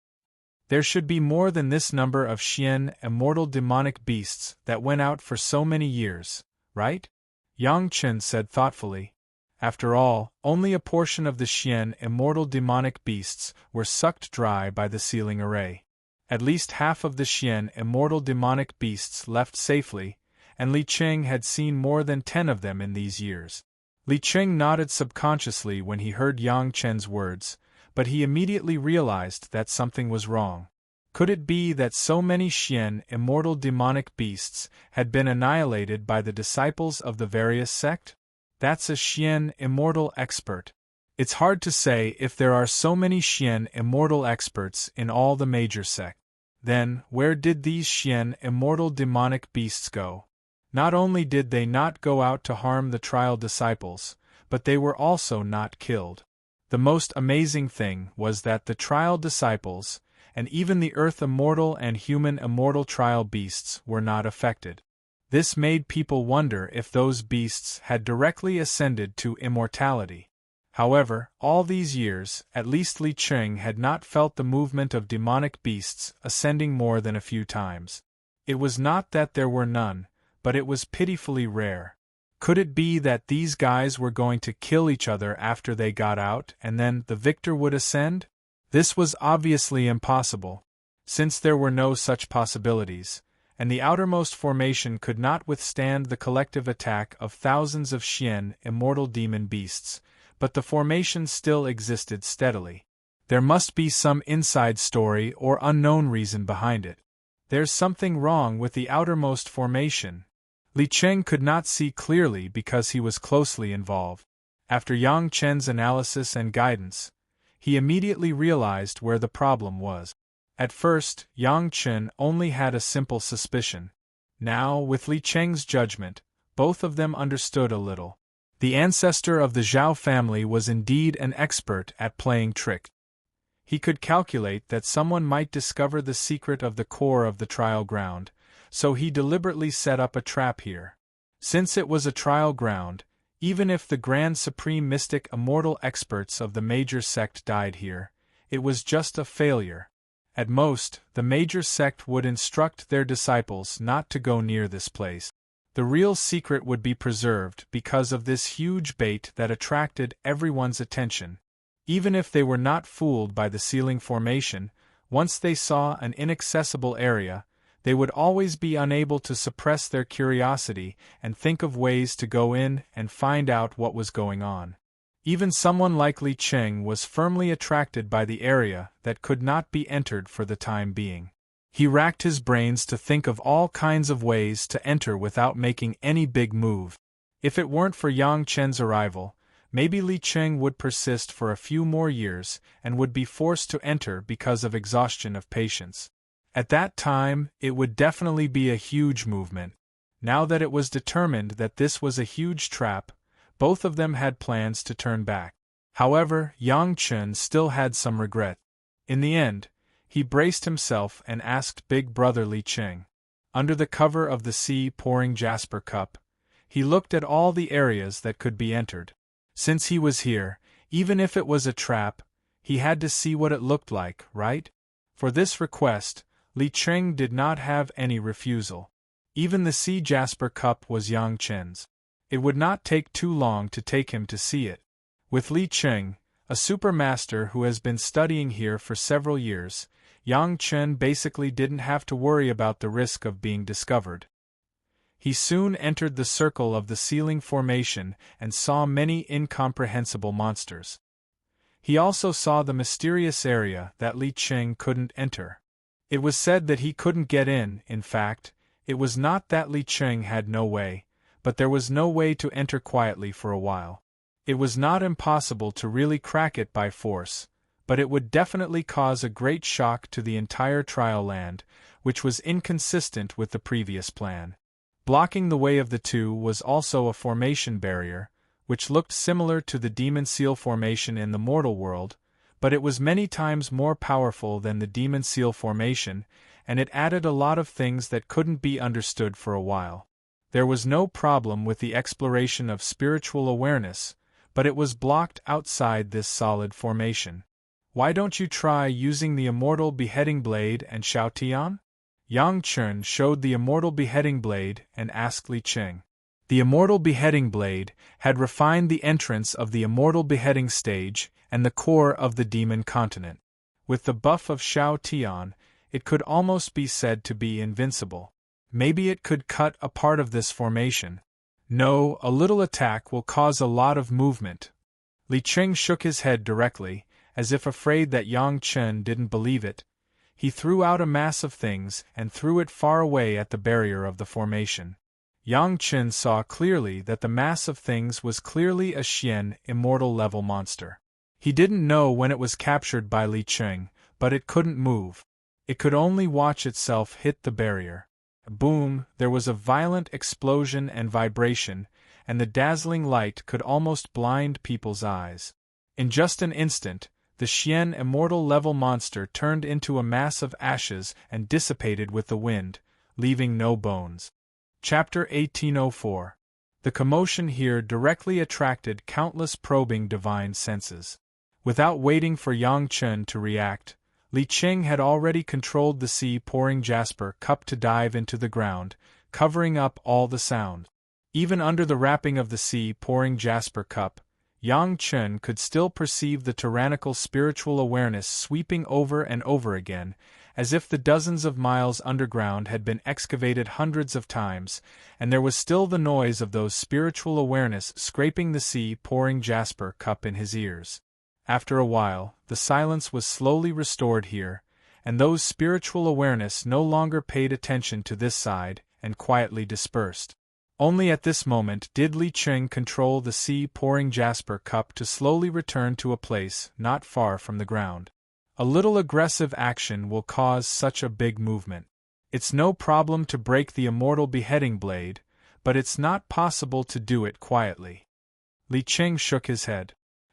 There should be more than this number of Xian Immortal demonic beasts that went out for so many years, right? Yang Chen said thoughtfully. After all, only a portion of the Xian Immortal demonic beasts were sucked dry by the ceiling array. At least half of the Xian Immortal demonic beasts left safely, and Li Qing had seen more than 10 of them in these years. Li Qing nodded subconsciously when he heard Yang Chen's words, but he immediately realized that something was wrong. Could it be that so many Xian Immortal demonic beasts had been annihilated by the disciples of the various sect? That's a Xian Immortal expert. It's hard to say if there are so many Xian Immortal experts in all the major sects. Then, where did these Xian Immortal demonic beasts go? Not only did they not go out to harm the trial disciples, but they were also not killed. The most amazing thing was that the trial disciples, and even the Earth Immortal and Human Immortal trial beasts were not affected. This made people wonder if those beasts had directly ascended to immortality. However, all these years, at least Li Qing had not felt the movement of demonic beasts ascending more than a few times. It was not that there were none, but it was pitifully rare. Could it be that these guys were going to kill each other after they got out and then the victor would ascend? This was obviously impossible, since there were no such possibilities, and the outermost formation could not withstand the collective attack of thousands of Xian Immortal demon beasts, but the formation still existed steadily. There must be some inside story or unknown reason behind it. There's something wrong with the outermost formation. Li Qing could not see clearly because he was closely involved. After Yang Chen's analysis and guidance, he immediately realized where the problem was. At first, Yang Chen only had a simple suspicion. Now, with Li Qing's judgment, both of them understood a little. The ancestor of the Zhao family was indeed an expert at playing tricks. He could calculate that someone might discover the secret of the core of the trial ground, so he deliberately set up a trap here. Since it was a trial ground, even if the Grand Supreme Mystic Immortal experts of the major sect died here, it was just a failure. At most, the major sect would instruct their disciples not to go near this place. The real secret would be preserved because of this huge bait that attracted everyone's attention. Even if they were not fooled by the ceiling formation, once they saw an inaccessible area, they would always be unable to suppress their curiosity and think of ways to go in and find out what was going on. Even someone like Li Cheng was firmly attracted by the area that could not be entered for the time being. He racked his brains to think of all kinds of ways to enter without making any big move. If it weren't for Yang Chen's arrival, maybe Li Cheng would persist for a few more years and would be forced to enter because of exhaustion of patience. At that time, it would definitely be a huge movement. Now that it was determined that this was a huge trap, both of them had plans to turn back. However, Yang Chen still had some regret. In the end, he braced himself and asked Big Brother Li Cheng. Under the cover of the sea-pouring jasper cup, he looked at all the areas that could be entered. Since he was here, even if it was a trap, he had to see what it looked like, right? For this request, Li Cheng did not have any refusal. Even the sea jasper cup was Yang Chen's. It would not take too long to take him to see it. With Li Cheng, a supermaster who has been studying here for several years, Yang Chen basically didn't have to worry about the risk of being discovered. He soon entered the circle of the ceiling formation and saw many incomprehensible monsters. He also saw the mysterious area that Li Cheng couldn't enter. It was said that he couldn't get in fact, it was not that Li Cheng had no way, but there was no way to enter quietly for a while. It was not impossible to really crack it by force, but it would definitely cause a great shock to the entire trial land, which was inconsistent with the previous plan. Blocking the way of the two was also a formation barrier, which looked similar to the Demon Seal formation in the mortal world, but it was many times more powerful than the Demon Seal formation, and it added a lot of things that couldn't be understood for a while. There was no problem with the exploration of spiritual awareness, but it was blocked outside this solid formation. Why don't you try using the Immortal Beheading Blade and Xiao Tian? Yang Chen showed the Immortal Beheading Blade and asked Li Cheng. The Immortal Beheading Blade had refined the entrance of the Immortal Beheading Stage and the core of the Demon Continent. With the buff of Xiao Tian, it could almost be said to be invincible. Maybe it could cut a part of this formation. No, a little attack will cause a lot of movement. Li Cheng shook his head directly, as if afraid that Yang Chen didn't believe it. He threw out a mass of things and threw it far away at the barrier of the formation. Yang Chen saw clearly that the mass of things was clearly a Xian immortal level monster. He didn't know when it was captured by Li Cheng, but it couldn't move. It could only watch itself hit the barrier. Boom, there was a violent explosion and vibration, and the dazzling light could almost blind people's eyes. In just an instant, the Xian immortal level monster turned into a mass of ashes and dissipated with the wind, leaving no bones. Chapter 1804. The commotion here directly attracted countless probing divine senses. Without waiting for Yang Chen to react, Li Cheng had already controlled the sea-pouring jasper cup to dive into the ground, covering up all the sound. Even under the wrapping of the sea-pouring jasper cup, Yang Chen could still perceive the tyrannical spiritual awareness sweeping over and over again, as if the dozens of miles underground had been excavated hundreds of times, and there was still the noise of those spiritual awareness scraping the sea-pouring jasper cup in his ears. After a while, the silence was slowly restored here, and those spiritual awareness no longer paid attention to this side, and quietly dispersed. Only at this moment did Li Cheng control the sea-pouring jasper cup to slowly return to a place not far from the ground. A little aggressive action will cause such a big movement. It's no problem to break the immortal beheading blade, but it's not possible to do it quietly. Li Cheng shook his head.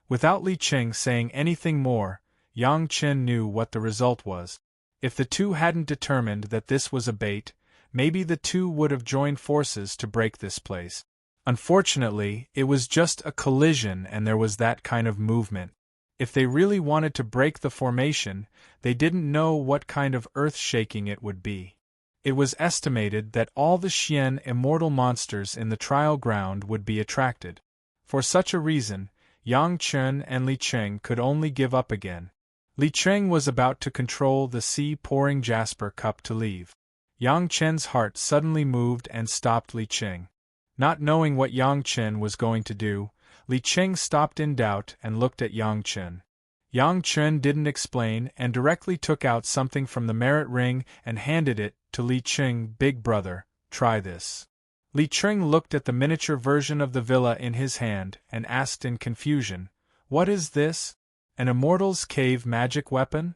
Without Li Cheng saying anything more, Yang Chen knew what the result was. If the two hadn't determined that this was a bait, maybe the two would have joined forces to break this place. Unfortunately, it was just a collision and there was that kind of movement. If they really wanted to break the formation, they didn't know what kind of earth-shaking it would be. It was estimated that all the Xian immortal monsters in the trial ground would be attracted. For such a reason, Yang Chen and Li Cheng could only give up again. Li Cheng was about to control the sea-pouring jasper cup to leave. Yang Chen's heart suddenly moved and stopped Li Cheng. Not knowing what Yang Chen was going to do, Li Cheng stopped in doubt and looked at Yang Chen. Yang Chen didn't explain and directly took out something from the merit ring and handed it to Li Cheng. "Big brother, try this." Li Cheng looked at the miniature version of the villa in his hand and asked in confusion, "What is this? An Immortal's cave magic weapon?"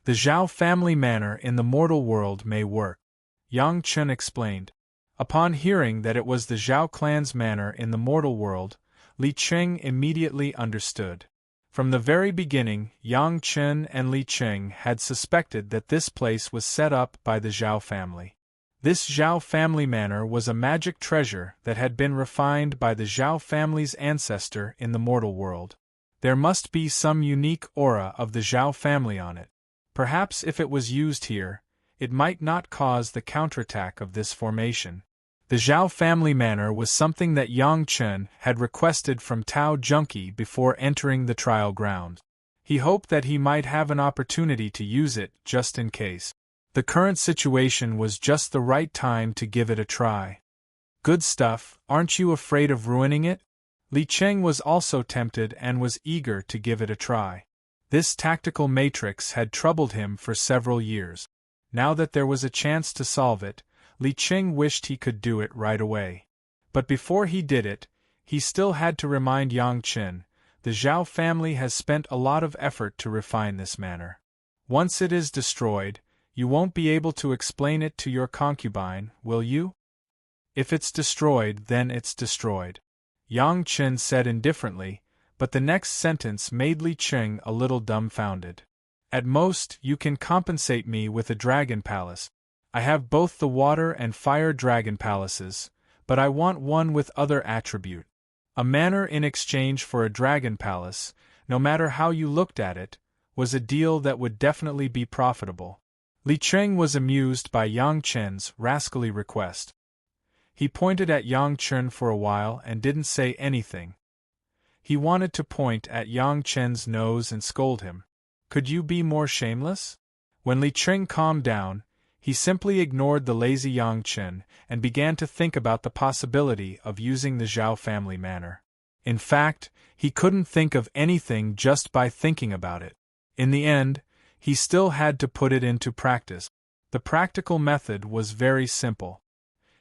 "The Zhao family manor in the mortal world may work," Yang Chen explained. Upon hearing that it was the Zhao clan's manor in the mortal world, Li Cheng immediately understood. From the very beginning, Yang Chen and Li Cheng had suspected that this place was set up by the Zhao family. This Zhao family manor was a magic treasure that had been refined by the Zhao family's ancestor in the mortal world. There must be some unique aura of the Zhao family on it. Perhaps if it was used here, it might not cause the counterattack of this formation. The Zhao family manor was something that Yang Chen had requested from Tao Junqi before entering the trial ground. He hoped that he might have an opportunity to use it just in case. The current situation was just the right time to give it a try. "Good stuff, aren't you afraid of ruining it?" Li Cheng was also tempted and was eager to give it a try. This tactical matrix had troubled him for several years. Now that there was a chance to solve it, Li Cheng wished he could do it right away. But before he did it, he still had to remind Yang Chen, the Zhao family has spent a lot of effort to refine this manor. Once it is destroyed, you won't be able to explain it to your concubine, will you? If it's destroyed, then it's destroyed, Yang Chen said indifferently, but the next sentence made Li Cheng a little dumbfounded. "At most, you can compensate me with a dragon palace. I have both the water and fire dragon palaces, but I want one with other attribute. A manor in exchange for a dragon palace, no matter how you looked at it, was a deal that would definitely be profitable." Li Cheng was amused by Yang Chen's rascally request. He pointed at Yang Chen for a while and didn't say anything. He wanted to point at Yang Chen's nose and scold him. "Could you be more shameless?" When Li Cheng calmed down, he simply ignored the lazy Yang Chen and began to think about the possibility of using the Zhao family manor. In fact, he couldn't think of anything just by thinking about it. In the end, he still had to put it into practice. The practical method was very simple.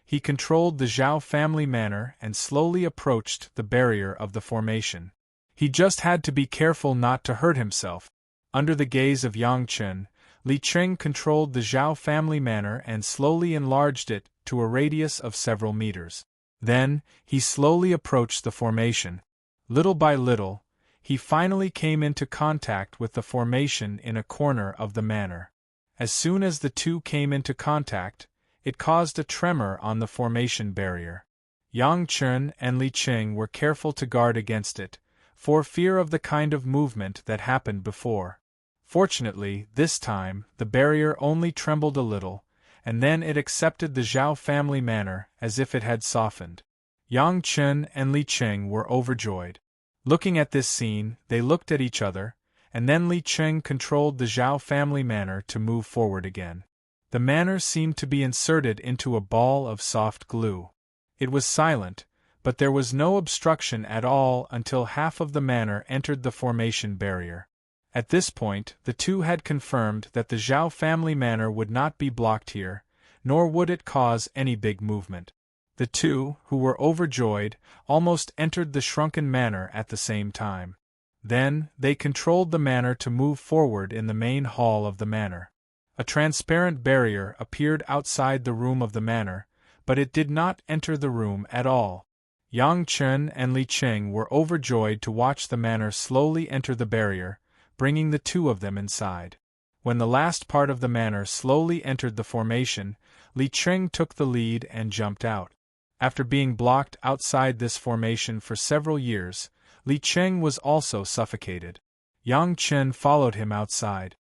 He controlled the Zhao family manor and slowly approached the barrier of the formation. He just had to be careful not to hurt himself. Under the gaze of Yang Chen, Li Cheng controlled the Zhao family manor and slowly enlarged it to a radius of several meters. Then, he slowly approached the formation. Little by little, he finally came into contact with the formation in a corner of the manor. As soon as the two came into contact, it caused a tremor on the formation barrier. Yang Chen and Li Cheng were careful to guard against it, for fear of the kind of movement that happened before. Fortunately, this time, the barrier only trembled a little, and then it accepted the Zhao family manor as if it had softened. Yang Chen and Li Cheng were overjoyed. Looking at this scene, they looked at each other, and then Li Cheng controlled the Zhao family manor to move forward again. The manor seemed to be inserted into a ball of soft glue. It was silent, but there was no obstruction at all until half of the manor entered the formation barrier. At this point, the two had confirmed that the Zhao family manor would not be blocked here, nor would it cause any big movement. The two, who were overjoyed, almost entered the shrunken manor at the same time. Then, they controlled the manor to move forward in the main hall of the manor. A transparent barrier appeared outside the room of the manor, but it did not enter the room at all. Yang Chen and Li Cheng were overjoyed to watch the manor slowly enter the barrier, bringing the two of them inside. When the last part of the manor slowly entered the formation, Li Cheng took the lead and jumped out. After being blocked outside this formation for several years, Li Cheng was also suffocated. Yang Chen followed him outside.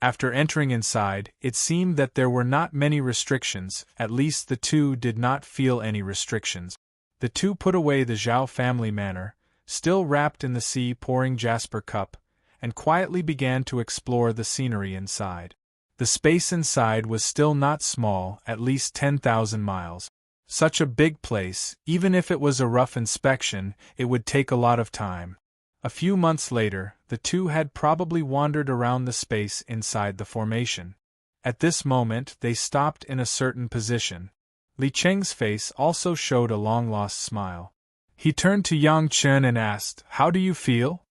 After entering inside, it seemed that there were not many restrictions, at least the two did not feel any restrictions. The two put away the Zhao family manor, still wrapped in the sea-pouring jasper cup, and quietly began to explore the scenery inside. The space inside was still not small, at least 10,000 miles. Such a big place, even if it was a rough inspection, it would take a lot of time. A few months later, the two had probably wandered around the space inside the formation. At this moment they stopped in a certain position. Li Cheng's face also showed a long-lost smile. He turned to Yang Chen and asked, "How do you feel?"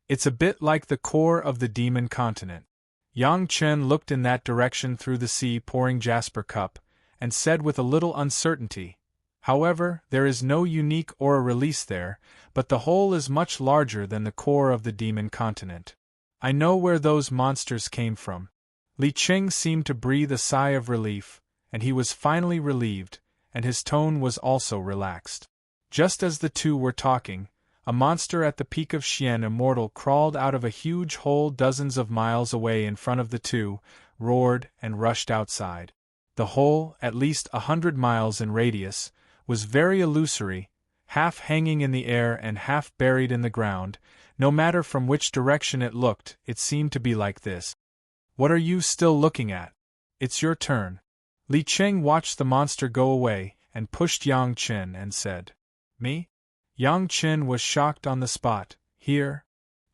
"It's a bit like the core of the demon continent." Yang Chen looked in that direction through the sea-pouring jasper cup, and said with a little uncertainty, "However, there is no unique aura release there, but the whole is much larger than the core of the demon continent. I know where those monsters came from." Li Cheng seemed to breathe a sigh of relief, and he was finally relieved, and his tone was also relaxed. Just as the two were talking, a monster at the peak of Xian Immortal crawled out of a huge hole dozens of miles away in front of the two, roared, and rushed outside. The hole, at least 100 miles in radius, was very illusory, half hanging in the air and half buried in the ground. No matter from which direction it looked, it seemed to be like this. "What are you still looking at? It's your turn." Li Cheng watched the monster go away, and pushed Yang Chen and said, "Me?" Yang Chen was shocked on the spot. "Here?"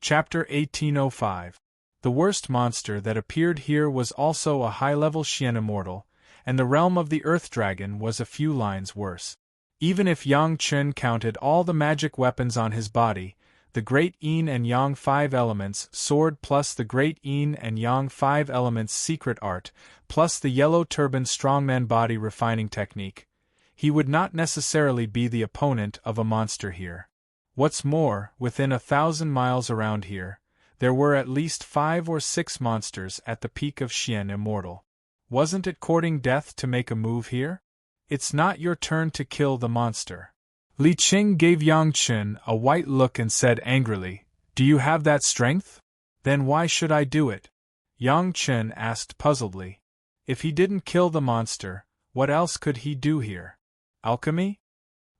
Chapter 1805. The worst monster that appeared here was also a high-level Xian Immortal, and the realm of the Earth Dragon was a few lines worse. Even if Yang Chen counted all the magic weapons on his body, the Great Yin and Yang 5 Elements sword plus the Great Yin and Yang 5 Elements secret art, plus the Yellow Turban strongman body refining technique, he would not necessarily be the opponent of a monster here. What's more, within 1,000 miles around here, there were at least 5 or 6 monsters at the peak of Xian Immortal. Wasn't it courting death to make a move here? "It's not your turn to kill the monster." Li Cheng gave Yang Chen a white look and said angrily, "Do you have that strength? Then why should I do it?" Yang Chen asked puzzledly. If he didn't kill the monster, what else could he do here? Alchemy?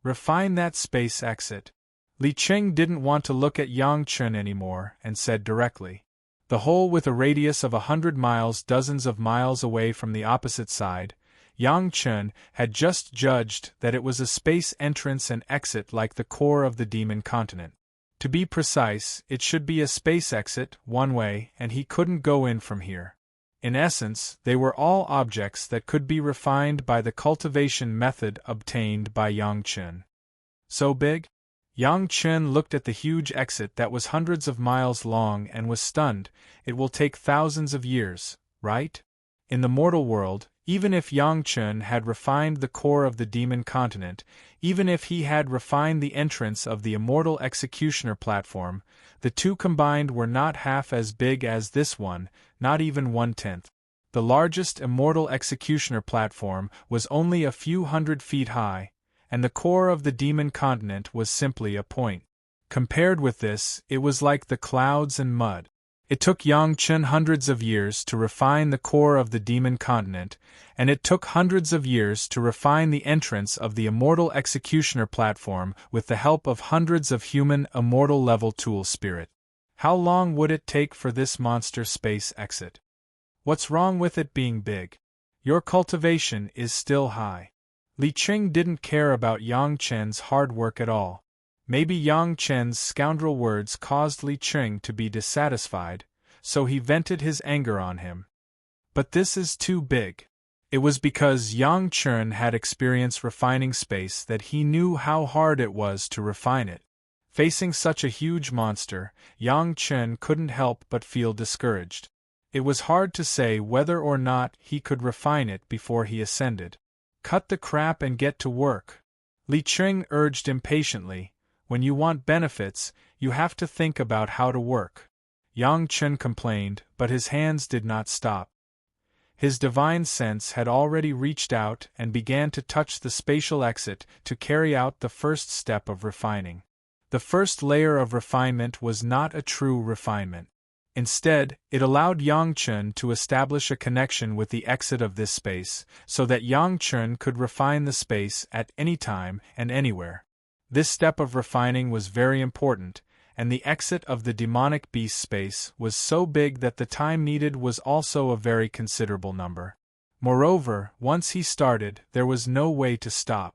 Refine that space exit. Li Cheng didn't want to look at Yang Chen anymore, and said directly. The hole with a radius of 100 miles dozens of miles away from the opposite side, Yang Chen had just judged that it was a space entrance and exit like the core of the demon continent. To be precise, it should be a space exit, one way, and he couldn't go in from here. In essence, they were all objects that could be refined by the cultivation method obtained by Yang Chen. So big? Yang Chen looked at the huge exit that was hundreds of miles long and was stunned. It will take thousands of years, right? In the mortal world, even if Yang Chen had refined the core of the demon continent, even if he had refined the entrance of the immortal executioner platform, the two combined were not half as big as this one, not even 1/10. The largest immortal executioner platform was only a few hundred feet high, and the core of the demon continent was simply a point. Compared with this, it was like the clouds and mud. It took Yang Chen hundreds of years to refine the core of the demon continent, and it took hundreds of years to refine the entrance of the immortal executioner platform with the help of hundreds of human immortal-level tool spirit. How long would it take for this monster space exit? What's wrong with it being big? Your cultivation is still high. Li Cheng didn't care about Yang Chen's hard work at all. Maybe Yang Chen's scoundrel words caused Li Cheng to be dissatisfied, so he vented his anger on him. But this is too big. It was because Yang Chen had experience refining space that he knew how hard it was to refine it. Facing such a huge monster, Yang Chen couldn't help but feel discouraged. It was hard to say whether or not he could refine it before he ascended. Cut the crap and get to work. Li Cheng urged impatiently. When you want benefits, you have to think about how to work. Yang Chen complained, but his hands did not stop. His divine sense had already reached out and began to touch the spatial exit to carry out the first step of refining. The first layer of refinement was not a true refinement. Instead, it allowed Yang Chen to establish a connection with the exit of this space, so that Yang Chen could refine the space at any time and anywhere. This step of refining was very important, and the exit of the demonic beast space was so big that the time needed was also a very considerable number. Moreover, once he started, there was no way to stop.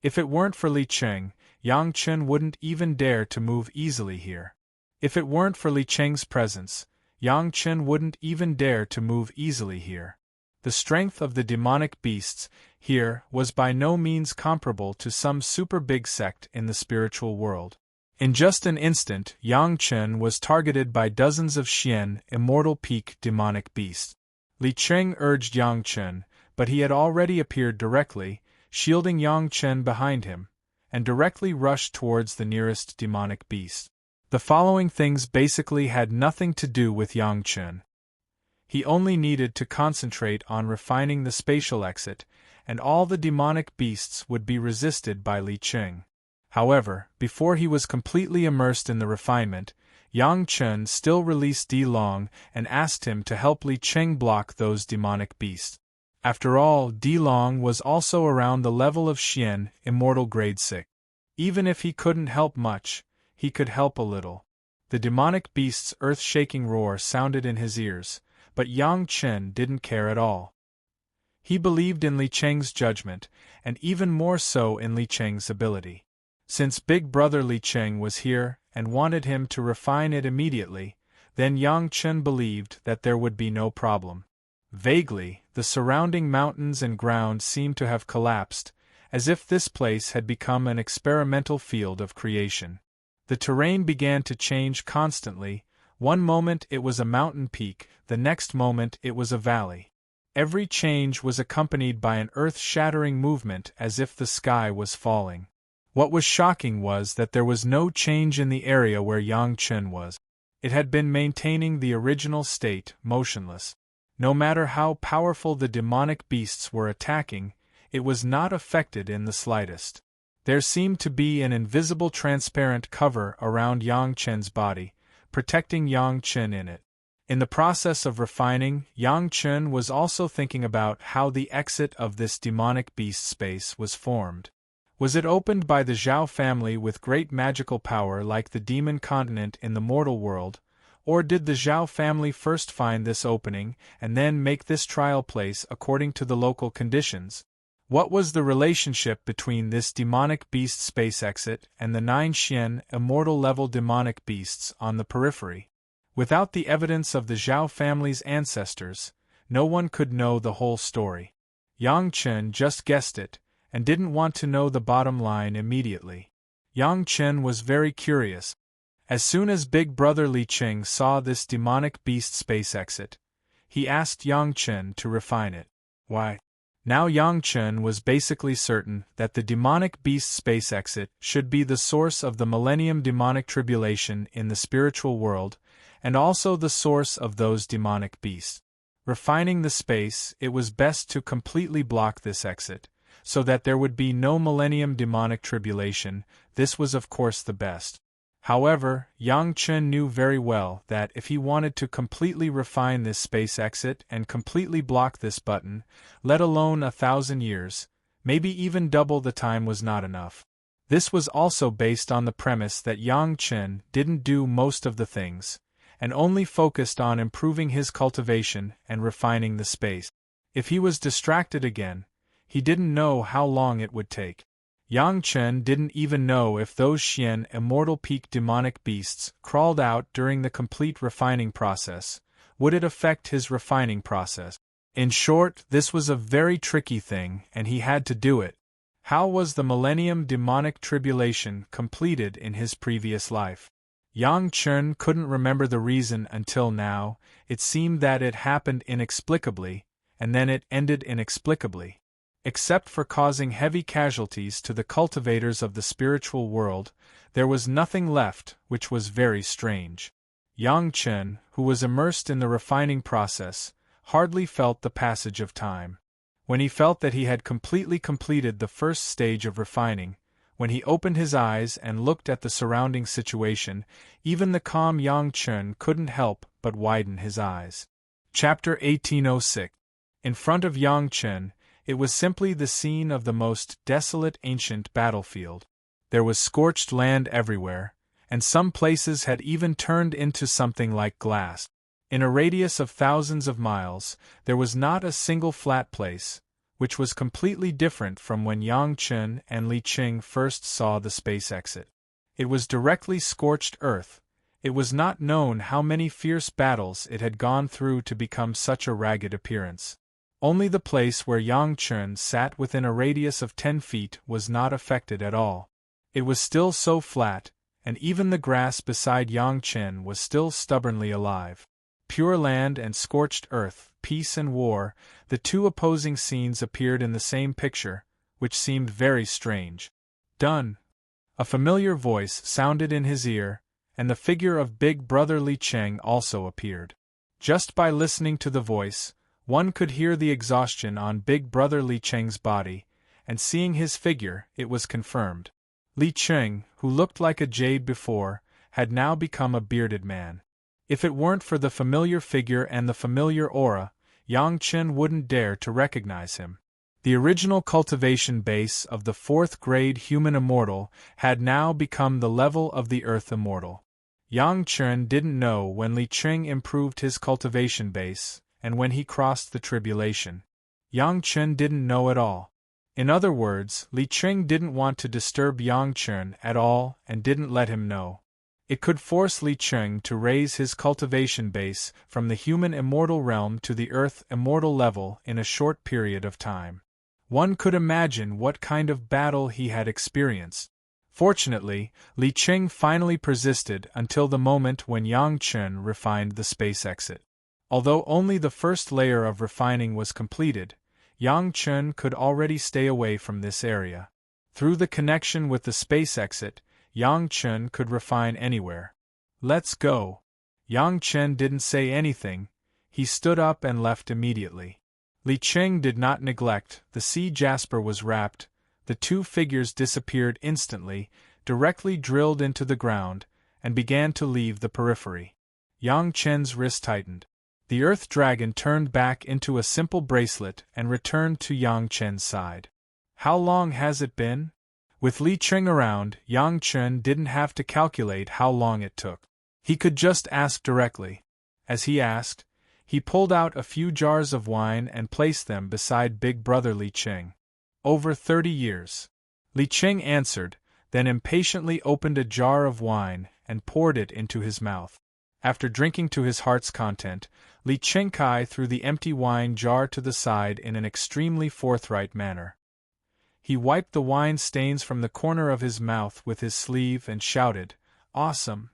If it weren't for Li Cheng, Yang Chen wouldn't even dare to move easily here. If it weren't for Li Cheng's presence, Yang Chen wouldn't even dare to move easily here. The strength of the demonic beasts here was by no means comparable to some super big sect in the spiritual world. In just an instant, Yang Chen was targeted by dozens of Xian, Immortal peak demonic beasts. Li Cheng urged Yang Chen, but he had already appeared directly, shielding Yang Chen behind him, and directly rushed towards the nearest demonic beast. The following things basically had nothing to do with Yang Chen. He only needed to concentrate on refining the spatial exit, and all the demonic beasts would be resisted by Li Cheng. However, before he was completely immersed in the refinement, Yang Chen still released Di Long and asked him to help Li Cheng block those demonic beasts. After all, Di Long was also around the level of Xian, Immortal grade 6. Even if he couldn't help much, he could help a little. The demonic beast's earth-shaking roar sounded in his ears, but Yang Chen didn't care at all. He believed in Li Cheng's judgment, and even more so in Li Cheng's ability. Since Big Brother Li Cheng was here and wanted him to refine it immediately, then Yang Chen believed that there would be no problem. Vaguely, the surrounding mountains and ground seemed to have collapsed, as if this place had become an experimental field of creation. The terrain began to change constantly. One moment it was a mountain peak, the next moment it was a valley. Every change was accompanied by an earth-shattering movement as if the sky was falling. What was shocking was that there was no change in the area where Yang Chen was. It had been maintaining the original state, motionless. No matter how powerful the demonic beasts were attacking, it was not affected in the slightest. There seemed to be an invisible transparent cover around Yang Chen's body, protecting Yang Chen in it. In the process of refining, Yang Chen was also thinking about how the exit of this demonic beast space was formed. Was it opened by the Zhao family with great magical power like the demon continent in the mortal world, or did the Zhao family first find this opening and then make this trial place according to the local conditions? What was the relationship between this demonic beast space exit and the 9 Xian immortal level demonic beasts on the periphery? Without the evidence of the Zhao family's ancestors, no one could know the whole story. Yang Chen just guessed it, and didn't want to know the bottom line immediately. Yang Chen was very curious. As soon as Big Brother Li Cheng saw this demonic beast space exit, he asked Yang Chen to refine it. Why? Now Yang Chen was basically certain that the demonic beast space exit should be the source of the millennium demonic tribulation in the spiritual world, and also the source of those demonic beasts. Refining the space, it was best to completely block this exit, so that there would be no millennium demonic tribulation. This was of course the best. However, Yang Chen knew very well that if he wanted to completely refine this space exit and completely block this button, let alone 1,000 years, maybe even double the time was not enough. This was also based on the premise that Yang Chen didn't do most of the things, and only focused on improving his cultivation and refining the space. If he was distracted again, he didn't know how long it would take. Yang Chen didn't even know if those Xian immortal peak demonic beasts crawled out during the complete refining process. Would it affect his refining process? In short, this was a very tricky thing, and he had to do it. How was the millennium demonic tribulation completed in his previous life? Yang Chen couldn't remember the reason until now. It seemed that it happened inexplicably, and then it ended inexplicably. Except for causing heavy casualties to the cultivators of the spiritual world, there was nothing left, which was very strange. Yang Chen, who was immersed in the refining process, hardly felt the passage of time. When he felt that he had completely completed the first stage of refining, when he opened his eyes and looked at the surrounding situation, even the calm Yang Chen couldn't help but widen his eyes. Chapter 1806. In front of Yang Chen, it was simply the scene of the most desolate ancient battlefield. There was scorched land everywhere, and some places had even turned into something like glass. In a radius of thousands of miles, there was not a single flat place, which was completely different from when Yang Chen and Li Qing first saw the space exit. It was directly scorched earth. It was not known how many fierce battles it had gone through to become such a ragged appearance. Only the place where Yang Chen sat within a radius of 10 feet was not affected at all. It was still so flat, and even the grass beside Yang Chen was still stubbornly alive. Pure land and scorched earth, peace and war, the two opposing scenes appeared in the same picture, which seemed very strange. Done. A familiar voice sounded in his ear, and the figure of Big Brother Li Cheng also appeared. Just by listening to the voice, one could hear the exhaustion on Big Brother Li Cheng's body, and seeing his figure, it was confirmed. Li Cheng, who looked like a jade before, had now become a bearded man. If it weren't for the familiar figure and the familiar aura, Yang Chen wouldn't dare to recognize him. The original cultivation base of the 4th grade human immortal had now become the level of the earth immortal. Yang Chen didn't know when Li Cheng improved his cultivation base, and when he crossed the tribulation. Yang Chen didn't know at all. In other words, Li Cheng didn't want to disturb Yang Chen at all and didn't let him know. It could force Li Cheng to raise his cultivation base from the human immortal realm to the earth immortal level in a short period of time. One could imagine what kind of battle he had experienced. Fortunately, Li Cheng finally persisted until the moment when Yang Chen refined the space exit. Although only the first layer of refining was completed, Yang Chen could already stay away from this area. Through the connection with the space exit, Yang Chen could refine anywhere. Let's go. Yang Chen didn't say anything, he stood up and left immediately. Li Cheng did not neglect, the sea jasper was wrapped, the two figures disappeared instantly, directly drilled into the ground, and began to leave the periphery. Yang Chen's wrist tightened. The earth dragon turned back into a simple bracelet and returned to Yang Chen's side. How long has it been? With Li Cheng around, Yang Chen didn't have to calculate how long it took. He could just ask directly. As he asked, he pulled out a few jars of wine and placed them beside Big Brother Li Cheng. Over 30 years. Li Cheng answered, then impatiently opened a jar of wine and poured it into his mouth. After drinking to his heart's content, Li Chengkai threw the empty wine jar to the side in an extremely forthright manner. He wiped the wine stains from the corner of his mouth with his sleeve and shouted, "Awesome!"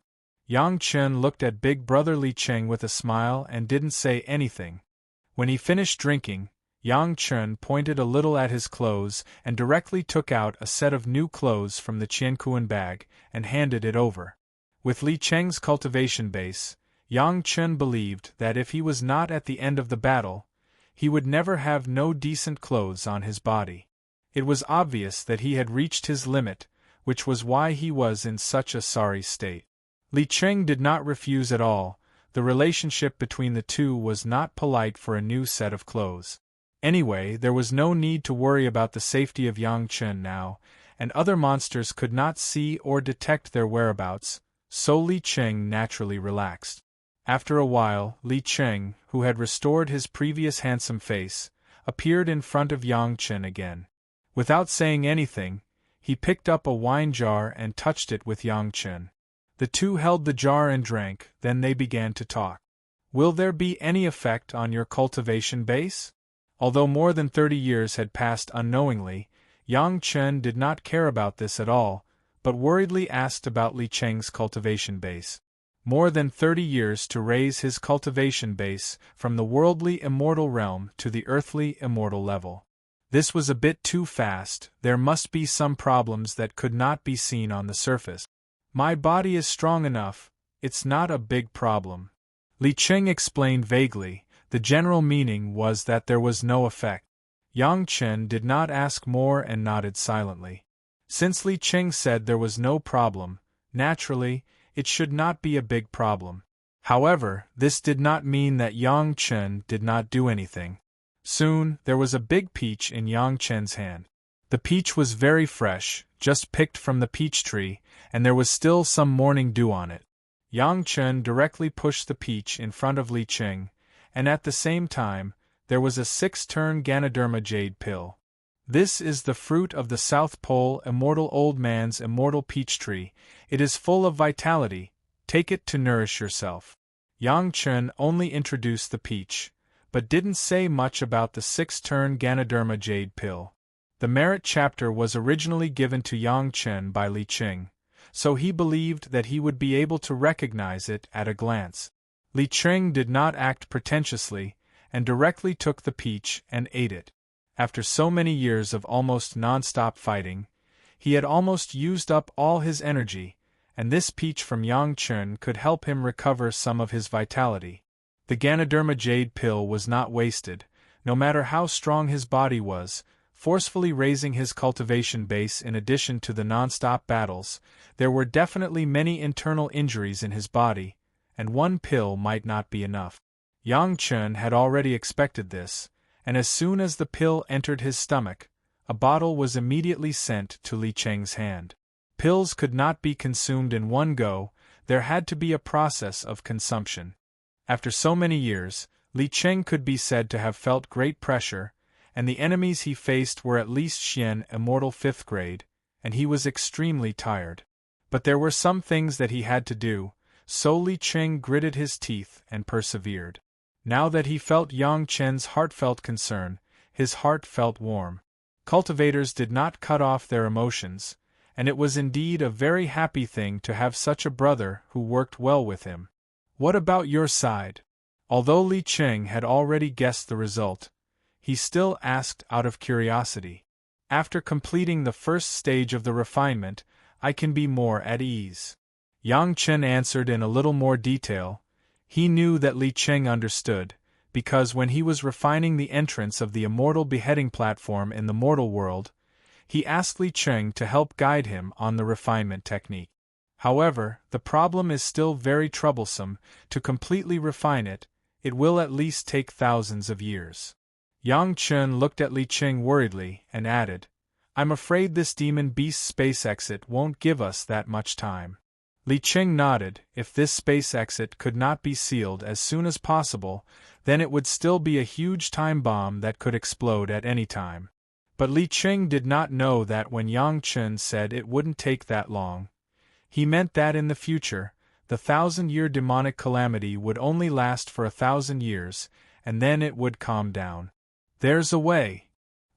Yang Chen looked at Big Brother Li Cheng with a smile and didn't say anything. When he finished drinking, Yang Chen pointed a little at his clothes and directly took out a set of new clothes from the Qiankuan bag and handed it over. With Li Cheng's cultivation base, Yang Chen believed that if he was not at the end of the battle, he would never have no decent clothes on his body. It was obvious that he had reached his limit, which was why he was in such a sorry state. Li Cheng did not refuse at all. The relationship between the two was not polite for a new set of clothes. Anyway, there was no need to worry about the safety of Yang Chen now, and other monsters could not see or detect their whereabouts, so Li Cheng naturally relaxed. After a while, Li Cheng, who had restored his previous handsome face, appeared in front of Yang Chen again. Without saying anything, he picked up a wine jar and touched it with Yang Chen. The two held the jar and drank, then they began to talk. "Will there be any effect on your cultivation base?" Although more than 30 years had passed unknowingly, Yang Chen did not care about this at all, but worriedly asked about Li Cheng's cultivation base. More than 30 years to raise his cultivation base from the worldly immortal realm to the earthly immortal level. This was a bit too fast. There must be some problems that could not be seen on the surface. "My body is strong enough, it's not a big problem." Li Cheng explained vaguely. The general meaning was that there was no effect. Yang Chen did not ask more and nodded silently. Since Li Cheng said there was no problem, naturally, it should not be a big problem. However, this did not mean that Yang Chen did not do anything. Soon, there was a big peach in Yang Chen's hand. The peach was very fresh, just picked from the peach tree, and there was still some morning dew on it. Yang Chen directly pushed the peach in front of Li Qing, and at the same time, there was a 6-turn Ganoderma jade pill. This is the fruit of the South Pole Immortal Old Man's Immortal Peach Tree. It is full of vitality. Take it to nourish yourself. Yang Chen only introduced the peach, but didn't say much about the 6-turn Ganoderma jade pill. The merit chapter was originally given to Yang Chen by Li Qing, so he believed that he would be able to recognize it at a glance. Li Qing did not act pretentiously, and directly took the peach and ate it. After so many years of almost non-stop fighting, he had almost used up all his energy, and this peach from Yang Chen could help him recover some of his vitality. The Ganoderma jade pill was not wasted, no matter how strong his body was, forcefully raising his cultivation base. In addition to the non-stop battles, there were definitely many internal injuries in his body, and one pill might not be enough. Yang Chen had already expected this, and as soon as the pill entered his stomach, a bottle was immediately sent to Li Qing's hand. Pills could not be consumed in one go, there had to be a process of consumption. After so many years, Li Qing could be said to have felt great pressure, and the enemies he faced were at least Xian Immortal 5th grade, and he was extremely tired. But there were some things that he had to do, so Li Qing gritted his teeth and persevered. Now that he felt Yang Chen's heartfelt concern, his heart felt warm. Cultivators did not cut off their emotions, and it was indeed a very happy thing to have such a brother who worked well with him. What about your side? Although Li Qing had already guessed the result, he still asked out of curiosity. After completing the first stage of the refinement, I can be more at ease. Yang Chen answered in a little more detail. He knew that Li Qing understood, because when he was refining the entrance of the immortal beheading platform in the mortal world, he asked Li Qing to help guide him on the refinement technique. However, the problem is still very troublesome. To completely refine it, it will at least take thousands of years. Yang Chen looked at Li Qing worriedly and added, I'm afraid this demon beast space exit won't give us that much time. Li Qing nodded. If this space exit could not be sealed as soon as possible, then it would still be a huge time bomb that could explode at any time. But Li Qing did not know that when Yang Chen said it wouldn't take that long, he meant that in the future, the 1,000-year demonic calamity would only last for 1,000 years, and then it would calm down. There's a way.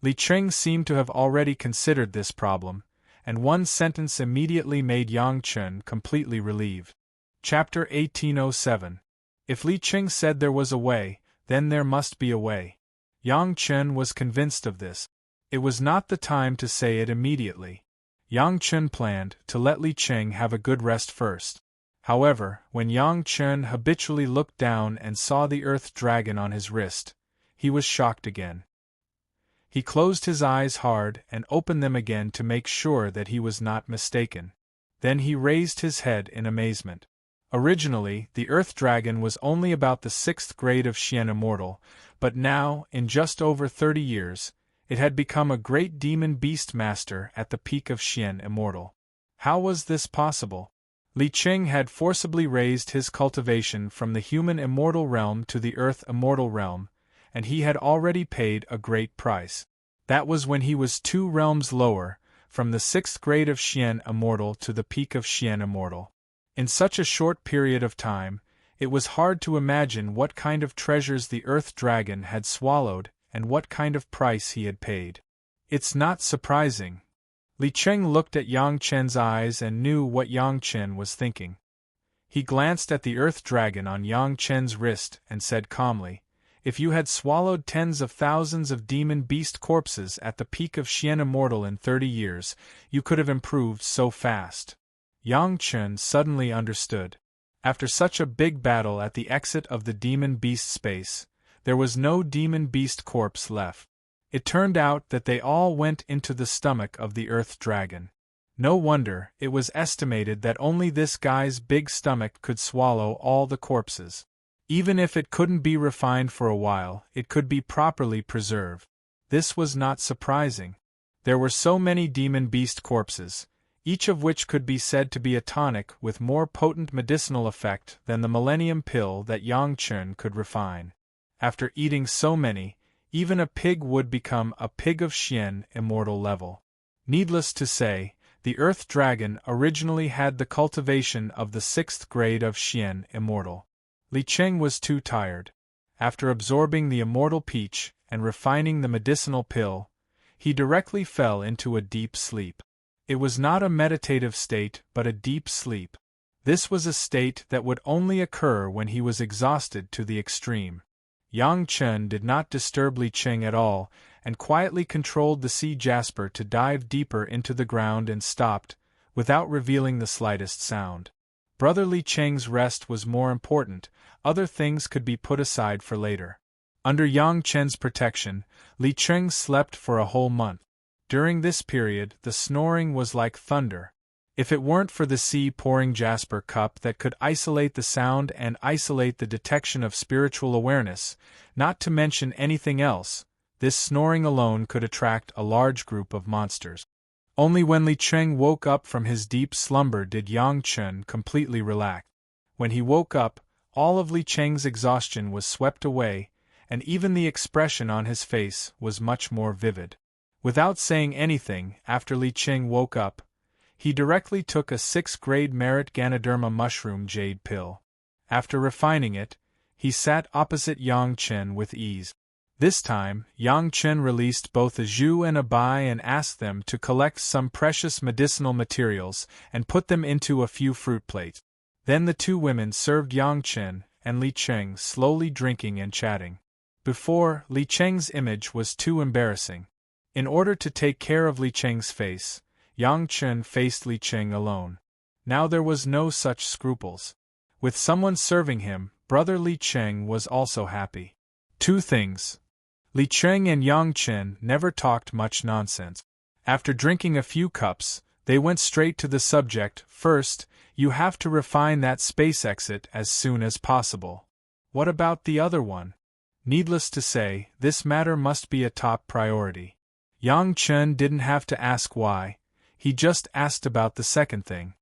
Li Qing seemed to have already considered this problem, and one sentence immediately made Yang Chen completely relieved. Chapter 1807. If Li Qing said there was a way, then there must be a way. Yang Chen was convinced of this. It was not the time to say it immediately. Yang Chen planned to let Li Qing have a good rest first. However, when Yang Chen habitually looked down and saw the earth dragon on his wrist, he was shocked again. He closed his eyes hard and opened them again to make sure that he was not mistaken. Then he raised his head in amazement. Originally, the Earth Dragon was only about the 6th grade of Xian Immortal, but now, in just over 30 years, it had become a great demon beast master at the peak of Xian Immortal. How was this possible? Li Qing had forcibly raised his cultivation from the human immortal realm to the Earth Immortal realm, and he had already paid a great price. That was when he was 2 realms lower, from the 6th grade of Xian Immortal to the peak of Xian Immortal. In such a short period of time, it was hard to imagine what kind of treasures the Earth Dragon had swallowed and what kind of price he had paid. It's not surprising. Li Qing looked at Yang Chen's eyes and knew what Yang Chen was thinking. He glanced at the Earth Dragon on Yang Chen's wrist and said calmly, If you had swallowed tens of thousands of demon beast corpses at the peak of Xian Immortal in 30 years, you could have improved so fast. Yang Chen suddenly understood. After such a big battle at the exit of the demon beast space, there was no demon beast corpse left. It turned out that they all went into the stomach of the Earth Dragon. No wonder, it was estimated that only this guy's big stomach could swallow all the corpses. Even if it couldn't be refined for a while, it could be properly preserved. This was not surprising. There were so many demon beast corpses, each of which could be said to be a tonic with more potent medicinal effect than the millennium pill that Yang Chen could refine. After eating so many, even a pig would become a pig of Xian immortal level. Needless to say, the Earth Dragon originally had the cultivation of the 6th grade of Xian immortal. Li Cheng was too tired. After absorbing the immortal peach and refining the medicinal pill, he directly fell into a deep sleep. It was not a meditative state but a deep sleep. This was a state that would only occur when he was exhausted to the extreme. Yang Chen did not disturb Li Cheng at all, and quietly controlled the sea jasper to dive deeper into the ground and stopped, without revealing the slightest sound. Brother Li Cheng's rest was more important, other things could be put aside for later. Under Yang Chen's protection, Li Cheng slept for a whole month. During this period, the snoring was like thunder. If it weren't for the sea-pouring jasper cup that could isolate the sound and isolate the detection of spiritual awareness, not to mention anything else, this snoring alone could attract a large group of monsters. Only when Li Cheng woke up from his deep slumber did Yang Chen completely relax. When he woke up, all of Li Cheng's exhaustion was swept away, and even the expression on his face was much more vivid. Without saying anything, after Li Cheng woke up, he directly took a 6th grade merit Ganoderma mushroom jade pill. After refining it, he sat opposite Yang Chen with ease. This time, Yang Chen released both a Zhu and a Bai and asked them to collect some precious medicinal materials and put them into a few fruit plates. Then the two women served Yang Chen and Li Cheng slowly drinking and chatting. Before, Li Cheng's image was too embarrassing. In order to take care of Li Cheng's face, Yang Chen faced Li Cheng alone. Now there was no such scruples. With someone serving him, brother Li Cheng was also happy. Two things. Li Cheng and Yang Chen never talked much nonsense. After drinking a few cups, they went straight to the subject. First, you have to refine that space exit as soon as possible. What about the other one? Needless to say, this matter must be a top priority. Yang Chen didn't have to ask why, he just asked about the second thing.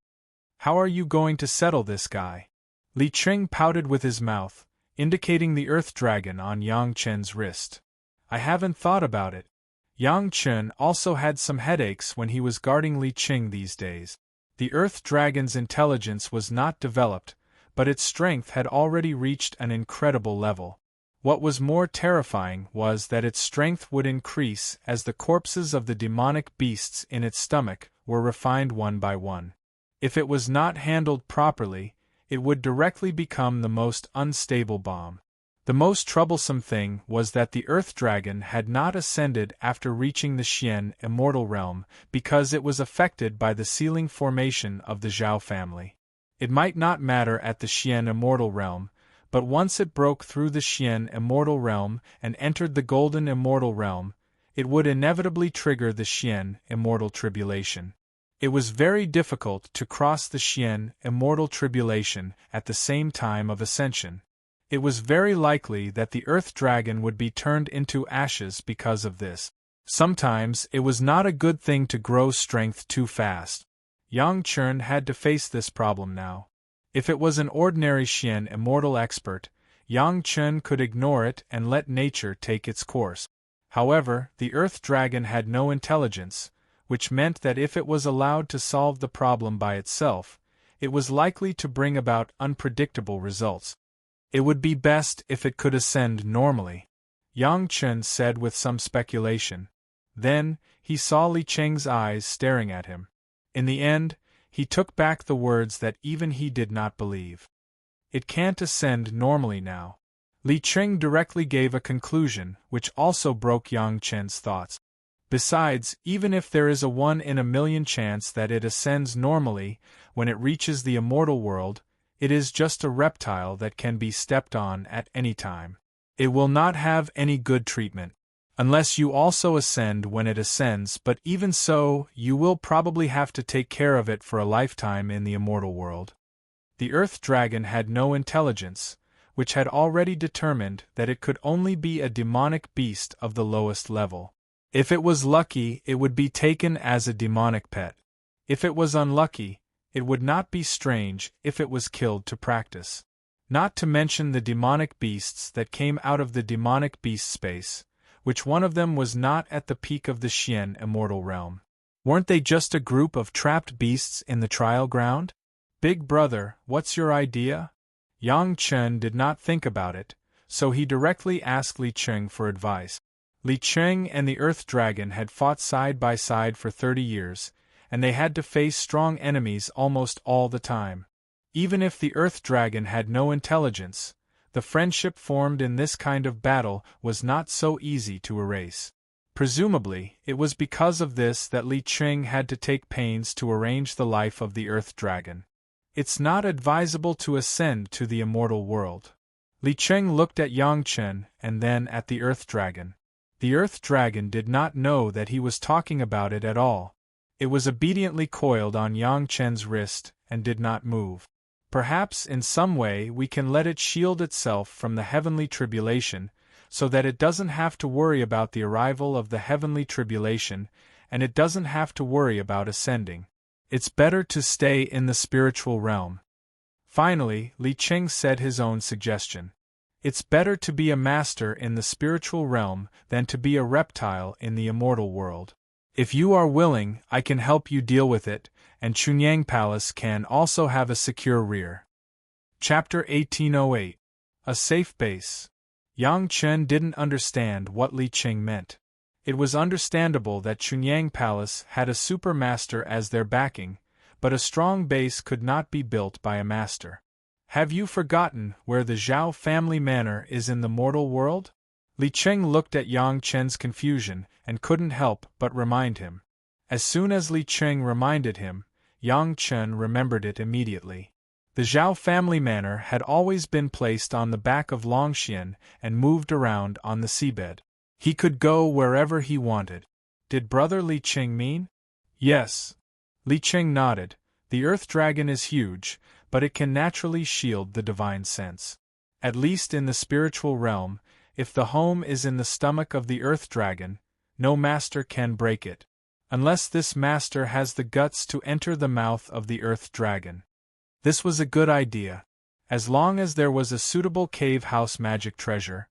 How are you going to settle this guy? Li Cheng pouted with his mouth, indicating the Earth Dragon on Yang Chen's wrist. I haven't thought about it. Yang Chen also had some headaches when he was guarding Li Cheng these days. The Earth Dragon's intelligence was not developed, but its strength had already reached an incredible level. What was more terrifying was that its strength would increase as the corpses of the demonic beasts in its stomach were refined one by one. If it was not handled properly, it would directly become the most unstable bomb. The most troublesome thing was that the Earth Dragon had not ascended after reaching the Xian immortal realm because it was affected by the sealing formation of the Zhao family. It might not matter at the Xian immortal realm, but once it broke through the Xian immortal realm and entered the Golden immortal realm, it would inevitably trigger the Xian immortal tribulation. It was very difficult to cross the Xian immortal tribulation at the same time of ascension. It was very likely that the Earth Dragon would be turned into ashes because of this. Sometimes it was not a good thing to grow strength too fast. Yang Chen had to face this problem now. If it was an ordinary Xian immortal expert, Yang Chen could ignore it and let nature take its course. However, the Earth Dragon had no intelligence, which meant that if it was allowed to solve the problem by itself, it was likely to bring about unpredictable results. It would be best if it could ascend normally, Yang Chen said with some speculation. Then, he saw Li Cheng's eyes staring at him. In the end, he took back the words that even he did not believe. It can't ascend normally now. Li Cheng directly gave a conclusion which also broke Yang Chen's thoughts. Besides, even if there is a 1 in a million chance that it ascends normally when it reaches the immortal world, it is just a reptile that can be stepped on at any time. It will not have any good treatment. Unless you also ascend when it ascends, but even so, you will probably have to take care of it for a lifetime in the immortal world. The Earth Dragon had no intelligence, which had already determined that it could only be a demonic beast of the lowest level. If it was lucky, it would be taken as a demonic pet. If it was unlucky, it would not be strange if it was killed to practice. Not to mention the demonic beasts that came out of the demonic beast space, which one of them was not at the peak of the Xian immortal realm. Weren't they just a group of trapped beasts in the trial ground? Big brother, what's your idea? Yang Chen did not think about it, so he directly asked Li Cheng for advice. Li Cheng and the Earth Dragon had fought side by side for 30 years, and they had to face strong enemies almost all the time. Even if the Earth Dragon had no intelligence, the friendship formed in this kind of battle was not so easy to erase. Presumably, it was because of this that Li Cheng had to take pains to arrange the life of the Earth Dragon. It's not advisable to ascend to the immortal world. Li Cheng looked at Yang Chen and then at the Earth Dragon. The Earth Dragon did not know that he was talking about it at all. It was obediently coiled on Yang Chen's wrist and did not move. Perhaps in some way we can let it shield itself from the heavenly tribulation, so that it doesn't have to worry about the arrival of the heavenly tribulation, and it doesn't have to worry about ascending. It's better to stay in the spiritual realm. Finally, Li Cheng said his own suggestion. It's better to be a master in the spiritual realm than to be a reptile in the immortal world. If you are willing, I can help you deal with it, and Chunyang Palace can also have a secure rear. Chapter 1808. A Safe Base. Yang Chen didn't understand what Li Cheng meant. It was understandable that Chunyang Palace had a supermaster as their backing, but a strong base could not be built by a master. Have you forgotten where the Zhao family manor is in the mortal world? Li Cheng looked at Yang Chen's confusion and couldn't help but remind him. As soon as Li Cheng reminded him, Yang Chen remembered it immediately. The Zhao family manor had always been placed on the back of Longxian and moved around on the seabed. He could go wherever he wanted. Did Brother Li Cheng mean? Yes. Li Cheng nodded. The Earth Dragon is huge, but it can naturally shield the divine sense. At least in the spiritual realm, if the home is in the stomach of the Earth Dragon, no master can break it. Unless this master has the guts to enter the mouth of the Earth Dragon. This was a good idea. As long as there was a suitable cave house magic treasure,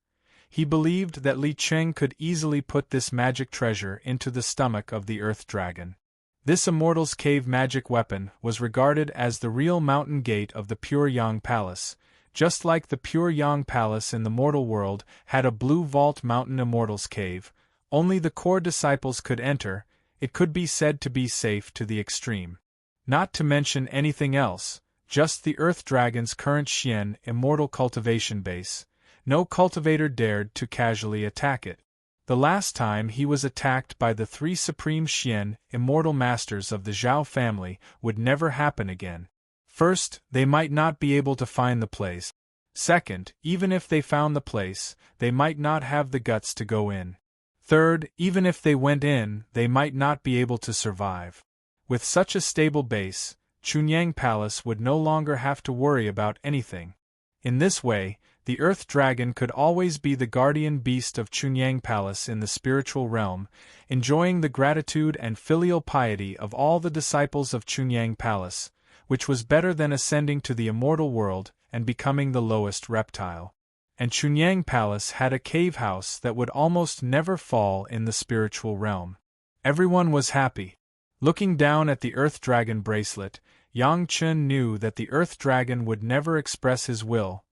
he believed that Li Cheng could easily put this magic treasure into the stomach of the Earth Dragon. This Immortal's cave magic weapon was regarded as the real mountain gate of the Pure Yang Palace, just like the Pure Yang Palace in the mortal world had a blue vault mountain Immortal's cave. Only the core disciples could enter. It could be said to be safe to the extreme. Not to mention anything else, just the Earth Dragon's current Xian immortal cultivation base. No cultivator dared to casually attack it. The last time he was attacked by the 3 supreme Xian immortal masters of the Zhao family would never happen again. First, they might not be able to find the place. Second, even if they found the place, they might not have the guts to go in. Third, even if they went in, they might not be able to survive. With such a stable base, Chunyang Palace would no longer have to worry about anything. In this way, the Earth Dragon could always be the guardian beast of Chunyang Palace in the spiritual realm, enjoying the gratitude and filial piety of all the disciples of Chunyang Palace, which was better than ascending to the immortal world and becoming the lowest reptile. And Chunyang Palace had a cave house that would almost never fall in the spiritual realm. Everyone was happy. Looking down at the Earth Dragon bracelet, Yang Chen knew that the Earth Dragon would never express his will.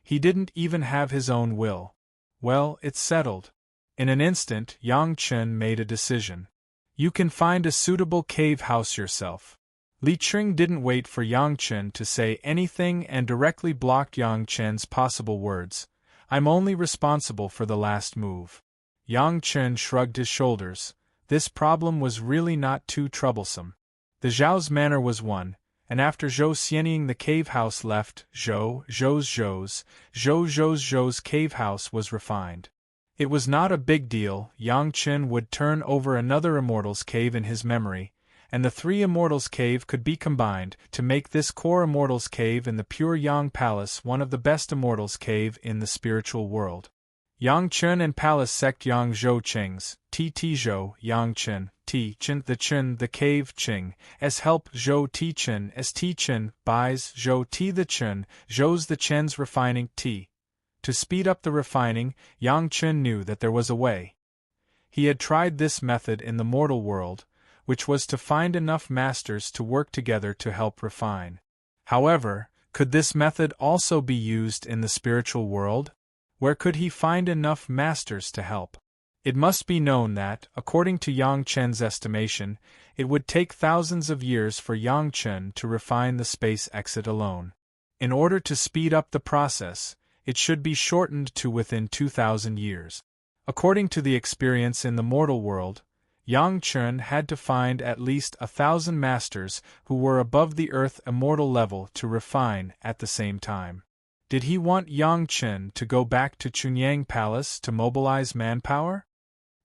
He didn't even have his own will. Well, it's settled. In an instant, Yang Chen made a decision. You can find a suitable cave house yourself. Li Cheng didn't wait for Yang Chen to say anything and directly blocked Yang Chen's possible words. I'm only responsible for the last move. Yang Chen shrugged his shoulders. This problem was really not too troublesome. The Zhao's manor was won, and after Zhou Xianying the cave house left, Zhou's cave house was refined. It was not a big deal. Yang Chen would turn over another Immortal's cave in his memory, and the 3 Immortals' cave could be combined to make this core Immortals' cave in the Pure Yang Palace one of the best Immortals' cave in the spiritual world. Yang Chen and Palace Sect Yang Zhou Qing's, Ti Zhou, Yang Chen, Ti Chen, the cave Qing, as help Zhou Ti Chen, as Ti Chen, buys Zhou Ti the Chen, Zhou's the Chen's refining Ti. To speed up the refining, Yang Chen knew that there was a way. He had tried this method in the mortal world, which was to find enough masters to work together to help refine. However, could this method also be used in the spiritual world? Where could he find enough masters to help? It must be known that, according to Yang Chen's estimation, it would take thousands of years for Yang Chen to refine the space exit alone. In order to speed up the process, it should be shortened to within 2,000 years. According to the experience in the mortal world, Yang Chen had to find at least 1,000 masters who were above the Earth immortal level to refine at the same time. Did he want Yang Chen to go back to Chunyang Palace to mobilize manpower?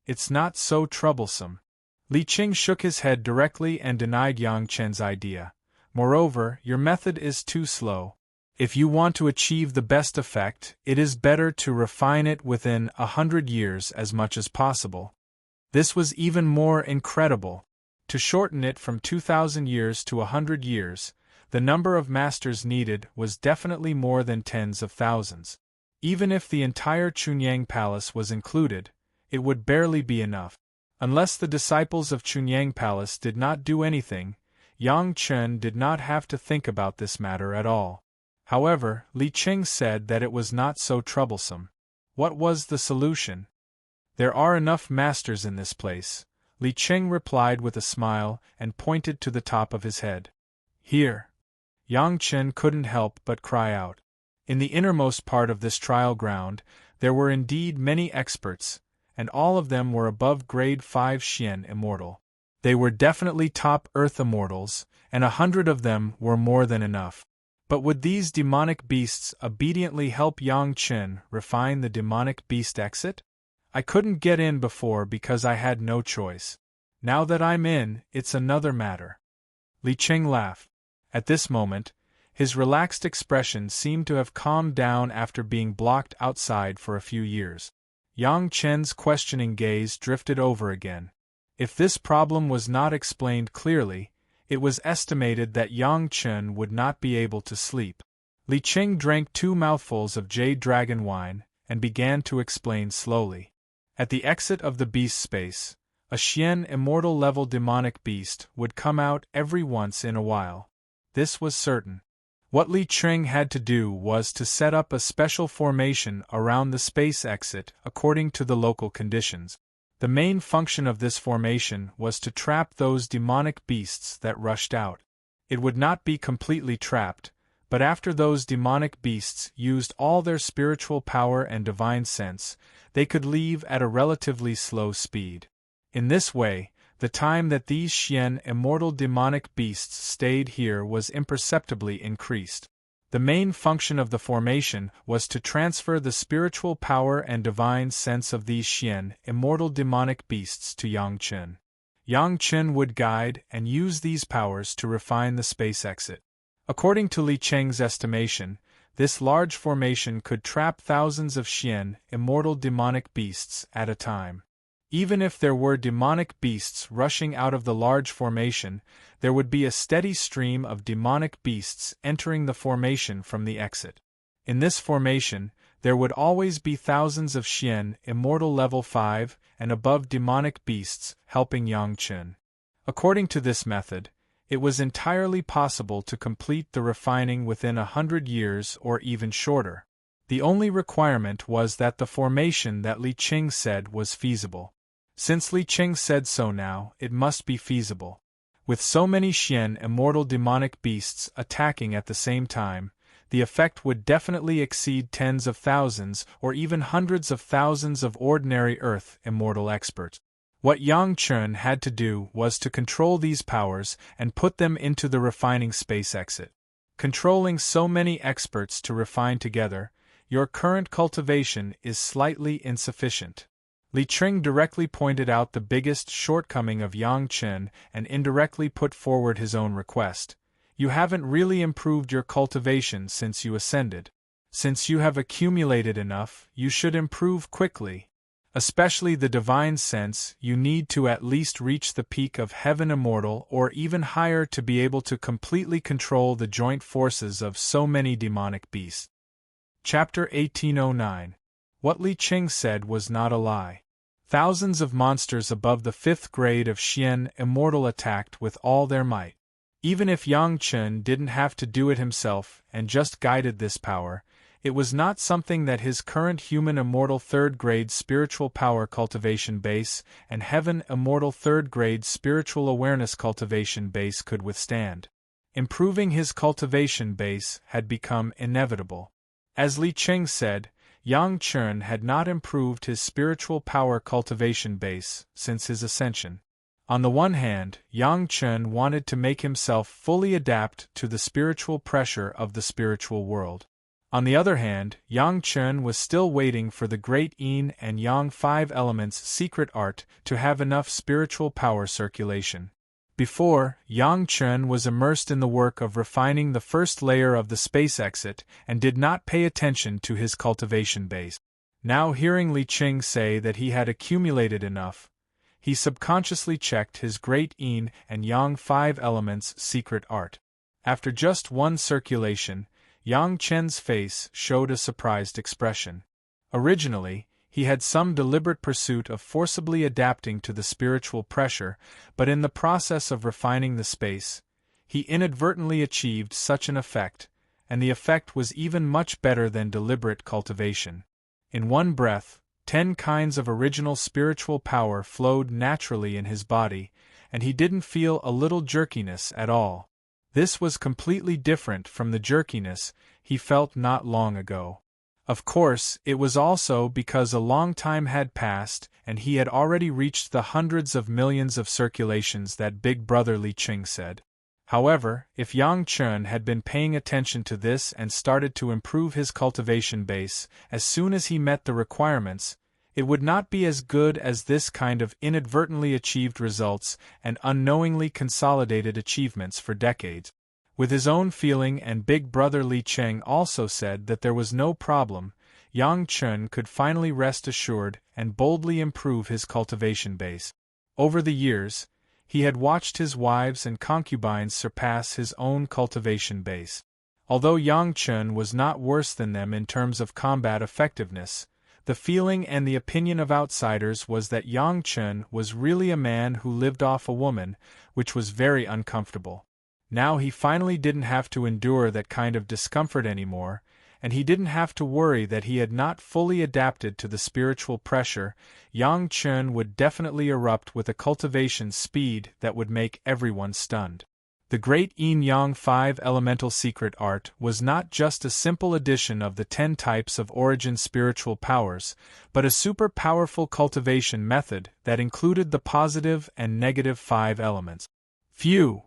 It's not so troublesome. Li Qing shook his head directly and denied Yang Chen's idea. Moreover, your method is too slow. If you want to achieve the best effect, it is better to refine it within 100 years as much as possible. This was even more incredible. To shorten it from 2,000 years to 100 years, the number of masters needed was definitely more than tens of thousands. Even if the entire Chunyang Palace was included, it would barely be enough. Unless the disciples of Chunyang Palace did not do anything, Yang Chen did not have to think about this matter at all. However, Li Qing said that it was not so troublesome. What was the solution? There are enough masters in this place, Li Qing replied with a smile and pointed to the top of his head. Here. Yang Chen couldn't help but cry out. In the innermost part of this trial ground, there were indeed many experts, and all of them were above grade 5 Xian Immortal. They were definitely top Earth Immortals, and 100 of them were more than enough. But would these demonic beasts obediently help Yang Chen refine the demonic beast exit? I couldn't get in before because I had no choice. Now that I'm in, it's another matter. Li Qing laughed. At this moment, his relaxed expression seemed to have calmed down after being blocked outside for a few years. Yang Chen's questioning gaze drifted over again. If this problem was not explained clearly, it was estimated that Yang Chen would not be able to sleep. Li Qing drank 2 mouthfuls of jade dragon wine and began to explain slowly. At the exit of the beast space, a Xian immortal level demonic beast would come out every once in a while. This was certain. What Li Qing had to do was to set up a special formation around the space exit according to the local conditions. The main function of this formation was to trap those demonic beasts that rushed out. It would not be completely trapped, but after those demonic beasts used all their spiritual power and divine sense, they could leave at a relatively slow speed. In this way, the time that these Xian immortal demonic beasts stayed here was imperceptibly increased. The main function of the formation was to transfer the spiritual power and divine sense of these Xian immortal demonic beasts to Yang Chen. Yang Chen would guide and use these powers to refine the space exit. According to Li Qing's estimation, this large formation could trap thousands of Xian immortal demonic beasts at a time. Even if there were demonic beasts rushing out of the large formation, there would be a steady stream of demonic beasts entering the formation from the exit. In this formation, there would always be thousands of Xian immortal level 5 and above demonic beasts helping Yang Chen. According to this method, it was entirely possible to complete the refining within 100 years or even shorter. The only requirement was that the formation that Li Qing said was feasible. Since Li Qing said so now, it must be feasible. With so many Xian immortal demonic beasts attacking at the same time, the effect would definitely exceed tens of thousands or even hundreds of thousands of ordinary Earth immortal experts. What Yang Chen had to do was to control these powers and put them into the refining space exit. Controlling so many experts to refine together, your current cultivation is slightly insufficient. Li Qing directly pointed out the biggest shortcoming of Yang Chen and indirectly put forward his own request. You haven't really improved your cultivation since you ascended. Since you have accumulated enough, you should improve quickly. Especially the divine sense, you need to at least reach the peak of heaven immortal or even higher to be able to completely control the joint forces of so many demonic beasts. Chapter 1809. What Li Qing said was not a lie. Thousands of monsters above the 5th grade of Xian Immortal attacked with all their might. Even if Yang Chen didn't have to do it himself and just guided this power, it was not something that his current human immortal 3rd grade spiritual power cultivation base and heaven immortal 3rd grade spiritual awareness cultivation base could withstand. Improving his cultivation base had become inevitable. As Li Qing said, Yang Chen had not improved his spiritual power cultivation base since his ascension. On the one hand, Yang Chen wanted to make himself fully adapt to the spiritual pressure of the spiritual world. On the other hand, Yang Chen was still waiting for the great Yin and Yang 5 elements secret art to have enough spiritual power circulation. Before, Yang Chen was immersed in the work of refining the first layer of the space exit and did not pay attention to his cultivation base. Now, hearing Li Qing say that he had accumulated enough, he subconsciously checked his great Yin and Yang 5 elements secret art. After just one circulation, Yang Chen's face showed a surprised expression. Originally, he had some deliberate pursuit of forcibly adapting to the spiritual pressure, but in the process of refining the space, he inadvertently achieved such an effect, and the effect was even much better than deliberate cultivation. In one breath, 10 kinds of original spiritual power flowed naturally in his body, and he didn't feel a little jerkiness at all. This was completely different from the jerkiness he felt not long ago. Of course, it was also because a long time had passed and he had already reached the hundreds of millions of circulations that Big Brother Li Qing said. However, if Yang Chen had been paying attention to this and started to improve his cultivation base as soon as he met the requirements, it would not be as good as this kind of inadvertently achieved results and unknowingly consolidated achievements for decades. With his own feeling, and Big Brother Li Qing also said that there was no problem, Yang Chen could finally rest assured and boldly improve his cultivation base. Over the years, he had watched his wives and concubines surpass his own cultivation base. Although Yang Chen was not worse than them in terms of combat effectiveness, the feeling and the opinion of outsiders was that Yang Chen was really a man who lived off a woman, which was very uncomfortable. Now he finally didn't have to endure that kind of discomfort anymore, and he didn't have to worry that he had not fully adapted to the spiritual pressure. Yang Chen would definitely erupt with a cultivation speed that would make everyone stunned. The great Yin-Yang 5 elemental secret art was not just a simple addition of the 10 types of origin spiritual powers, but a super powerful cultivation method that included the positive and negative 5 elements. Phew!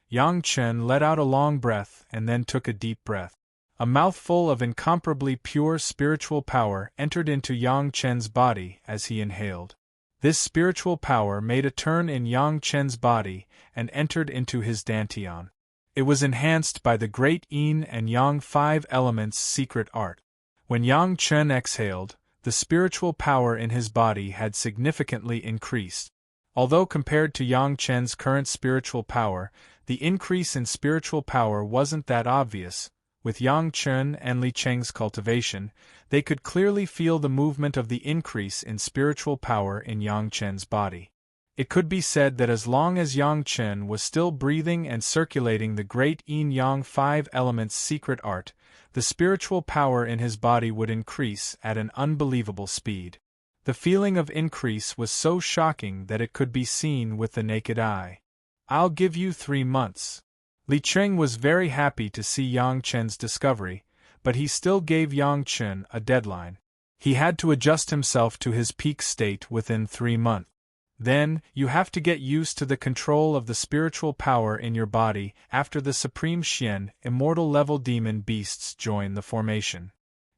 Yang Chen let out a long breath and then took a deep breath. A mouthful of incomparably pure spiritual power entered into Yang Chen's body as he inhaled. This spiritual power made a turn in Yang Chen's body and entered into his dantian. It was enhanced by the great Yin and Yang 5 elements secret art. When Yang Chen exhaled, the spiritual power in his body had significantly increased. Although compared to Yang Chen's current spiritual power, the increase in spiritual power wasn't that obvious. With Yang Chen and Li Qing's cultivation, they could clearly feel the movement of the increase in spiritual power in Yang Chen's body. It could be said that as long as Yang Chen was still breathing and circulating the great Yin-Yang 5 elements secret art, the spiritual power in his body would increase at an unbelievable speed. The feeling of increase was so shocking that it could be seen with the naked eye. "I'll give you 3 months." Li Qing was very happy to see Yang Chen's discovery, but he still gave Yang Chen a deadline. He had to adjust himself to his peak state within 3 months. Then, you have to get used to the control of the spiritual power in your body after the Supreme Xian, immortal level demon beasts join the formation.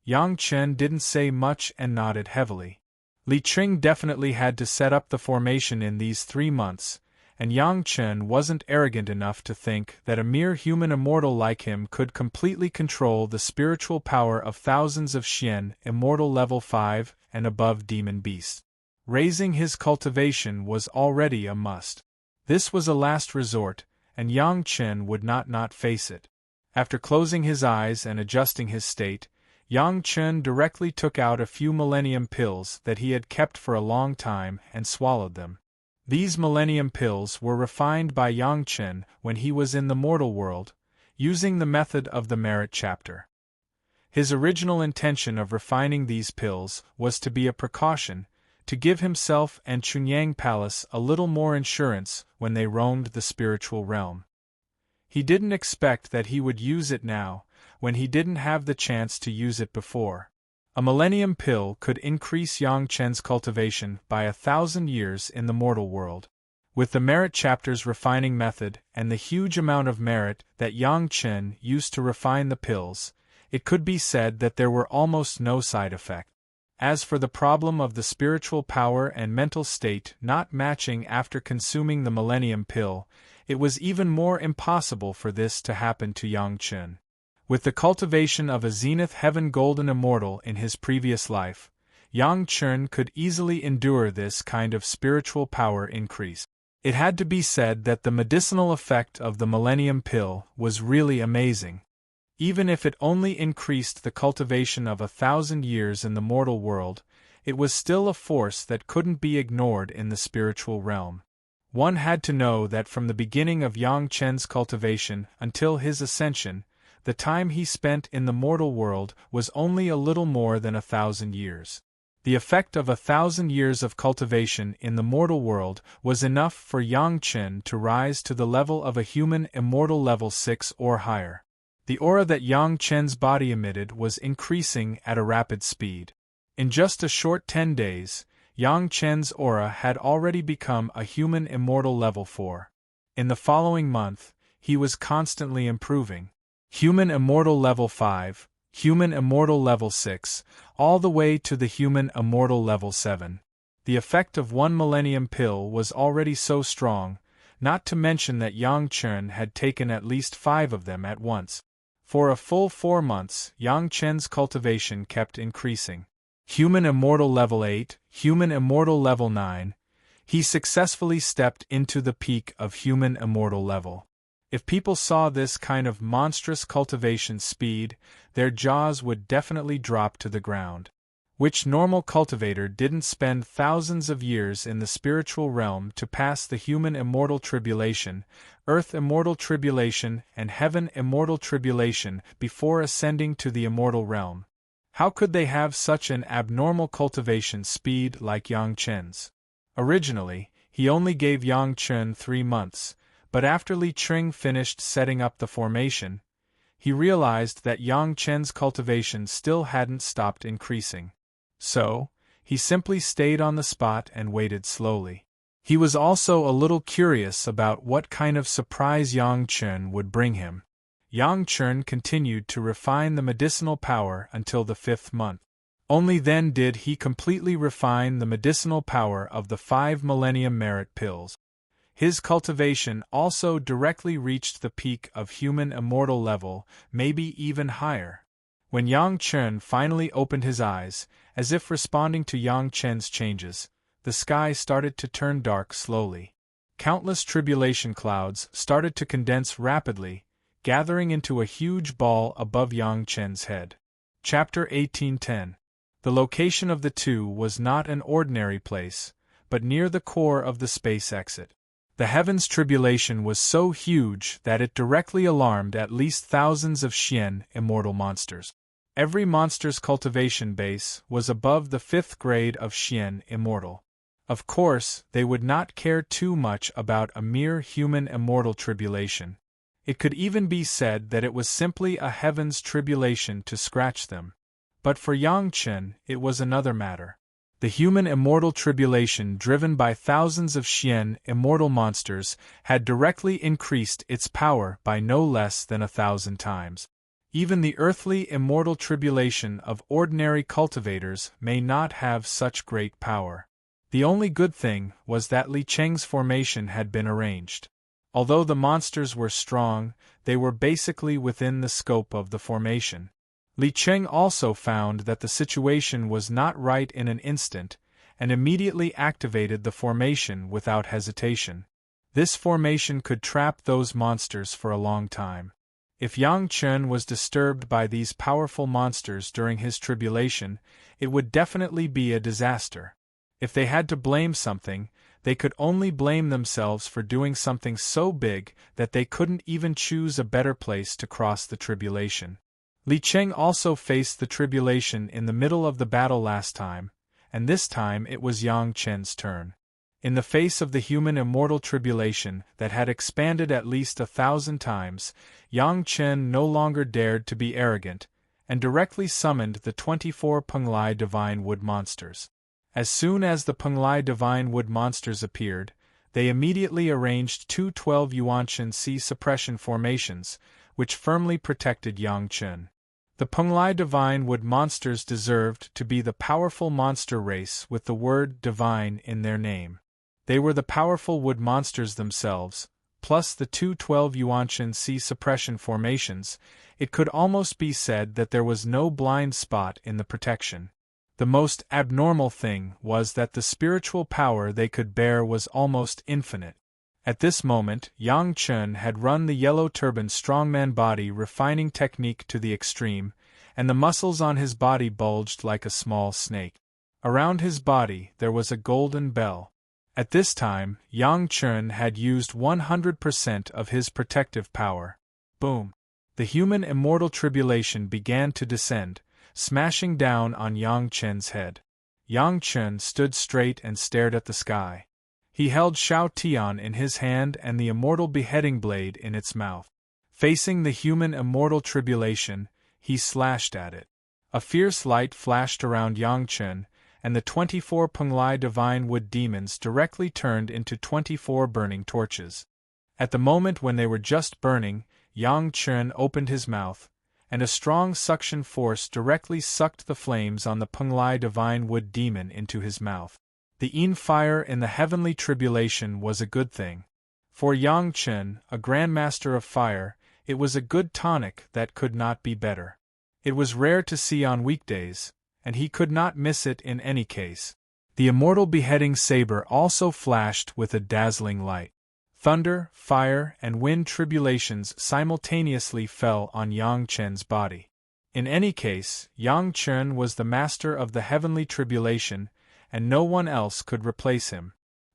Yang Chen didn't say much and nodded heavily. Li Qing definitely had to set up the formation in these 3 months, and Yang Chen wasn't arrogant enough to think that a mere human immortal like him could completely control the spiritual power of thousands of Xian Immortal level 5 and above demon beasts. Raising his cultivation was already a must. This was a last resort, and Yang Chen would not face it. After closing his eyes and adjusting his state, Yang Chen directly took out a few millennium pills that he had kept for a long time and swallowed them. These millennium pills were refined by Yang Chen when he was in the mortal world, using the method of the merit chapter. His original intention of refining these pills was to be a precaution, to give himself and Chunyang Palace a little more insurance when they roamed the spiritual realm. He didn't expect that he would use it now, when he didn't have the chance to use it before. A millennium pill could increase Yang Chen's cultivation by 1,000 years in the mortal world. With the merit chapter's refining method and the huge amount of merit that Yang Chen used to refine the pills, it could be said that there were almost no side effects. As for the problem of the spiritual power and mental state not matching after consuming the millennium pill, it was even more impossible for this to happen to Yang Chen. With the cultivation of a Zenith Heaven Golden Immortal in his previous life, Yang Chen could easily endure this kind of spiritual power increase. It had to be said that the medicinal effect of the Millennium Pill was really amazing. Even if it only increased the cultivation of 1,000 years in the mortal world, it was still a force that couldn't be ignored in the spiritual realm. One had to know that from the beginning of Yang Chen's cultivation until his ascension, the time he spent in the mortal world was only a little more than 1,000 years. The effect of 1,000 years of cultivation in the mortal world was enough for Yang Chen to rise to the level of a human immortal level 6 or higher. The aura that Yang Chen's body emitted was increasing at a rapid speed. In just a short 10 days, Yang Chen's aura had already become a human immortal level 4. In the following month, he was constantly improving. Human immortal level 5, human immortal level 6, all the way to the human immortal level 7. The effect of one millennium pill was already so strong, not to mention that Yang Chen had taken at least 5 of them at once. For a full 4 months, Yang Chen's cultivation kept increasing. Human immortal level 8, human immortal level 9, he successfully stepped into the peak of human immortal level. If people saw this kind of monstrous cultivation speed, their jaws would definitely drop to the ground. Which normal cultivator didn't spend thousands of years in the spiritual realm to pass the human immortal tribulation, earth immortal tribulation, and heaven immortal tribulation before ascending to the immortal realm? How could they have such an abnormal cultivation speed like Yang Chen's? Originally, he only gave Yang Chen 3 months, but after Li Cheng finished setting up the formation, he realized that Yang Chen's cultivation still hadn't stopped increasing. So, he simply stayed on the spot and waited slowly. He was also a little curious about what kind of surprise Yang Chen would bring him. Yang Chen continued to refine the medicinal power until the 5th month. Only then did he completely refine the medicinal power of the 5 Millennium Merit Pills. His cultivation also directly reached the peak of human immortal level, maybe even higher. When Yang Chen finally opened his eyes, as if responding to Yang Chen's changes, the sky started to turn dark slowly. Countless tribulation clouds started to condense rapidly, gathering into a huge ball above Yang Chen's head. Chapter 1810. The location of the two was not an ordinary place, but near the core of the space exit. The heavens' tribulation was so huge that it directly alarmed at least thousands of Xian immortal monsters. Every monster's cultivation base was above the 5th grade of Xian immortal. Of course, they would not care too much about a mere human immortal tribulation. It could even be said that it was simply a heaven's tribulation to scratch them. But for Yang Chen, it was another matter. The human immortal tribulation driven by thousands of Xian immortal monsters had directly increased its power by no less than 1,000 times. Even the earthly immortal tribulation of ordinary cultivators may not have such great power. The only good thing was that Li Cheng's formation had been arranged. Although the monsters were strong, they were basically within the scope of the formation. Li Cheng also found that the situation was not right in an instant, and immediately activated the formation without hesitation. This formation could trap those monsters for a long time. If Yang Chen was disturbed by these powerful monsters during his tribulation, it would definitely be a disaster. If they had to blame something, they could only blame themselves for doing something so big that they couldn't even choose a better place to cross the tribulation. Li Cheng also faced the tribulation in the middle of the battle last time, and this time it was Yang Chen's turn. In the face of the human immortal tribulation that had expanded at least 1,000 times, Yang Chen no longer dared to be arrogant, and directly summoned the 24 Penglai Divine Wood Monsters. As soon as the Penglai Divine Wood Monsters appeared, they immediately arranged two 12 Yuanshan Sea suppression formations, which firmly protected Yang Chen. The Penglai Divine Wood Monsters deserved to be the powerful monster race with the word divine in their name. They were the powerful wood monsters themselves, plus the two 12 Yuanshan Sea suppression formations. It could almost be said that there was no blind spot in the protection. The most abnormal thing was that the spiritual power they could bear was almost infinite. At this moment, Yang Chen had run the yellow turban strongman body refining technique to the extreme, and the muscles on his body bulged like a small snake. Around his body there was a golden bell. At this time, Yang Chen had used 100% of his protective power. Boom! The human immortal tribulation began to descend, smashing down on Yang Chen's head. Yang Chen stood straight and stared at the sky. He held Shao Tian in his hand and the immortal beheading blade in its mouth. Facing the human immortal tribulation, he slashed at it. A fierce light flashed around Yang Chen, and the 24 Penglai Divine Wood Demons directly turned into 24 burning torches. At the moment when they were just burning, Yang Chen opened his mouth, and a strong suction force directly sucked the flames on the Penglai Divine Wood Demon into his mouth. The Yin fire in the heavenly tribulation was a good thing. For Yang Chen, a grandmaster of fire, it was a good tonic that could not be better. It was rare to see on weekdays, and he could not miss it in any case. The immortal beheading saber also flashed with a dazzling light. Thunder, fire, and wind tribulations simultaneously fell on Yang Chen's body. In any case, Yang Chen was the master of the heavenly tribulation, and no one else could replace him.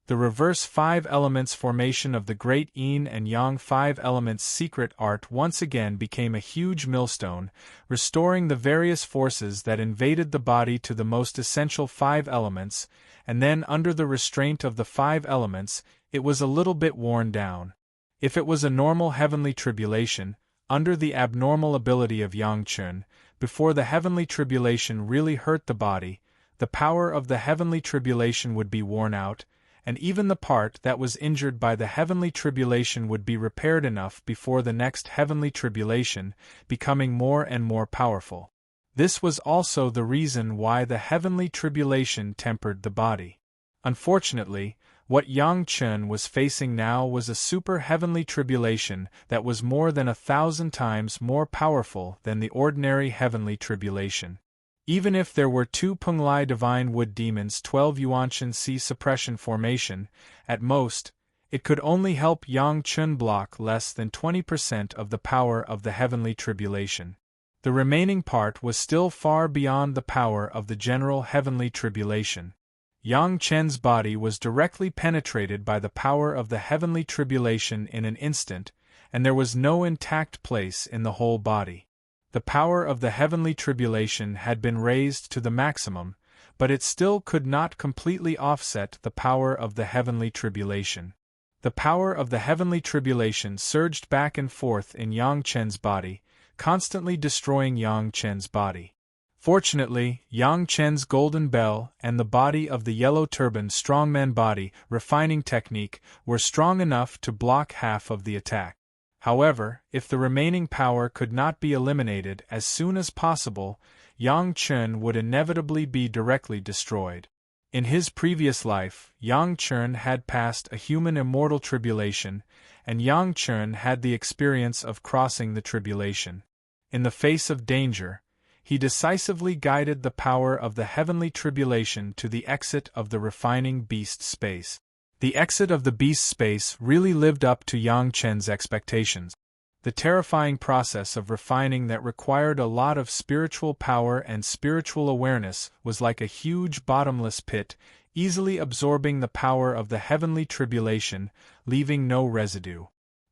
The reverse 5 elements formation of the great Yin and Yang 5 elements secret art once again became a huge millstone, restoring the various forces that invaded the body to the most essential 5 elements, and then under the restraint of the 5 elements, it was a little bit worn down. If it was a normal heavenly tribulation, under the abnormal ability of Yang Chen, before the heavenly tribulation really hurt the body, the power of the heavenly tribulation would be worn out, and even the part that was injured by the heavenly tribulation would be repaired enough before the next heavenly tribulation, becoming more and more powerful. This was also the reason why the heavenly tribulation tempered the body. Unfortunately, what Yang Chen was facing now was a super heavenly tribulation that was more than 1,000 times more powerful than the ordinary heavenly tribulation. Even if there were 2 Penglai Divine Wood Demons 12 Yuanshan Sea suppression formation, at most, it could only help Yang Chen block less than 20% of the power of the heavenly tribulation. The remaining part was still far beyond the power of the general heavenly tribulation. Yang Chen's body was directly penetrated by the power of the heavenly tribulation in an instant, and there was no intact place in the whole body. The power of the heavenly tribulation had been raised to the maximum, but it still could not completely offset the power of the heavenly tribulation. The power of the heavenly tribulation surged back and forth in Yang Chen's body, constantly destroying Yang Chen's body. Fortunately, Yang Chen's golden bell and the body of the yellow turban strongman body refining technique were strong enough to block half of the attack. However, if the remaining power could not be eliminated as soon as possible, Yang Chen would inevitably be directly destroyed. In his previous life, Yang Chen had passed a human immortal tribulation, and Yang Chen had the experience of crossing the tribulation. In the face of danger, he decisively guided the power of the heavenly tribulation to the exit of the refining beast space. The exit of the beast space really lived up to Yang Chen's expectations. The terrifying process of refining that required a lot of spiritual power and spiritual awareness was like a huge bottomless pit, easily absorbing the power of the heavenly tribulation, leaving no residue.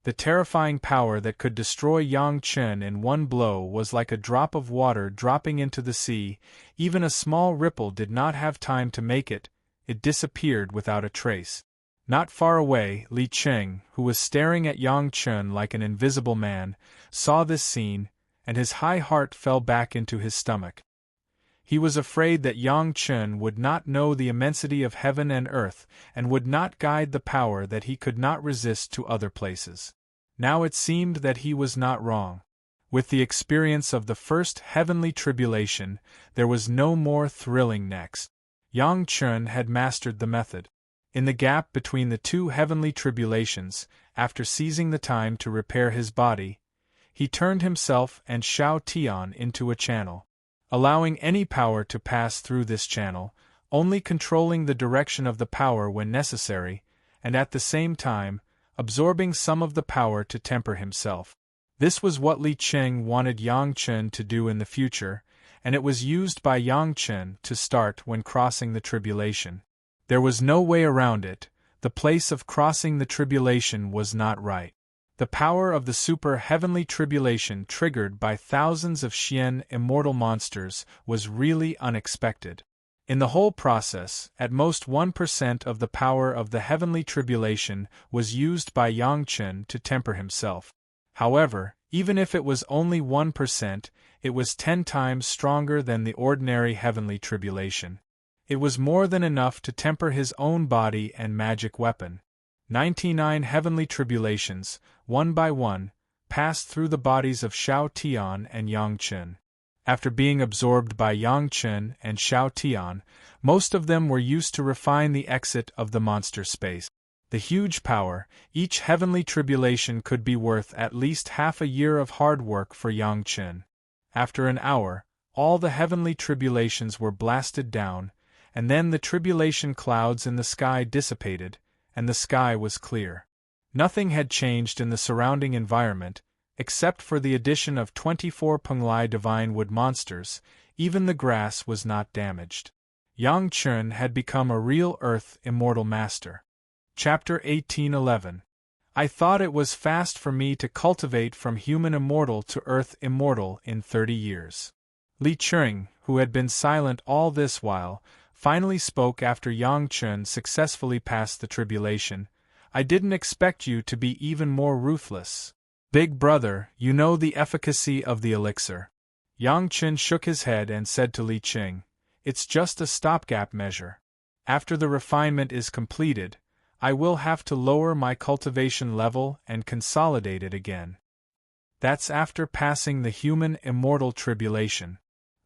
The terrifying power that could destroy Yang Chen in one blow was like a drop of water dropping into the sea. Even a small ripple did not have time to make it disappeared without a trace. Not far away, Li Cheng, who was staring at Yang Chen like an invisible man, saw this scene, and his high heart fell back into his stomach. He was afraid that Yang Chen would not know the immensity of heaven and earth, and would not guide the power that he could not resist to other places. Now it seemed that he was not wrong. With the experience of the first heavenly tribulation, there was no more thrilling next. Yang Chen had mastered the method. In the gap between the two heavenly tribulations, after seizing the time to repair his body, he turned himself and Shao Tian into a channel, allowing any power to pass through this channel, only controlling the direction of the power when necessary, and at the same time, absorbing some of the power to temper himself. This was what Li Cheng wanted Yang Chen to do in the future, and it was used by Yang Chen to start when crossing the tribulation. There was no way around it. The place of crossing the tribulation was not right. The power of the super heavenly tribulation triggered by thousands of Xian immortal monsters was really unexpected. In the whole process, at most 1% of the power of the heavenly tribulation was used by Yang Chen to temper himself. However, even if it was only 1%, it was 10 times stronger than the ordinary heavenly tribulation. It was more than enough to temper his own body and magic weapon. 99 heavenly tribulations, one by one, passed through the bodies of Shao Tian and Yang Chen. After being absorbed by Yang Chen and Shao Tian, most of them were used to refine the exit of the monster space. The huge power, each heavenly tribulation could be worth at least half a year of hard work for Yang Chen. After an hour, all the heavenly tribulations were blasted down, and then the tribulation clouds in the sky dissipated, and the sky was clear. Nothing had changed in the surrounding environment, except for the addition of 24 Penglai divine wood monsters. Even the grass was not damaged. Yang Chen had become a real earth immortal master. Chapter 1811. I thought it was fast for me to cultivate from human immortal to earth immortal in 30 years. Li Cheng, who had been silent all this while, finally spoke after Yang Chen successfully passed the tribulation. I didn't expect you to be even more ruthless. Big brother, you know the efficacy of the elixir. Yang Chen shook his head and said to Li Cheng, it's just a stopgap measure. After the refinement is completed, I will have to lower my cultivation level and consolidate it again. That's after passing the human immortal tribulation.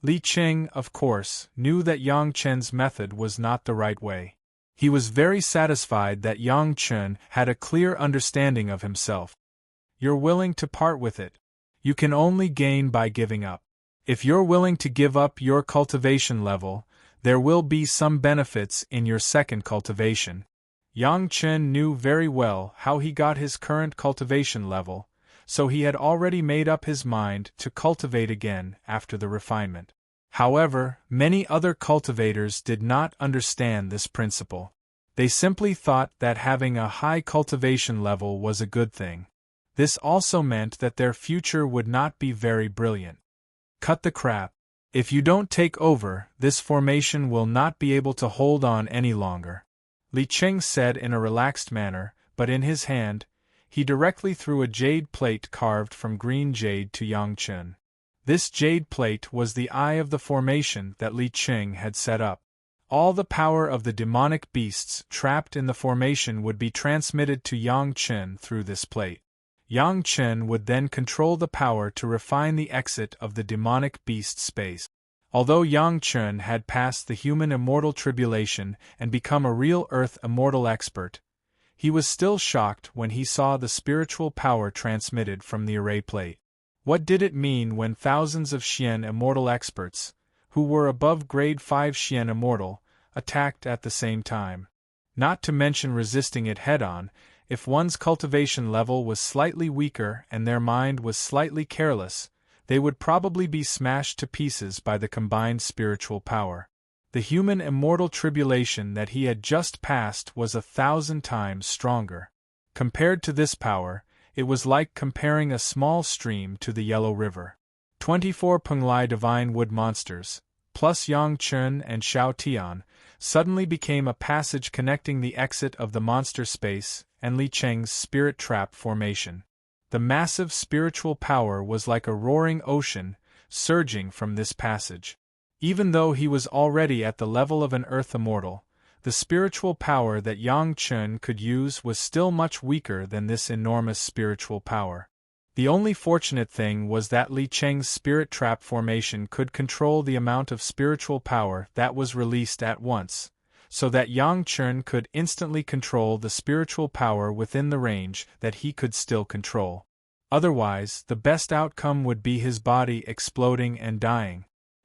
Li Cheng, of course, knew that Yang Chen's method was not the right way. He was very satisfied that Yang Chen had a clear understanding of himself. You're willing to part with it. You can only gain by giving up. If you're willing to give up your cultivation level, there will be some benefits in your second cultivation. Yang Chen knew very well how he got his current cultivation level, so he had already made up his mind to cultivate again after the refinement. However, many other cultivators did not understand this principle. They simply thought that having a high cultivation level was a good thing. This also meant that their future would not be very brilliant. Cut the crap. If you don't take over, this formation will not be able to hold on any longer. Li Cheng said in a relaxed manner, but in his hand, he directly threw a jade plate carved from green jade to Yang Chen. This jade plate was the eye of the formation that Li Cheng had set up. All the power of the demonic beasts trapped in the formation would be transmitted to Yang Chen through this plate. Yang Chen would then control the power to refine the exit of the demonic beast space. Although Yang Chun had passed the human immortal tribulation and become a real earth immortal expert, he was still shocked when he saw the spiritual power transmitted from the array plate. What did it mean when thousands of Xian immortal experts, who were above grade 5 Xian immortal, attacked at the same time? Not to mention resisting it head-on, if one's cultivation level was slightly weaker and their mind was slightly careless, they would probably be smashed to pieces by the combined spiritual power. The human immortal tribulation that he had just passed was 1,000 times stronger. Compared to this power, it was like comparing a small stream to the Yellow River. 24 Penglai divine wood monsters, plus Yang Chun and Xiao Tian, suddenly became a passage connecting the exit of the monster space and Li Cheng's spirit trap formation. The massive spiritual power was like a roaring ocean, surging from this passage. Even though he was already at the level of an earth immortal, the spiritual power that Yang Chun could use was still much weaker than this enormous spiritual power. The only fortunate thing was that Li Cheng's spirit trap formation could control the amount of spiritual power that was released at once, so that Yang Chun could instantly control the spiritual power within the range that he could still control. Otherwise, the best outcome would be his body exploding and dying.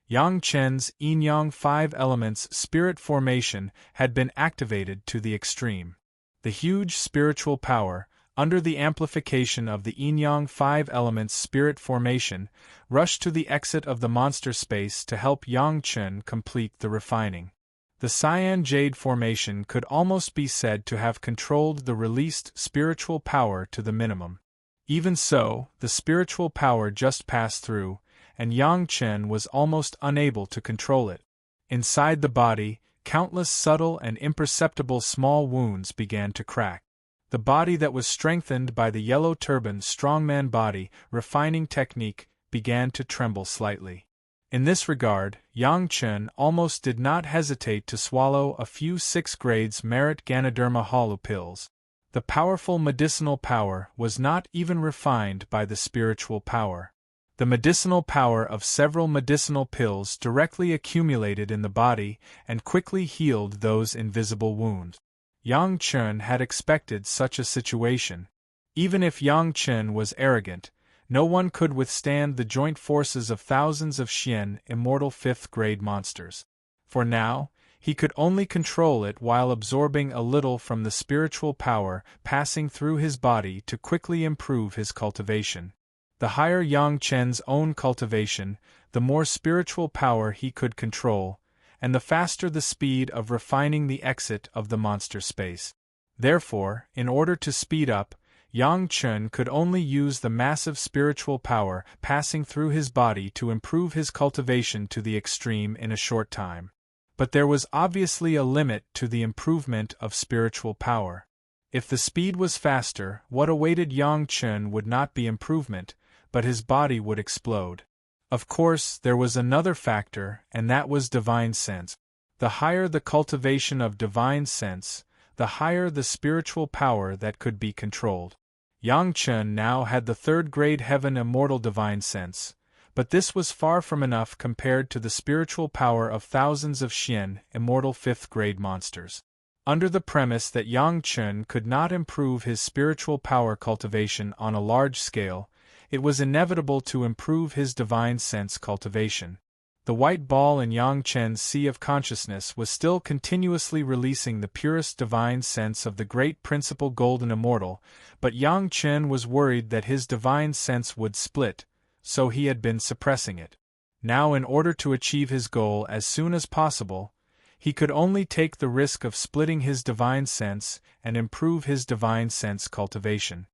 Yang Chen's yin-yang 5 elements spirit formation had been activated to the extreme. The huge spiritual power, under the amplification of the yin-yang 5 elements spirit formation, rushed to the exit of the monster space to help Yang Chen complete the refining. The cyan jade formation could almost be said to have controlled the released spiritual power to the minimum. Even so, the spiritual power just passed through, and Yang Chen was almost unable to control it. Inside the body, countless subtle and imperceptible small wounds began to crack. The body that was strengthened by the yellow turban strongman body refining technique began to tremble slightly. In this regard, Yang Chen almost did not hesitate to swallow a few 6 grades merit Ganoderma hollow pills. The powerful medicinal power was not even refined by the spiritual power. The medicinal power of several medicinal pills directly accumulated in the body and quickly healed those invisible wounds. Yang Chen had expected such a situation. Even if Yang Chen was arrogant, no one could withstand the joint forces of thousands of Xian immortal 5th-grade monsters. For now, he could only control it while absorbing a little from the spiritual power passing through his body to quickly improve his cultivation. The higher Yang Chen's own cultivation, the more spiritual power he could control, and the faster the speed of refining the exit of the monster space. Therefore, in order to speed up, Yang Chen could only use the massive spiritual power passing through his body to improve his cultivation to the extreme in a short time. But there was obviously a limit to the improvement of spiritual power. If the speed was faster, what awaited Yang Chen would not be improvement, but his body would explode. Of course, there was another factor, and that was divine sense. The higher the cultivation of divine sense, the higher the spiritual power that could be controlled. Yang Chen now had the 3rd-grade heaven immortal divine sense, but this was far from enough compared to the spiritual power of thousands of Xian immortal 5th-grade monsters. Under the premise that Yang Chen could not improve his spiritual power cultivation on a large scale, it was inevitable to improve his divine sense cultivation. The white ball in Yang Chen's sea of consciousness was still continuously releasing the purest divine sense of the great principle golden immortal, but Yang Chen was worried that his divine sense would split, so he had been suppressing it. Now, in order to achieve his goal as soon as possible, he could only take the risk of splitting his divine sense and improve his divine sense cultivation.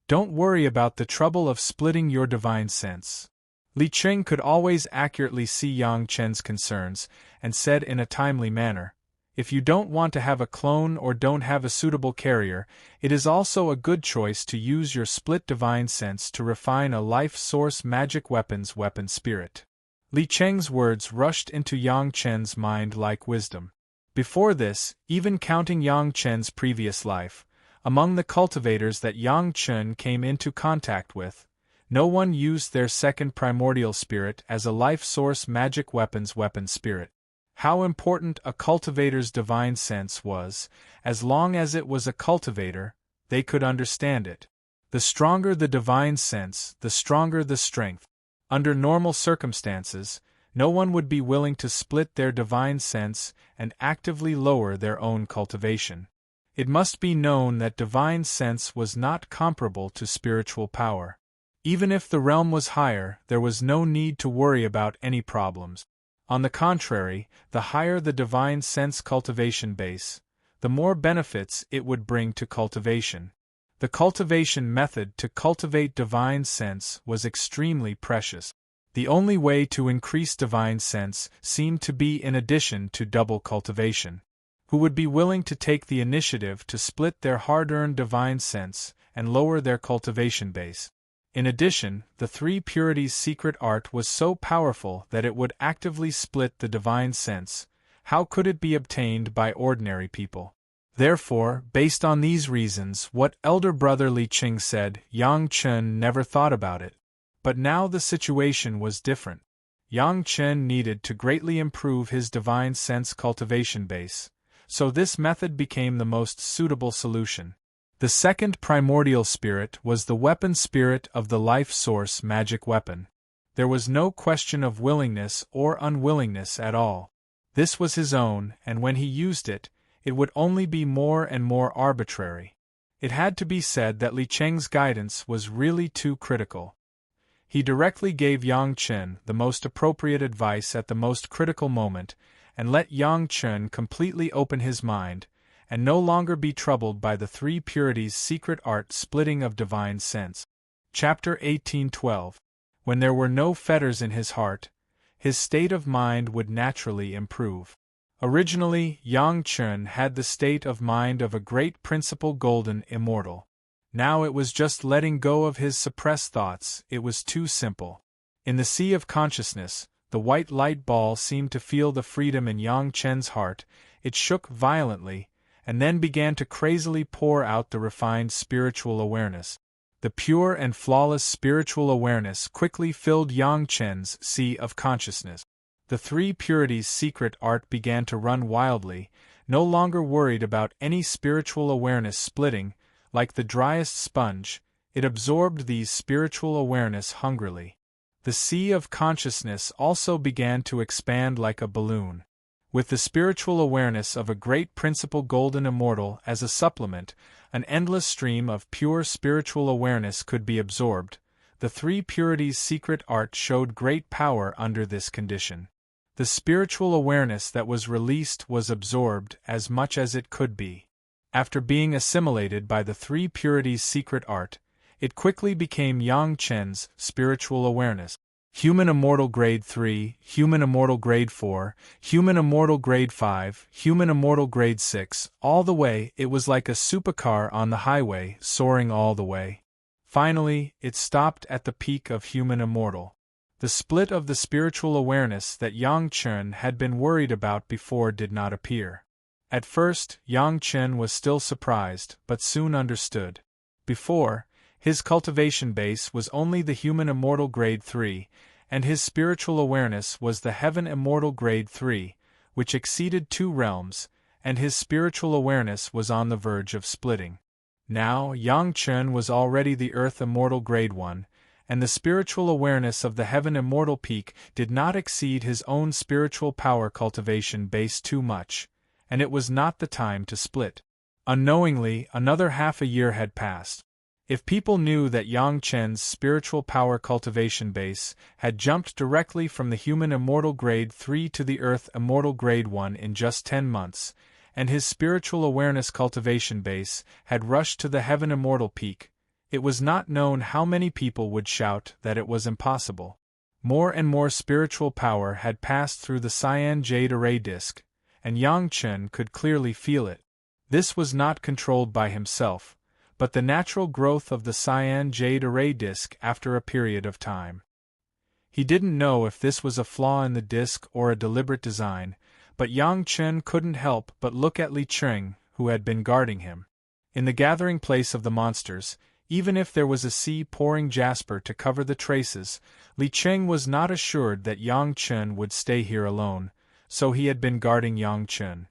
Don't worry about the trouble of splitting your divine sense. Li Cheng could always accurately see Yang Chen's concerns, and said in a timely manner, "If you don't want to have a clone or don't have a suitable carrier, it is also a good choice to use your split divine sense to refine a life source magic weapon's weapon spirit." Li Cheng's words rushed into Yang Chen's mind like wisdom. Before this, even counting Yang Chen's previous life, among the cultivators that Yang Chen came into contact with, No one used their second primordial spirit as a life source magic weapon spirit. How important a cultivator's divine sense was, as long as it was a cultivator, they could understand it. The stronger the divine sense, the stronger the strength. Under normal circumstances, no one would be willing to split their divine sense and actively lower their own cultivation. It must be known that divine sense was not comparable to spiritual power. Even if the realm was higher, there was no need to worry about any problems. On the contrary, the higher the divine sense cultivation base, the more benefits it would bring to cultivation. The cultivation method to cultivate divine sense was extremely precious. The only way to increase divine sense seemed to be in addition to double cultivation. Who would be willing to take the initiative to split their hard-earned divine sense and lower their cultivation base? In addition, the three purities secret art was so powerful that it would actively split the divine sense. How could it be obtained by ordinary people? Therefore, based on these reasons, what elder brother Li Qing said, Yang Chen never thought about it. But now the situation was different. Yang Chen needed to greatly improve his divine sense cultivation base, so this method became the most suitable solution. The second primordial spirit was the weapon spirit of the life source magic weapon. There was no question of willingness or unwillingness at all. This was his own, and when he used it, it would only be more and more arbitrary. It had to be said that Li Cheng's guidance was really too critical. He directly gave Yang Chen the most appropriate advice at the most critical moment, and let Yang Chen completely open his mind, and no longer be troubled by the three purities secret art splitting of divine sense. Chapter 1812. When there were no fetters in his heart, his state of mind would naturally improve. Originally, Yang Chen had the state of mind of a great principal golden immortal. Now it was just letting go of his suppressed thoughts, it was too simple. In the sea of consciousness, the white light ball seemed to feel the freedom in Yang Chen's heart, it shook violently, and then began to crazily pour out the refined spiritual awareness. The pure and flawless spiritual awareness quickly filled Yang Chen's sea of consciousness. The three purities secret art began to run wildly, no longer worried about any spiritual awareness splitting. Like the driest sponge, it absorbed these spiritual awareness hungrily. The sea of consciousness also began to expand like a balloon. With the spiritual awareness of a great principal golden immortal as a supplement, an endless stream of pure spiritual awareness could be absorbed. The three purities secret art showed great power under this condition. The spiritual awareness that was released was absorbed as much as it could be. After being assimilated by the three purities secret art, it quickly became Yang Chen's spiritual awareness. Human Immortal Grade 3, Human Immortal Grade 4, Human Immortal Grade 5, Human Immortal Grade 6, all the way it was like a supercar on the highway, soaring all the way. Finally, it stopped at the peak of Human Immortal. The split of the spiritual awareness that Yang Chen had been worried about before did not appear. At first, Yang Chen was still surprised, but soon understood. Before, his cultivation base was only the Human Immortal Grade 3, and his spiritual awareness was the Heaven Immortal Grade 3, which exceeded 2 realms, and his spiritual awareness was on the verge of splitting. Now, Yang Chen was already the Earth Immortal Grade 1, and the spiritual awareness of the Heaven Immortal Peak did not exceed his own spiritual power cultivation base too much, and it was not the time to split. Unknowingly, another half a year had passed. If people knew that Yang Chen's spiritual power cultivation base had jumped directly from the Human Immortal Grade 3 to the Earth Immortal Grade 1 in just 10 months, and his spiritual awareness cultivation base had rushed to the Heaven Immortal Peak, it was not known how many people would shout that it was impossible. More and more spiritual power had passed through the cyan jade array disk, and Yang Chen could clearly feel it. This was not controlled by himself, but the natural growth of the cyan jade array disk after a period of time. He didn't know if this was a flaw in the disk or a deliberate design, but Yang Chen couldn't help but look at Li Qing, who had been guarding him. In the gathering place of the monsters, Even if there was a sea-pouring jasper to cover the traces, Li Cheng was not assured that Yang Chen would stay here alone, so he had been guarding Yang Chen.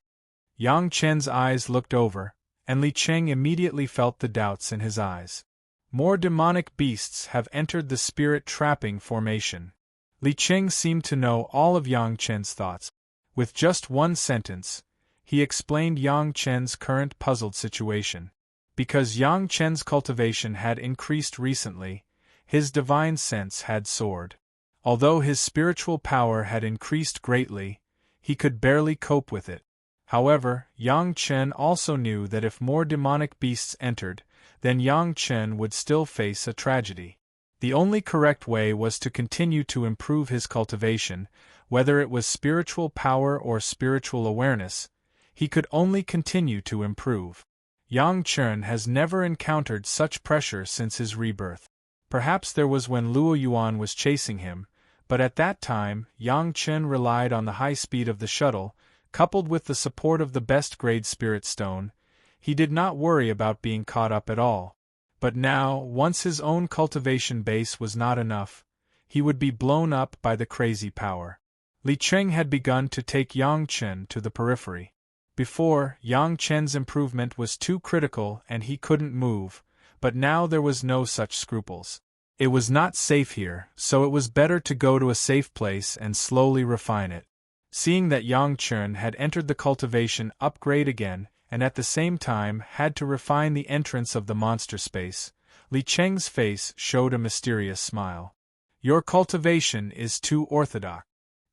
Yang Chen's eyes looked over, and Li Cheng immediately felt the doubts in his eyes. More demonic beasts have entered the spirit trapping formation. Li Cheng seemed to know all of Yang Chen's thoughts. With just one sentence, he explained Yang Chen's current puzzled situation. Because Yang Chen's cultivation had increased recently, his divine sense had soared. Although his spiritual power had increased greatly, he could barely cope with it. However, Yang Chen also knew that if more demonic beasts entered, then Yang Chen would still face a tragedy. The only correct way was to continue to improve his cultivation, whether it was spiritual power or spiritual awareness. He could only continue to improve. Yang Chen has never encountered such pressure since his rebirth. Perhaps there was when Luo Yuan was chasing him, but at that time, Yang Chen relied on the high speed of the shuttle, coupled with the support of the best-grade spirit stone. He did not worry about being caught up at all. But now, once his own cultivation base was not enough, he would be blown up by the crazy power. Li Cheng had begun to take Yang Chen to the periphery. Before, Yang Chen's improvement was too critical and he couldn't move, but now there was no such scruples. It was not safe here, so it was better to go to a safe place and slowly refine it. Seeing that Yang Chen had entered the cultivation upgrade again, and at the same time had to refine the entrance of the monster space, Li Cheng's face showed a mysterious smile. Your cultivation is too orthodox.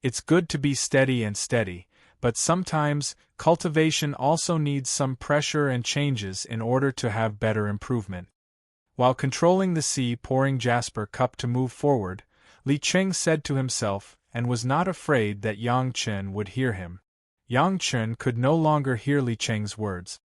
It's good to be steady, but sometimes, cultivation also needs some pressure and changes in order to have better improvement. While controlling the sea-pouring jasper cup to move forward, Li Cheng said to himself, and was not afraid that Yang Chen would hear him. Yang Chen could no longer hear Li Cheng's words.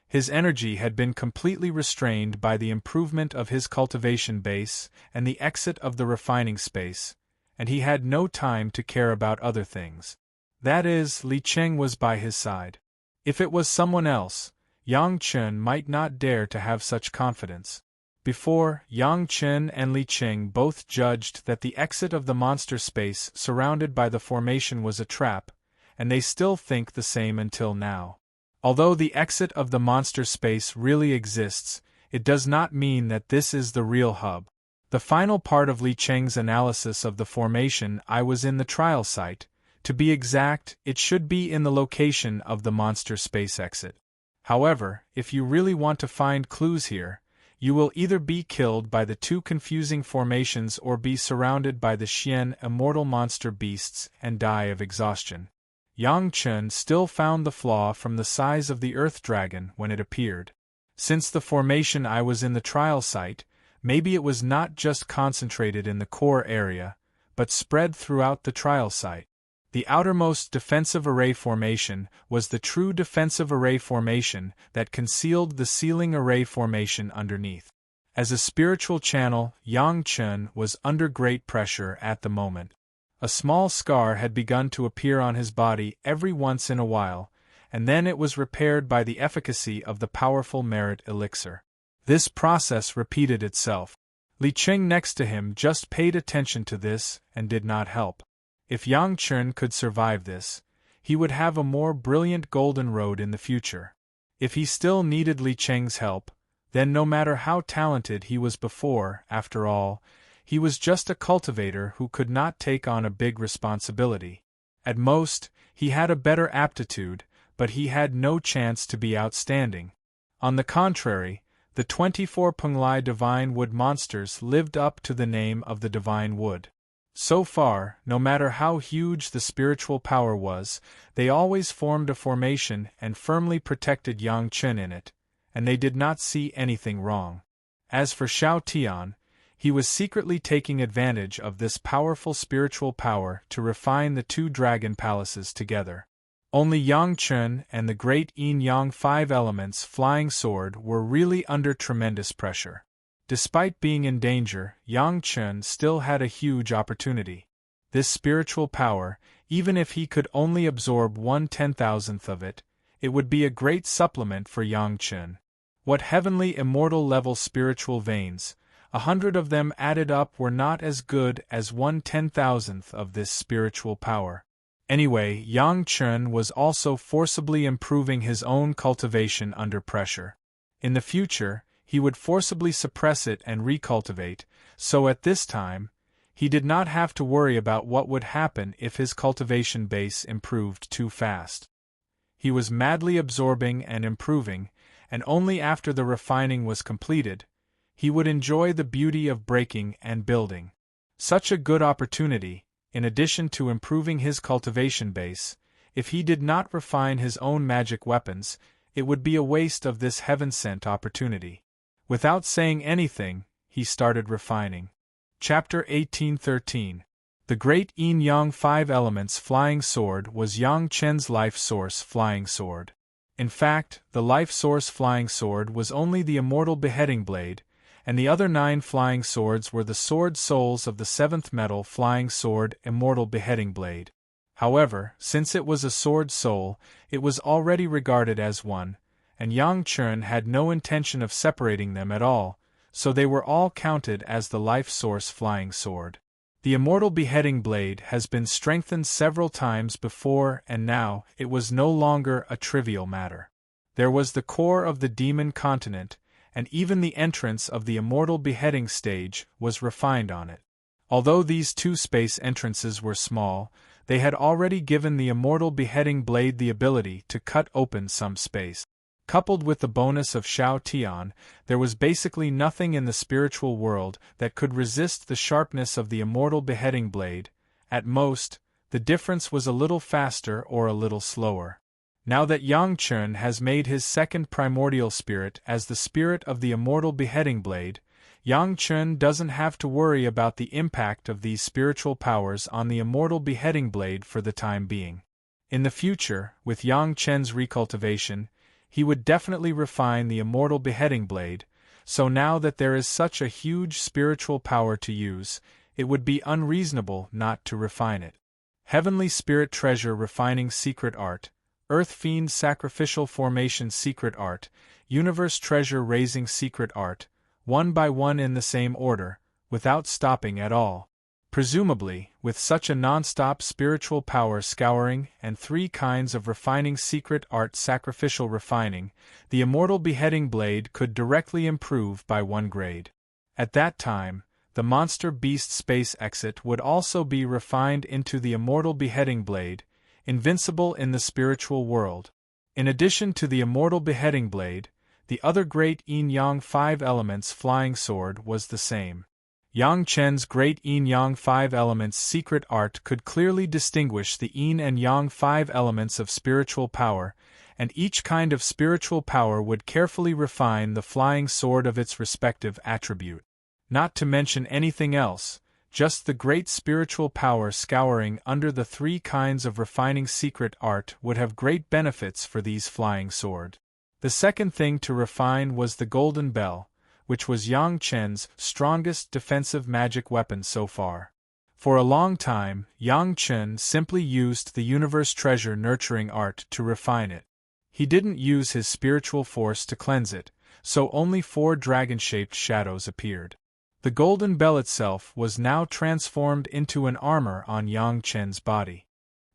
His energy had been completely restrained by the improvement of his cultivation base and the exit of the refining space, and he had no time to care about other things. That is, Li Cheng was by his side. If it was someone else, Yang Chen might not dare to have such confidence. Before, Yang Chen and Li Cheng both judged that the exit of the monster space surrounded by the formation was a trap, and they still think the same until now. Although the exit of the monster space really exists, it does not mean that this is the real hub. The final part of Li Cheng's analysis of the formation I was in the trial site. To be exact, it should be in the location of the monster space exit. However, if you really want to find clues here, you will either be killed by the two confusing formations or be surrounded by the Xian immortal monster beasts and die of exhaustion. Yang Chen still found the flaw from the size of the earth dragon when it appeared. Since the formation I was in the trial site, maybe it was not just concentrated in the core area, but spread throughout the trial site. The outermost defensive array formation was the true defensive array formation that concealed the ceiling array formation underneath. As a spiritual channel, Yang Chen was under great pressure at the moment. A small scar had begun to appear on his body every once in a while, and then it was repaired by the efficacy of the powerful merit elixir. This process repeated itself. Li Cheng next to him just paid attention to this and did not help. If Yang Chen could survive this, he would have a more brilliant golden road in the future. If he still needed Li Cheng's help, then no matter how talented he was before, after all, he was just a cultivator who could not take on a big responsibility. At most, he had a better aptitude, but he had no chance to be outstanding. On the contrary, the 24 Penglai divine wood monsters lived up to the name of the divine wood. So far, no matter how huge the spiritual power was, they always formed a formation and firmly protected Yang Chen in it, and they did not see anything wrong. As for Xiao Tian, he was secretly taking advantage of this powerful spiritual power to refine the two dragon palaces together. Only Yang Chen and the great Yin Yang 5 elements flying sword were really under tremendous pressure. Despite being in danger, Yang Chen still had a huge opportunity. This spiritual power, even if he could only absorb 1/10,000th of it, it would be a great supplement for Yang Chen. What heavenly immortal level spiritual veins, 100 of them added up were not as good as 1/10,000th of this spiritual power. Anyway, Yang Chen was also forcibly improving his own cultivation under pressure. In the future, he would forcibly suppress it and recultivate, so at this time, he did not have to worry about what would happen if his cultivation base improved too fast. He was madly absorbing and improving, and only after the refining was completed, he would enjoy the beauty of breaking and building. Such a good opportunity, in addition to improving his cultivation base, if he did not refine his own magic weapons, it would be a waste of this heaven-sent opportunity. Without saying anything, he started refining. Chapter 1813. The great Yin-Yang 5 Elements Flying Sword was Yang Chen's Life Source Flying Sword. In fact, the Life Source Flying Sword was only the Immortal Beheading Blade, and the other 9 flying swords were the sword souls of the 7th metal flying sword Immortal Beheading Blade. However, since it was a sword soul, it was already regarded as one, and Yang Chen had no intention of separating them at all, so they were all counted as the Life Source Flying Sword. The Immortal Beheading Blade has been strengthened several times before, and now it was no longer a trivial matter. There was the core of the demon continent, and even the entrance of the Immortal Beheading stage was refined on it. Although these 2 space entrances were small, they had already given the Immortal Beheading Blade the ability to cut open some space. Coupled with the bonus of Shao Tian, there was basically nothing in the spiritual world that could resist the sharpness of the Immortal Beheading Blade. At most, the difference was a little faster or a little slower. Now that Yang Chen has made his second primordial spirit as the spirit of the Immortal Beheading Blade, Yang Chen doesn't have to worry about the impact of these spiritual powers on the Immortal Beheading Blade for the time being. In the future, with Yang Chen's recultivation, he would definitely refine the Immortal Beheading Blade, so now that there is such a huge spiritual power to use, it would be unreasonable not to refine it. Heavenly Spirit Treasure Refining Secret Art, Earth Fiend Sacrificial Formation Secret Art, Universe Treasure Raising Secret Art, one by one in the same order, without stopping at all. Presumably, with such a non-stop spiritual power scouring and 3 kinds of refining secret art sacrificial refining, the Immortal Beheading Blade could directly improve by 1 grade. At that time, the Monster Beast Space Exit would also be refined into the Immortal Beheading Blade, invincible in the spiritual world. In addition to the Immortal Beheading Blade, the other great Yin-Yang 5 Elements Flying Sword was the same. Yang Chen's great Yin-Yang 5 Elements secret art could clearly distinguish the Yin and Yang 5 elements of spiritual power, and each kind of spiritual power would carefully refine the flying sword of its respective attribute. Not to mention anything else, just the great spiritual power scouring under the 3 kinds of refining secret art would have great benefits for these flying sword. The second thing to refine was the Golden Bell, which was Yang Chen's strongest defensive magic weapon so far. For a long time, Yang Chen simply used the Universe Treasure Nurturing Art to refine it. He didn't use his spiritual force to cleanse it, so only 4 dragon-shaped shadows appeared. The Golden Bell itself was now transformed into an armor on Yang Chen's body.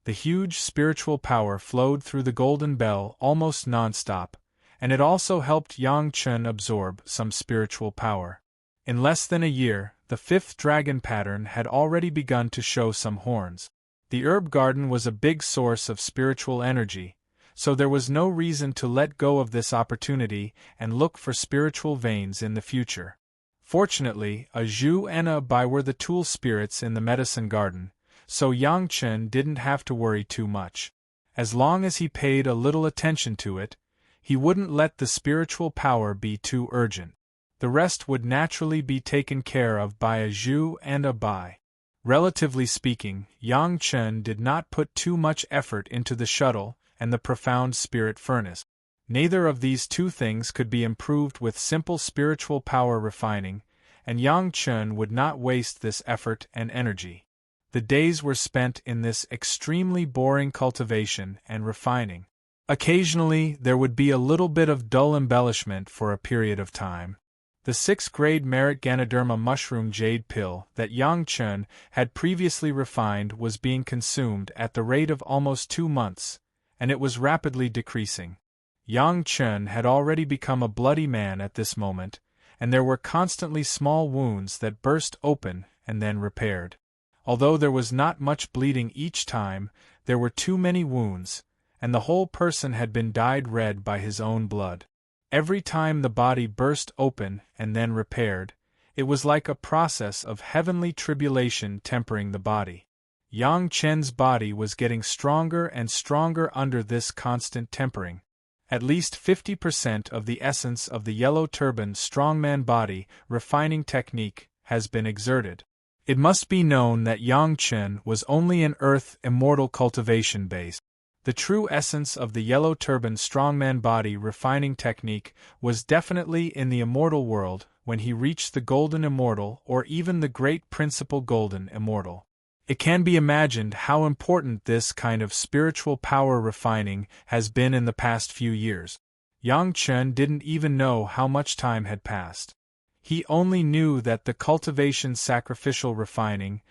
The huge spiritual power flowed through the Golden Bell almost non-stop, and it also helped Yang Chen absorb some spiritual power. In less than a year, the 5th dragon pattern had already begun to show some horns. The herb garden was a big source of spiritual energy, so there was no reason to let go of this opportunity and look for spiritual veins in the future. Fortunately, a Zhu and a Bai were the tool spirits in the medicine garden, so Yang Chen didn't have to worry too much. As long as he paid a little attention to it, he wouldn't let the spiritual power be too urgent. The rest would naturally be taken care of by a Zhu and a Bai. Relatively speaking, Yang Chen did not put too much effort into the shuttle and the profound spirit furnace. Neither of these 2 things could be improved with simple spiritual power refining, and Yang Chen would not waste this effort and energy. The days were spent in this extremely boring cultivation and refining. Occasionally, there would be a little bit of dull embellishment for a period of time. The 6th-grade merit Ganoderma mushroom jade pill that Yang Chen had previously refined was being consumed at the rate of almost 2 months, and it was rapidly decreasing. Yang Chen had already become a bloody man at this moment, and there were constantly small wounds that burst open and then repaired. Although there was not much bleeding each time, there were too many wounds, and the whole person had been dyed red by his own blood. Every time the body burst open and then repaired, it was like a process of heavenly tribulation tempering the body. Yang Chen's body was getting stronger and stronger under this constant tempering. At least 50% of the essence of the yellow turban strongman body refining technique has been exerted. It must be known that Yang Chen was only an earth immortal cultivation base. The true essence of the yellow turban strongman body refining technique was definitely in the immortal world when he reached the golden immortal or even the great principal golden immortal. It can be imagined how important this kind of spiritual power refining has been in the past few years. Yang Chen didn't even know how much time had passed. He only knew that the cultivation sacrificial refining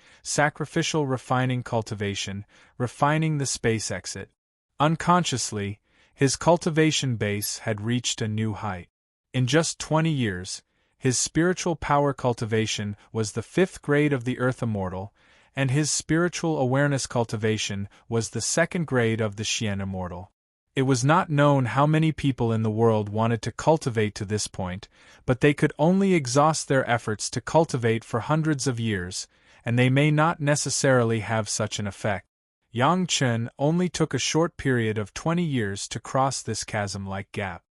cultivation, refining the space exit. Unconsciously, his cultivation base had reached a new height. In just 20 years, his spiritual power cultivation was the 5th grade of the Earth Immortal, and his spiritual awareness cultivation was the 2nd grade of the Xian Immortal. It was not known how many people in the world wanted to cultivate to this point, but they could only exhaust their efforts to cultivate for hundreds of years, and they may not necessarily have such an effect. Yang Chen only took a short period of 20 years to cross this chasm-like gap.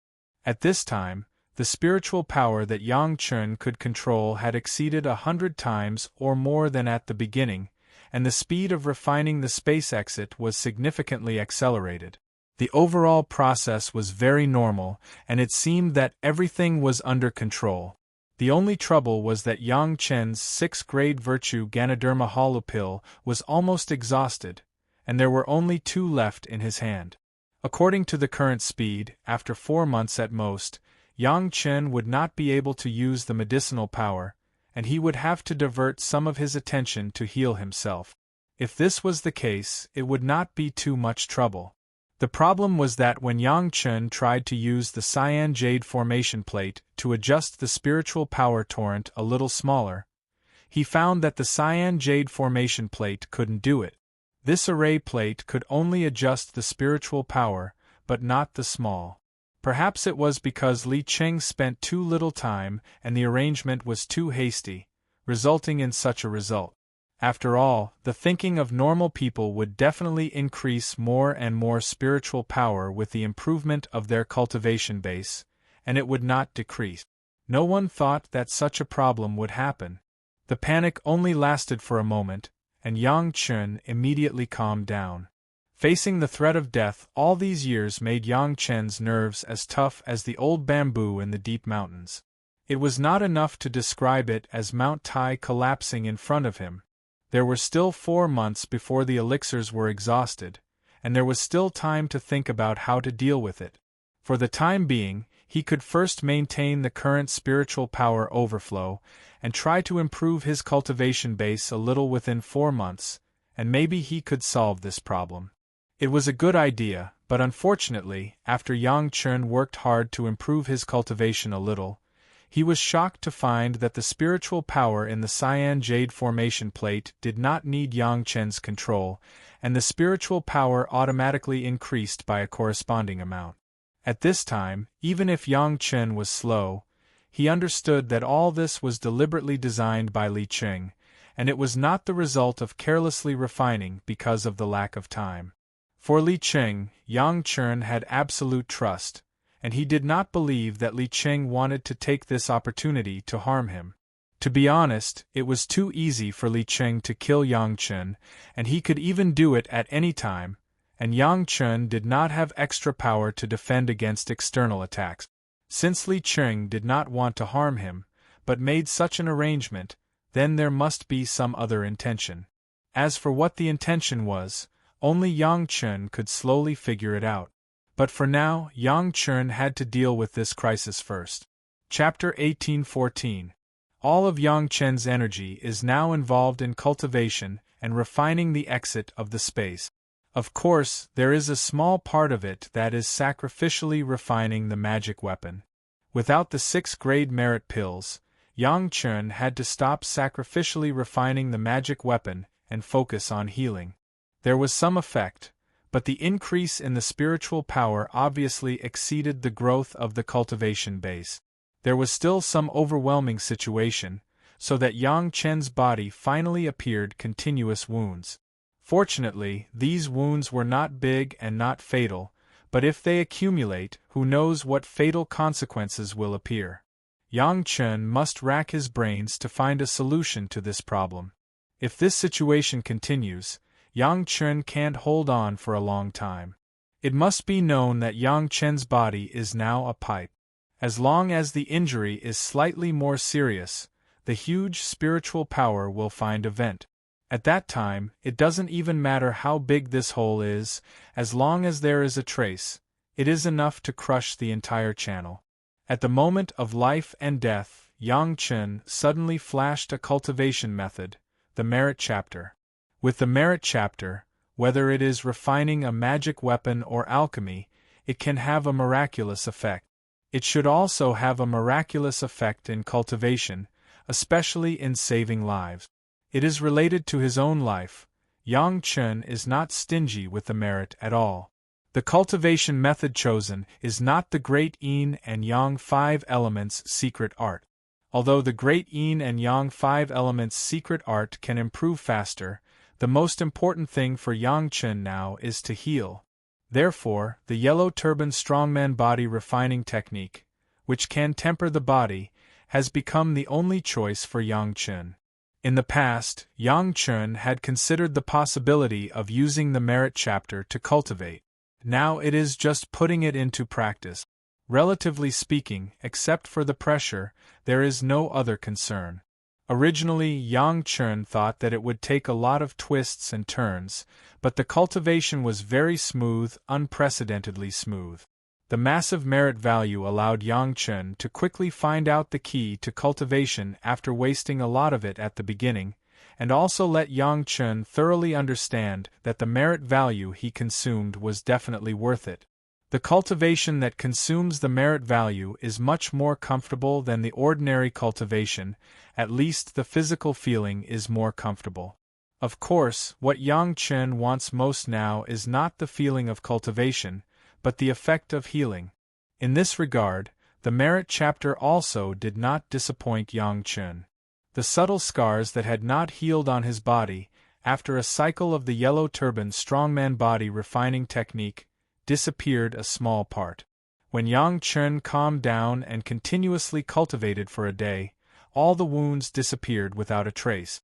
At this time, the spiritual power that Yang Chen could control had exceeded 100 times or more than at the beginning, and the speed of refining the space exit was significantly accelerated. The overall process was very normal, and it seemed that everything was under control. The only trouble was that Yang Chen's 6th-grade virtue Ganoderma hollow pill was almost exhausted, and there were only 2 left in his hand. According to the current speed, after 4 months at most, Yang Chen would not be able to use the medicinal power, and he would have to divert some of his attention to heal himself. If this was the case, it would not be too much trouble. The problem was that when Yang Chen tried to use the cyan jade formation plate to adjust the spiritual power torrent a little smaller, he found that the cyan jade formation plate couldn't do it. This array plate could only adjust the spiritual power, but not the small. Perhaps it was because Li Cheng spent too little time and the arrangement was too hasty, resulting in such a result. After all, the thinking of normal people would definitely increase more and more spiritual power with the improvement of their cultivation base, and it would not decrease. No one thought that such a problem would happen. The panic only lasted for a moment, and Yang Chen immediately calmed down. Facing the threat of death all these years made Yang Chen's nerves as tough as the old bamboo in the deep mountains. It was not enough to describe it as Mount Tai collapsing in front of him. There were still 4 months before the elixirs were exhausted, and there was still time to think about how to deal with it. For the time being, he could first maintain the current spiritual power overflow, and try to improve his cultivation base a little within 4 months, and maybe he could solve this problem. It was a good idea, but unfortunately, after Yang Chen worked hard to improve his cultivation a little, he was shocked to find that the spiritual power in the cyan jade formation plate did not need Yang Chen's control, and the spiritual power automatically increased by a corresponding amount. At this time, even if Yang Chen was slow, he understood that all this was deliberately designed by Li Cheng, and it was not the result of carelessly refining because of the lack of time. For Li Cheng, Yang Chen had absolute trust, and he did not believe that Li Cheng wanted to take this opportunity to harm him. To be honest, it was too easy for Li Cheng to kill Yang Chen, and he could even do it at any time, and Yang Chen did not have extra power to defend against external attacks. Since Li Cheng did not want to harm him, but made such an arrangement, then there must be some other intention. As for what the intention was, only Yang Chen could slowly figure it out. But for now, Yang Chen had to deal with this crisis first. Chapter 1814. All of Yang Chen's energy is now involved in cultivation and refining the exit of the space. Of course, there is a small part of it that is sacrificially refining the magic weapon. Without the 6th-grade merit pills, Yang Chen had to stop sacrificially refining the magic weapon and focus on healing. There was some effect, but the increase in the spiritual power obviously exceeded the growth of the cultivation base. There was still some overwhelming situation, so that Yang Chen's body finally appeared continuous wounds. Fortunately, these wounds were not big and not fatal, but if they accumulate, who knows what fatal consequences will appear. Yang Chen must rack his brains to find a solution to this problem. If this situation continues, Yang Chen can't hold on for a long time. It must be known that Yang Chen's body is now a pipe. As long as the injury is slightly more serious, the huge spiritual power will find a vent. At that time, it doesn't even matter how big this hole is, as long as there is a trace, it is enough to crush the entire channel. At the moment of life and death, Yang Chen suddenly flashed a cultivation method, the merit chapter. With the merit chapter, whether it is refining a magic weapon or alchemy, it can have a miraculous effect. It should also have a miraculous effect in cultivation, especially in saving lives. It is related to his own life. Yang Chen is not stingy with the merit at all. The cultivation method chosen is not the Great Yin and Yang 5 Elements secret art. Although the Great Yin and Yang 5 Elements secret art can improve faster, the most important thing for Yang Chen now is to heal. Therefore, the yellow turban strongman body refining technique, which can temper the body, has become the only choice for Yang Chen. In the past, Yang Chen had considered the possibility of using the merit chapter to cultivate. Now it is just putting it into practice. Relatively speaking, except for the pressure, there is no other concern. Originally, Yang Chen thought that it would take a lot of twists and turns, but the cultivation was very smooth, unprecedentedly smooth. The massive merit value allowed Yang Chen to quickly find out the key to cultivation after wasting a lot of it at the beginning, and also let Yang Chen thoroughly understand that the merit value he consumed was definitely worth it. The cultivation that consumes the merit value is much more comfortable than the ordinary cultivation, at least the physical feeling is more comfortable. Of course, what Yang Chen wants most now is not the feeling of cultivation, but the effect of healing. In this regard, the merit chapter also did not disappoint Yang Chen. The subtle scars that had not healed on his body, after a cycle of the yellow turban strongman body refining technique, disappeared a small part. When Yang Chen calmed down and continuously cultivated for a day, all the wounds disappeared without a trace.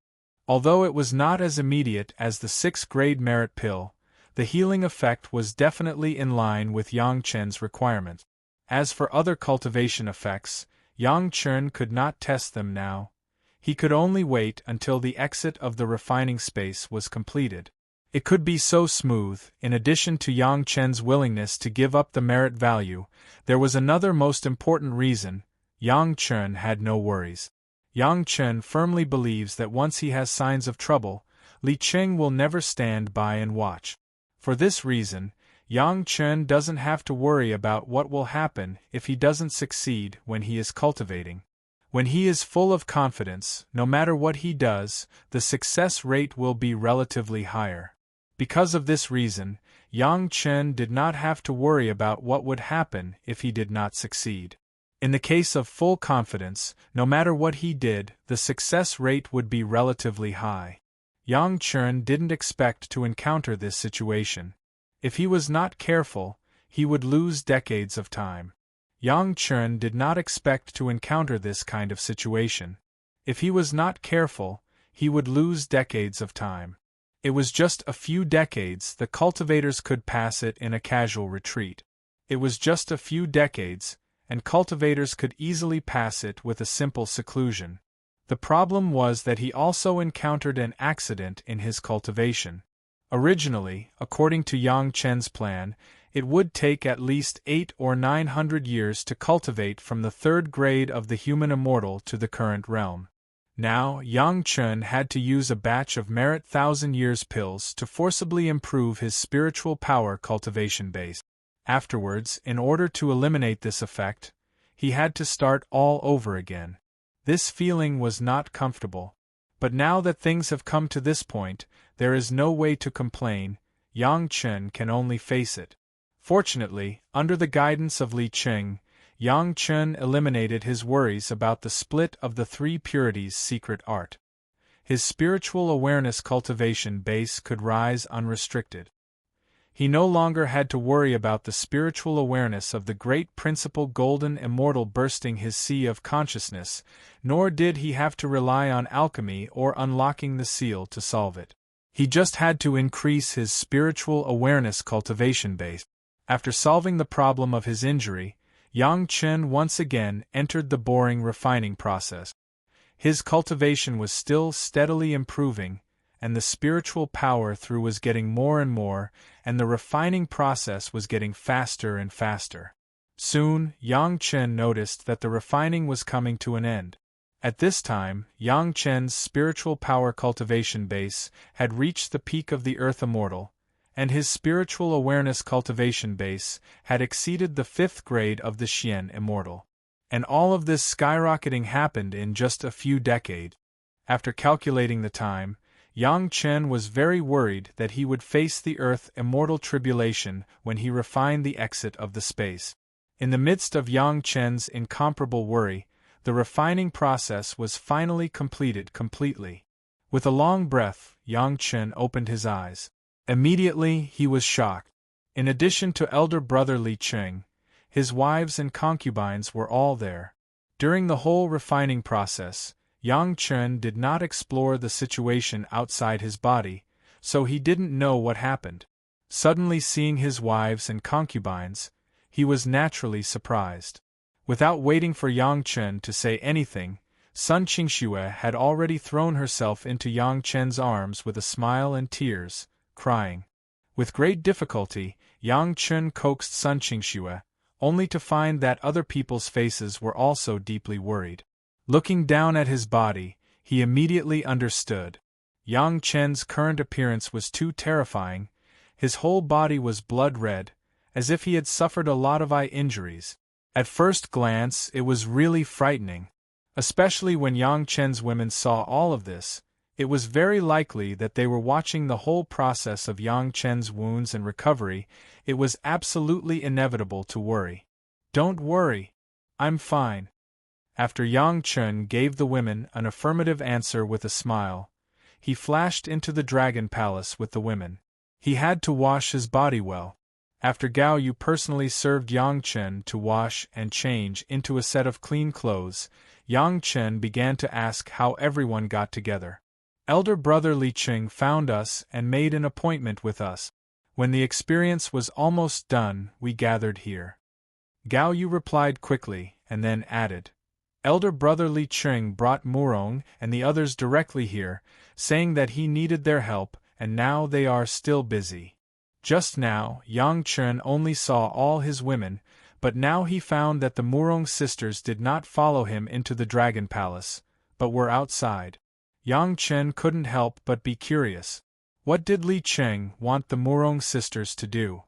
Although it was not as immediate as the 6th-grade merit pill, the healing effect was definitely in line with Yang Chen's requirement. As for other cultivation effects, Yang Chen could not test them now. He could only wait until the exit of the refining space was completed. It could be so smooth. In addition to Yang Chen's willingness to give up the merit value, there was another most important reason. Yang Chen had no worries. Yang Chen firmly believes that once he has signs of trouble, Li Qing will never stand by and watch. For this reason, Yang Chen doesn't have to worry about what will happen if he doesn't succeed when he is cultivating. When he is full of confidence, no matter what he does, the success rate will be relatively higher. Because of this reason, Yang Chen did not have to worry about what would happen if he did not succeed. In the case of full confidence, no matter what he did, the success rate would be relatively high. Yang Chen didn't expect to encounter this situation. If he was not careful, he would lose decades of time. Yang Chen did not expect to encounter this kind of situation. If he was not careful, he would lose decades of time. It was just a few decades. The cultivators could pass it in a casual retreat. It was just a few decades, and cultivators could easily pass it with a simple seclusion. The problem was that he also encountered an accident in his cultivation. Originally, according to Yang Chen's plan, it would take at least 800 or 900 years to cultivate from the third grade of the human immortal to the current realm. Now, Yang Chen had to use a batch of merit 1,000 years pills to forcibly improve his spiritual power cultivation base. Afterwards, in order to eliminate this effect, he had to start all over again. This feeling was not comfortable. But now that things have come to this point, there is no way to complain. Yang Chen can only face it. Fortunately, under the guidance of Li Qing, Yang Chen eliminated his worries about the split of the three purities' secret art. His spiritual awareness cultivation base could rise unrestricted. He no longer had to worry about the spiritual awareness of the great principal golden immortal bursting his sea of consciousness, nor did he have to rely on alchemy or unlocking the seal to solve it. He just had to increase his spiritual awareness cultivation base. After solving the problem of his injury, Yang Chen once again entered the boring refining process. His cultivation was still steadily improving, and the spiritual power through was getting more and more, and the refining process was getting faster and faster. Soon, Yang Chen noticed that the refining was coming to an end. At this time, Yang Chen's spiritual power cultivation base had reached the peak of the Earth Immortal, and his spiritual awareness cultivation base had exceeded the 5th grade of the Xian Immortal. And all of this skyrocketing happened in just a few decades. After calculating the time, Yang Chen was very worried that he would face the Earth Immortal tribulation when he refined the exit of the space. In the midst of Yang Chen's incomparable worry, the refining process was finally completed completely. With a long breath, Yang Chen opened his eyes. Immediately, he was shocked. In addition to elder brother Li Qing, his wives and concubines were all there. During the whole refining process, Yang Chen did not explore the situation outside his body, so he didn't know what happened. Suddenly seeing his wives and concubines, he was naturally surprised. Without waiting for Yang Chen to say anything, Sun Qingxue had already thrown herself into Yang Chen's arms with a smile and tears, crying. With great difficulty, Yang Chen coaxed Sun Qingxue, only to find that other people's faces were also deeply worried. Looking down at his body, he immediately understood. Yang Chen's current appearance was too terrifying. His whole body was blood red, as if he had suffered a lot of eye injuries. At first glance, it was really frightening. Especially when Yang Chen's women saw all of this, it was very likely that they were watching the whole process of Yang Chen's wounds and recovery. It was absolutely inevitable to worry. "Don't worry. I'm fine." After Yang Chen gave the women an affirmative answer with a smile, he flashed into the Dragon Palace with the women. He had to wash his body well. After Gao Yu personally served Yang Chen to wash and change into a set of clean clothes, Yang Chen began to ask how everyone got together. "Elder brother Li Qing found us and made an appointment with us. When the experience was almost done, we gathered here." Gao Yu replied quickly, and then added, "Elder brother Li Qing brought Murong and the others directly here, saying that he needed their help, and now they are still busy." Just now, Yang Chen only saw all his women, but now he found that the Murong sisters did not follow him into the Dragon Palace, but were outside. Yang Chen couldn't help but be curious. What did Li Qing want the Murong sisters to do?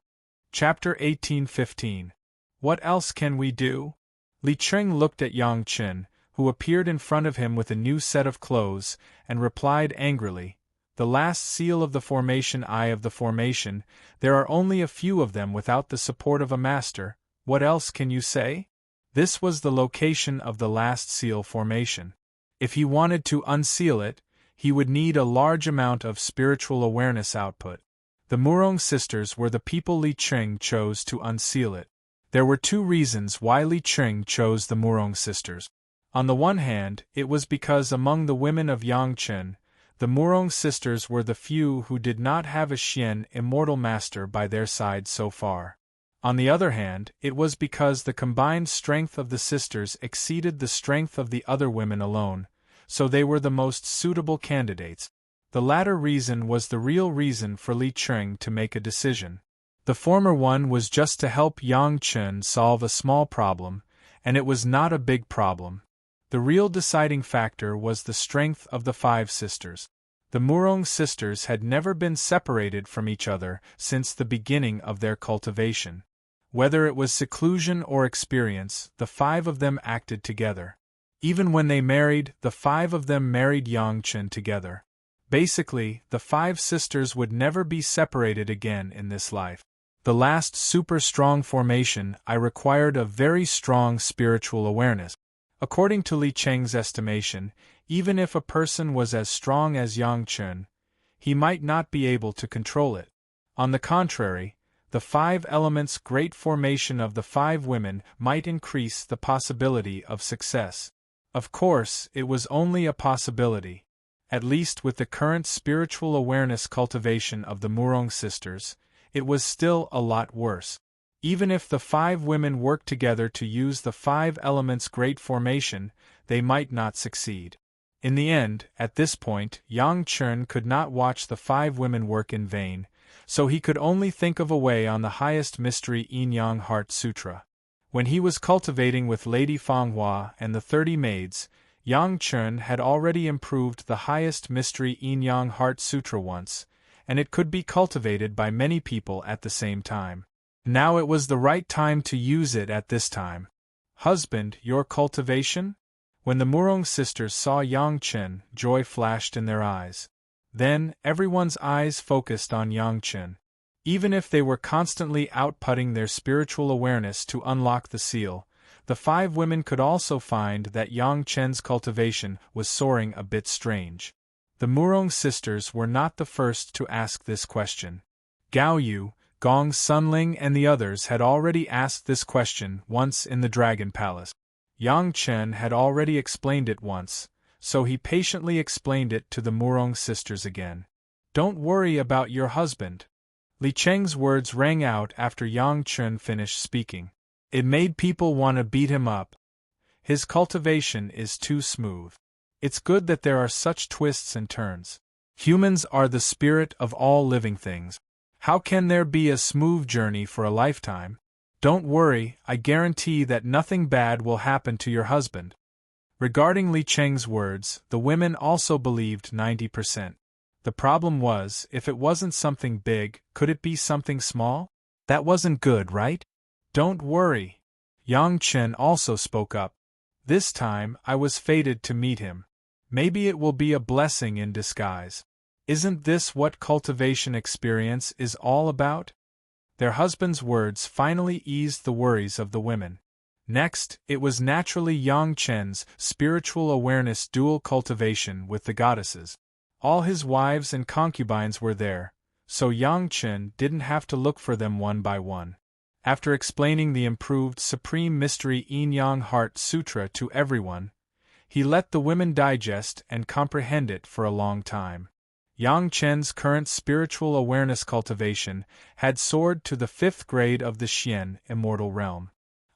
Chapter 1815. What else can we do? Li Qing looked at Yang Chen, who appeared in front of him with a new set of clothes, and replied angrily, "The last seal of the formation, eye of the formation, there are only a few of them without the support of a master, what else can you say?" This was the location of the last seal formation. If he wanted to unseal it, he would need a large amount of spiritual awareness output. The Murong sisters were the people Li Qing chose to unseal it. There were two reasons why Li Qing chose the Murong sisters. On the one hand, it was because among the women of Yang Chen, the Murong sisters were the few who did not have a Xian immortal master by their side so far. On the other hand, it was because the combined strength of the sisters exceeded the strength of the other women alone, so they were the most suitable candidates. The latter reason was the real reason for Li Qing to make a decision. The former one was just to help Yang Chen solve a small problem, and it was not a big problem. The real deciding factor was the strength of the five sisters. The Murong sisters had never been separated from each other since the beginning of their cultivation. Whether it was seclusion or experience, the five of them acted together. Even when they married, the five of them married Yang Chen together. Basically, the five sisters would never be separated again in this life. The last super strong formation I required a very strong spiritual awareness. According to Li Cheng's estimation, even if a person was as strong as Yang Chen, he might not be able to control it. On the contrary, the five elements great formation of the five women might increase the possibility of success. Of course, it was only a possibility. At least with the current spiritual awareness cultivation of the Murong sisters, it was still a lot worse. Even if the five women worked together to use the five elements' great formation, they might not succeed. In the end, at this point, Yang Chen could not watch the five women work in vain, so he could only think of a way on the highest mystery Yin-Yang Heart Sutra. When he was cultivating with Lady Fanghua and the 30 maids, Yang Chen had already improved the highest mystery Yin-Yang Heart Sutra once, and it could be cultivated by many people at the same time. Now it was the right time to use it at this time. Husband, your cultivation? When the Murong sisters saw Yang Chen, joy flashed in their eyes. Then, everyone's eyes focused on Yang Chen. Even if they were constantly outputting their spiritual awareness to unlock the seal, the five women could also find that Yang Chen's cultivation was soaring a bit strange. The Murong sisters were not the first to ask this question. Gao Yu, Gong Sunling and the others had already asked this question once in the Dragon Palace. Yang Chen had already explained it once, so he patiently explained it to the Murong sisters again. Don't worry about your husband. Li Cheng's words rang out after Yang Chen finished speaking. It made people want to beat him up. His cultivation is too smooth. It's good that there are such twists and turns. Humans are the spirit of all living things. How can there be a smooth journey for a lifetime? Don't worry, I guarantee that nothing bad will happen to your husband. Regarding Li Cheng's words, the women also believed 90%. The problem was, if it wasn't something big, could it be something small? That wasn't good, right? Don't worry. Yang Chen also spoke up. This time, I was fated to meet him. Maybe it will be a blessing in disguise. Isn't this what cultivation experience is all about? Their husbands' words finally eased the worries of the women. Next, it was naturally Yang Chen's spiritual awareness dual cultivation with the goddesses. All his wives and concubines were there, so Yang Chen didn't have to look for them one by one. After explaining the improved Supreme Mystery Yin-Yang Heart Sutra to everyone, he let the women digest and comprehend it for a long time. Yang Chen's current spiritual awareness cultivation had soared to the 5th grade of the Xian Immortal realm.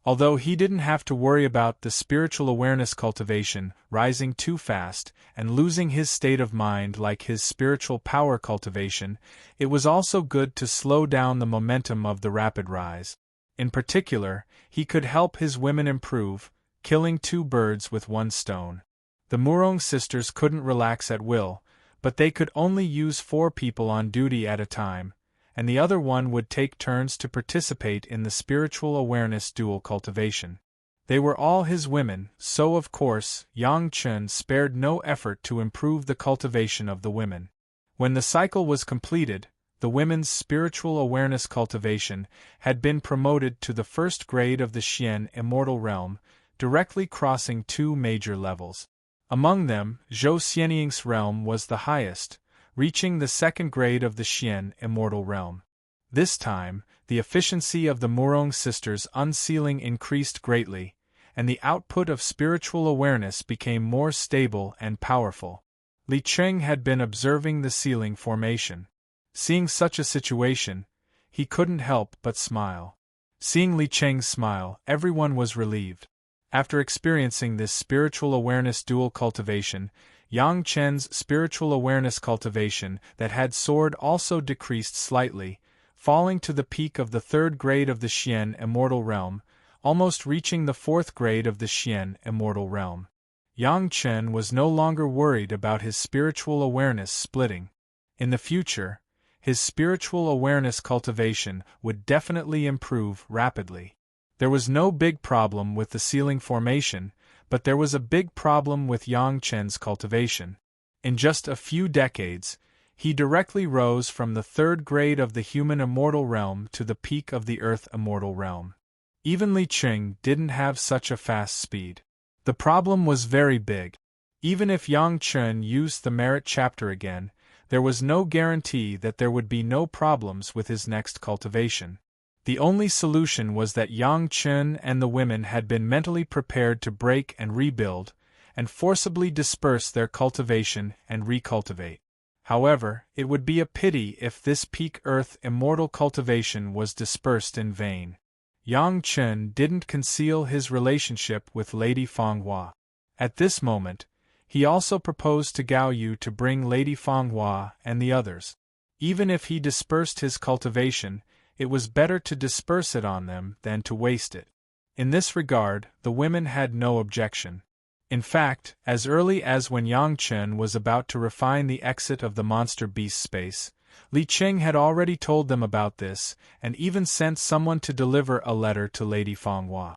Although he didn't have to worry about the spiritual awareness cultivation rising too fast and losing his state of mind like his spiritual power cultivation, it was also good to slow down the momentum of the rapid rise. In particular, he could help his women improve, killing 2 birds with 1 stone. The Murong sisters couldn't relax at will, but they could only use 4 people on duty at a time, and the other one would take turns to participate in the spiritual awareness dual cultivation. They were all his women, so of course, Yang Chen spared no effort to improve the cultivation of the women. When the cycle was completed, the women's spiritual awareness cultivation had been promoted to the 1st grade of the Xian Immortal realm, directly crossing 2 major levels. Among them, Zhou Xianying's realm was the highest, reaching the 2nd grade of the Xian Immortal realm. This time, the efficiency of the Murong sisters' unsealing increased greatly, and the output of spiritual awareness became more stable and powerful. Li Cheng had been observing the sealing formation. Seeing such a situation, he couldn't help but smile. Seeing Li Cheng's smile, everyone was relieved. After experiencing this spiritual awareness dual cultivation, Yang Chen's spiritual awareness cultivation that had soared also decreased slightly, falling to the peak of the 3rd grade of the Xian Immortal Realm, almost reaching the 4th grade of the Xian Immortal Realm. Yang Chen was no longer worried about his spiritual awareness splitting. In the future, his spiritual awareness cultivation would definitely improve rapidly. There was no big problem with the ceiling formation, but there was a big problem with Yang Chen's cultivation. In just a few decades, he directly rose from the 3rd grade of the human immortal realm to the peak of the earth immortal realm. Even Li Qing didn't have such a fast speed. The problem was very big. Even if Yang Chen used the merit chapter again, there was no guarantee that there would be no problems with his next cultivation. The only solution was that Yang Chen and the women had been mentally prepared to break and rebuild, and forcibly disperse their cultivation and recultivate. However, it would be a pity if this peak earth immortal cultivation was dispersed in vain. Yang Chen didn't conceal his relationship with Lady Fanghua. At this moment, he also proposed to Gao Yu to bring Lady Fanghua and the others. Even if he dispersed his cultivation, it was better to disperse it on them than to waste it. In this regard, the women had no objection. In fact, as early as when Yang Chen was about to refine the exit of the monster beast space, Li Qing had already told them about this, and even sent someone to deliver a letter to Lady Fanghua.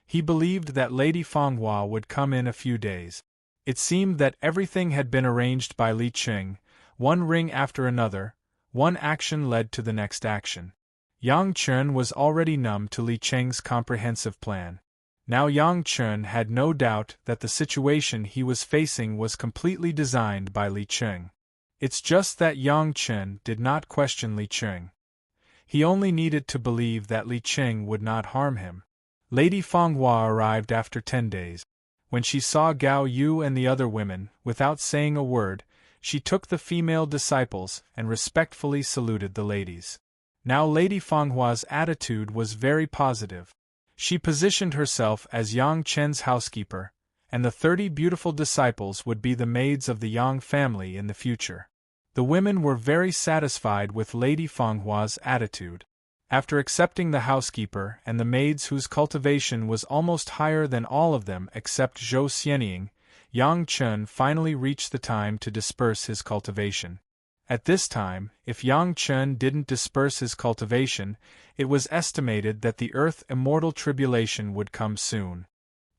He believed that Lady Fanghua would come in a few days. It seemed that everything had been arranged by Li Qing, one ring after another, one action led to the next action. Yang Chen was already numb to Li Qing's comprehensive plan. Now Yang Chen had no doubt that the situation he was facing was completely designed by Li Qing. It's just that Yang Chen did not question Li Qing. He only needed to believe that Li Qing would not harm him. Lady Fanghua arrived after 10 days. When she saw Gao Yu and the other women, without saying a word, she took the female disciples and respectfully saluted the ladies. Now Lady Fanghua's attitude was very positive. She positioned herself as Yang Chen's housekeeper, and the 30 beautiful disciples would be the maids of the Yang family in the future. The women were very satisfied with Lady Fanghua's attitude. After accepting the housekeeper and the maids whose cultivation was almost higher than all of them except Zhou Xianying, Yang Chen finally reached the time to disperse his cultivation. At this time, if Yang Chen didn't disperse his cultivation, it was estimated that the Earth Immortal Tribulation would come soon.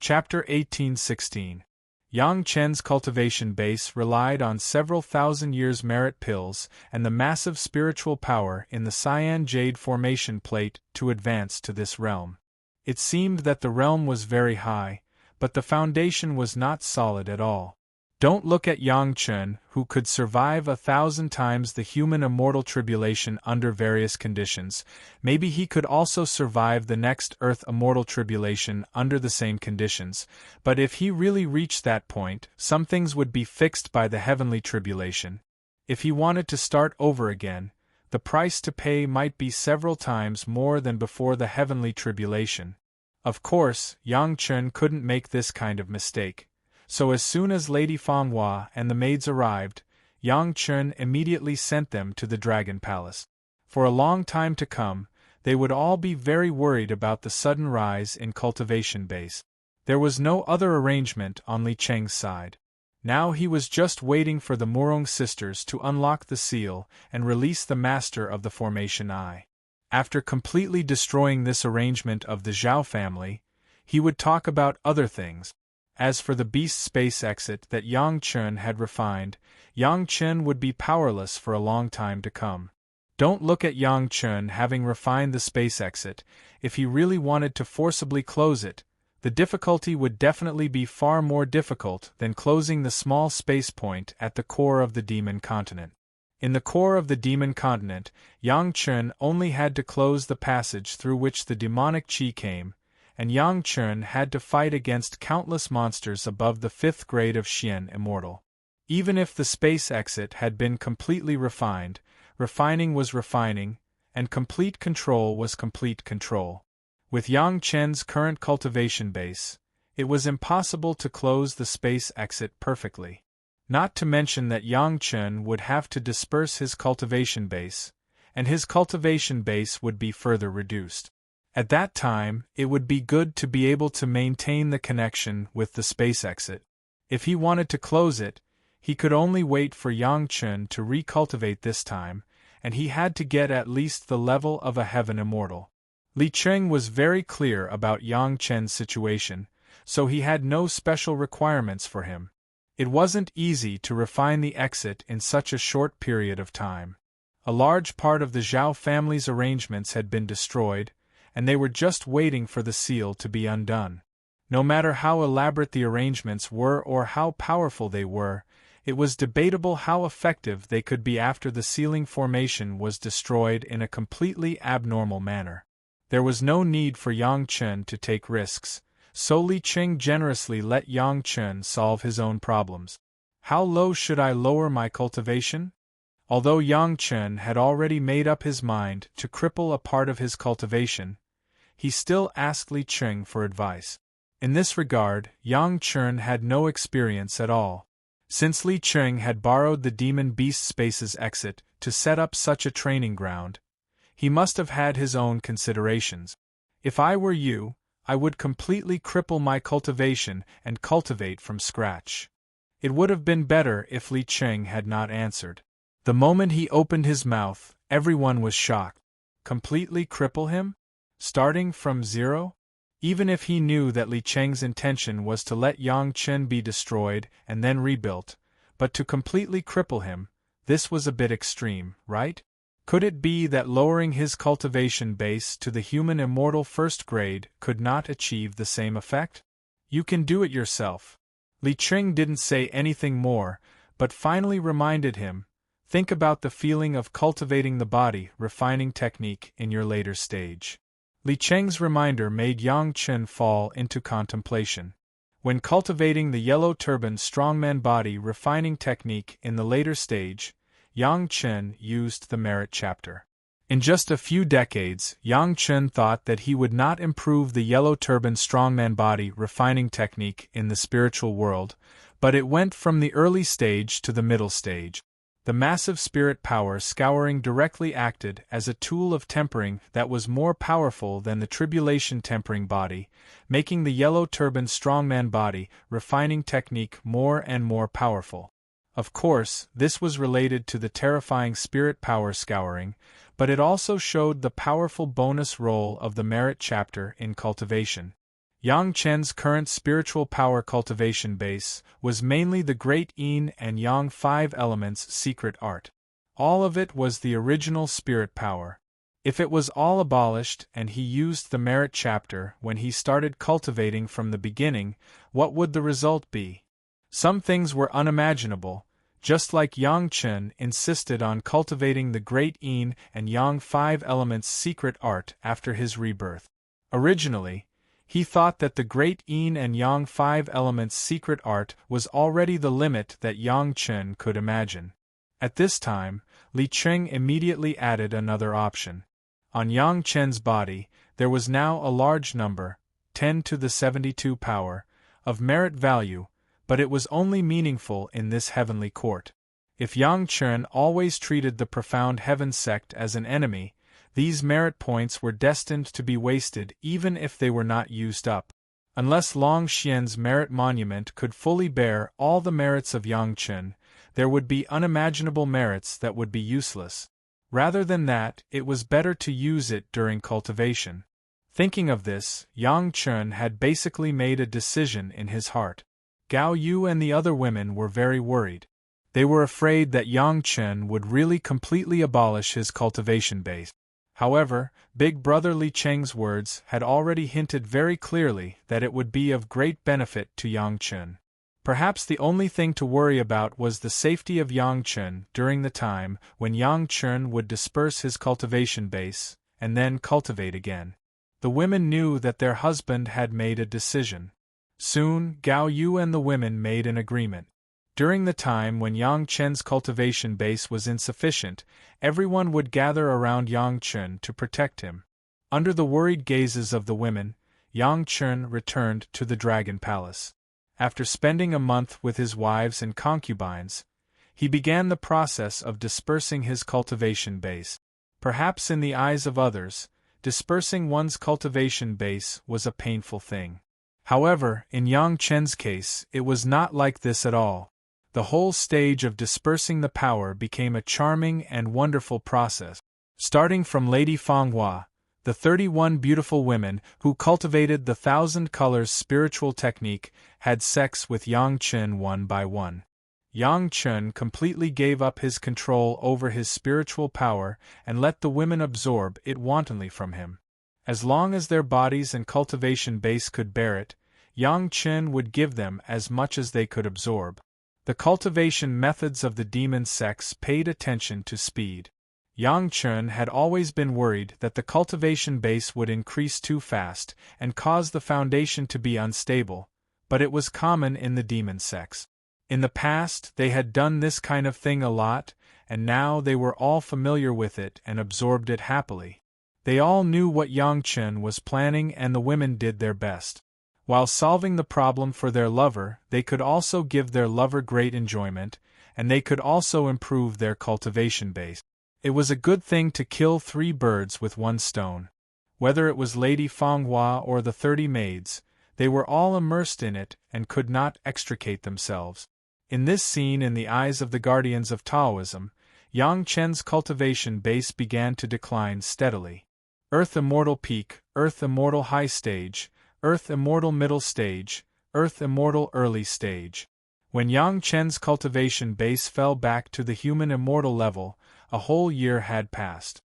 Chapter 1816. Yang Chen's cultivation base relied on several thousand years merit pills and the massive spiritual power in the cyan jade formation plate to advance to this realm. It seemed that the realm was very high, but the foundation was not solid at all. Don't look at Yang Chen, who could survive 1,000 times the human immortal tribulation under various conditions. Maybe he could also survive the next Earth immortal tribulation under the same conditions, but if he really reached that point, some things would be fixed by the heavenly tribulation. If he wanted to start over again, the price to pay might be several times more than before the heavenly tribulation. Of course, Yang Chen couldn't make this kind of mistake. So as soon as Lady Fanghua and the maids arrived, Yang Chen immediately sent them to the Dragon Palace. For a long time to come, they would all be very worried about the sudden rise in cultivation base. There was no other arrangement on Li Cheng's side. Now he was just waiting for the Murong sisters to unlock the seal and release the master of the Formation Eye. After completely destroying this arrangement of the Zhao family, he would talk about other things. As for the beast space exit that Yang Chen had refined, Yang Chen would be powerless for a long time to come. Don't look at Yang Chen having refined the space exit. If he really wanted to forcibly close it, the difficulty would definitely be far more difficult than closing the small space point at the core of the demon continent. In the core of the demon continent, Yang Chen only had to close the passage through which the demonic qi came, and Yang Chen had to fight against countless monsters above the 5th grade of Xian Immortal. Even if the space exit had been completely refined, refining was refining, and complete control was complete control. With Yang Chen's current cultivation base, it was impossible to close the space exit perfectly. Not to mention that Yang Chen would have to disperse his cultivation base, and his cultivation base would be further reduced. At that time, it would be good to be able to maintain the connection with the space exit. If he wanted to close it, he could only wait for Yang Chen to recultivate this time, and he had to get at least the level of a heaven immortal. Li Cheng was very clear about Yang Chen's situation, so he had no special requirements for him. It wasn't easy to refine the exit in such a short period of time. A large part of the Zhao family's arrangements had been destroyed, and they were just waiting for the seal to be undone. No matter how elaborate the arrangements were or how powerful they were, it was debatable how effective they could be after the sealing formation was destroyed in a completely abnormal manner. There was no need for Yang Chen to take risks, so Li Cheng generously let Yang Chen solve his own problems. How low should I lower my cultivation? Although Yang Chen had already made up his mind to cripple a part of his cultivation, he still asked Li Cheng for advice. In this regard, Yang Chen had no experience at all. Since Li Cheng had borrowed the Demon Beast Space's exit to set up such a training ground, he must have had his own considerations. If I were you, I would completely cripple my cultivation and cultivate from scratch. It would have been better if Li Cheng had not answered. The moment he opened his mouth, everyone was shocked. Completely cripple him? Starting from zero? Even if he knew that Li Cheng's intention was to let Yang Chen be destroyed and then rebuilt, but to completely cripple him, this was a bit extreme, right? Could it be that lowering his cultivation base to the human immortal first grade could not achieve the same effect? You can do it yourself. Li Cheng didn't say anything more, but finally reminded him, think about the feeling of cultivating the body refining technique in your later stage. Li Cheng's reminder made Yang Chen fall into contemplation. When cultivating the yellow turban strongman body refining technique in the later stage, Yang Chen used the merit chapter. In just a few decades, Yang Chen thought that he would not improve the yellow turban strongman body refining technique in the spiritual world, but it went from the early stage to the middle stage. The massive spirit power scouring directly acted as a tool of tempering that was more powerful than the tribulation tempering body, making the yellow turban strongman body refining technique more and more powerful. Of course, this was related to the terrifying spirit power scouring, but it also showed the powerful bonus role of the merit chapter in cultivation. Yang Chen's current spiritual power cultivation base was mainly the Great Yin and Yang 5 Elements secret art. All of it was the original spirit power. If it was all abolished and he used the merit chapter when he started cultivating from the beginning, what would the result be? Some things were unimaginable, just like Yang Chen insisted on cultivating the Great Yin and Yang 5 Elements secret art after his rebirth. Originally, he thought that the Great Yin and Yang 5 Elements secret art was already the limit that Yang Chen could imagine. At this time, Li Cheng immediately added another option. On Yang Chen's body, there was now a large number, 10 to the 72 power, of merit value, but it was only meaningful in this heavenly court. If Yang Chen always treated the profound heaven sect as an enemy, these merit points were destined to be wasted even if they were not used up. Unless Long Xian's merit monument could fully bear all the merits of Yang Chen, there would be unimaginable merits that would be useless. Rather than that, it was better to use it during cultivation. Thinking of this, Yang Chen had basically made a decision in his heart. Gao Yu and the other women were very worried. They were afraid that Yang Chen would really completely abolish his cultivation base. However, Big Brother Li Cheng's words had already hinted very clearly that it would be of great benefit to Yang Chen. Perhaps the only thing to worry about was the safety of Yang Chen during the time when Yang Chen would disperse his cultivation base, and then cultivate again. The women knew that their husband had made a decision. Soon, Gao Yu and the women made an agreement. During the time when Yang Chen's cultivation base was insufficient, everyone would gather around Yang Chen to protect him. Under the worried gazes of the women, Yang Chen returned to the Dragon Palace. After spending a month with his wives and concubines, he began the process of dispersing his cultivation base. Perhaps in the eyes of others, dispersing one's cultivation base was a painful thing. However, in Yang Chen's case, it was not like this at all. The whole stage of dispersing the power became a charming and wonderful process. Starting from Lady Fanghua, the 31 beautiful women who cultivated the 1,000 colors spiritual technique had sex with Yang Chen one by one. Yang Chen completely gave up his control over his spiritual power and let the women absorb it wantonly from him. As long as their bodies and cultivation base could bear it, Yang Chen would give them as much as they could absorb. The cultivation methods of the demon sex paid attention to speed. Yang Chen had always been worried that the cultivation base would increase too fast and cause the foundation to be unstable, but it was common in the demon sex. In the past, they had done this kind of thing a lot, and now they were all familiar with it and absorbed it happily. They all knew what Yang Chen was planning, and the women did their best. While solving the problem for their lover, they could also give their lover great enjoyment, and they could also improve their cultivation base. It was a good thing to kill 3 birds with 1 stone. Whether it was Lady Fanghua or the 30 maids, they were all immersed in it and could not extricate themselves. In this scene, in the eyes of the guardians of Taoism, Yang Chen's cultivation base began to decline steadily. Earth Immortal Peak, Earth Immortal High Stage, Earth Immortal Middle Stage, Earth Immortal Early Stage. When Yang Chen's cultivation base fell back to the human immortal level, a whole year had passed.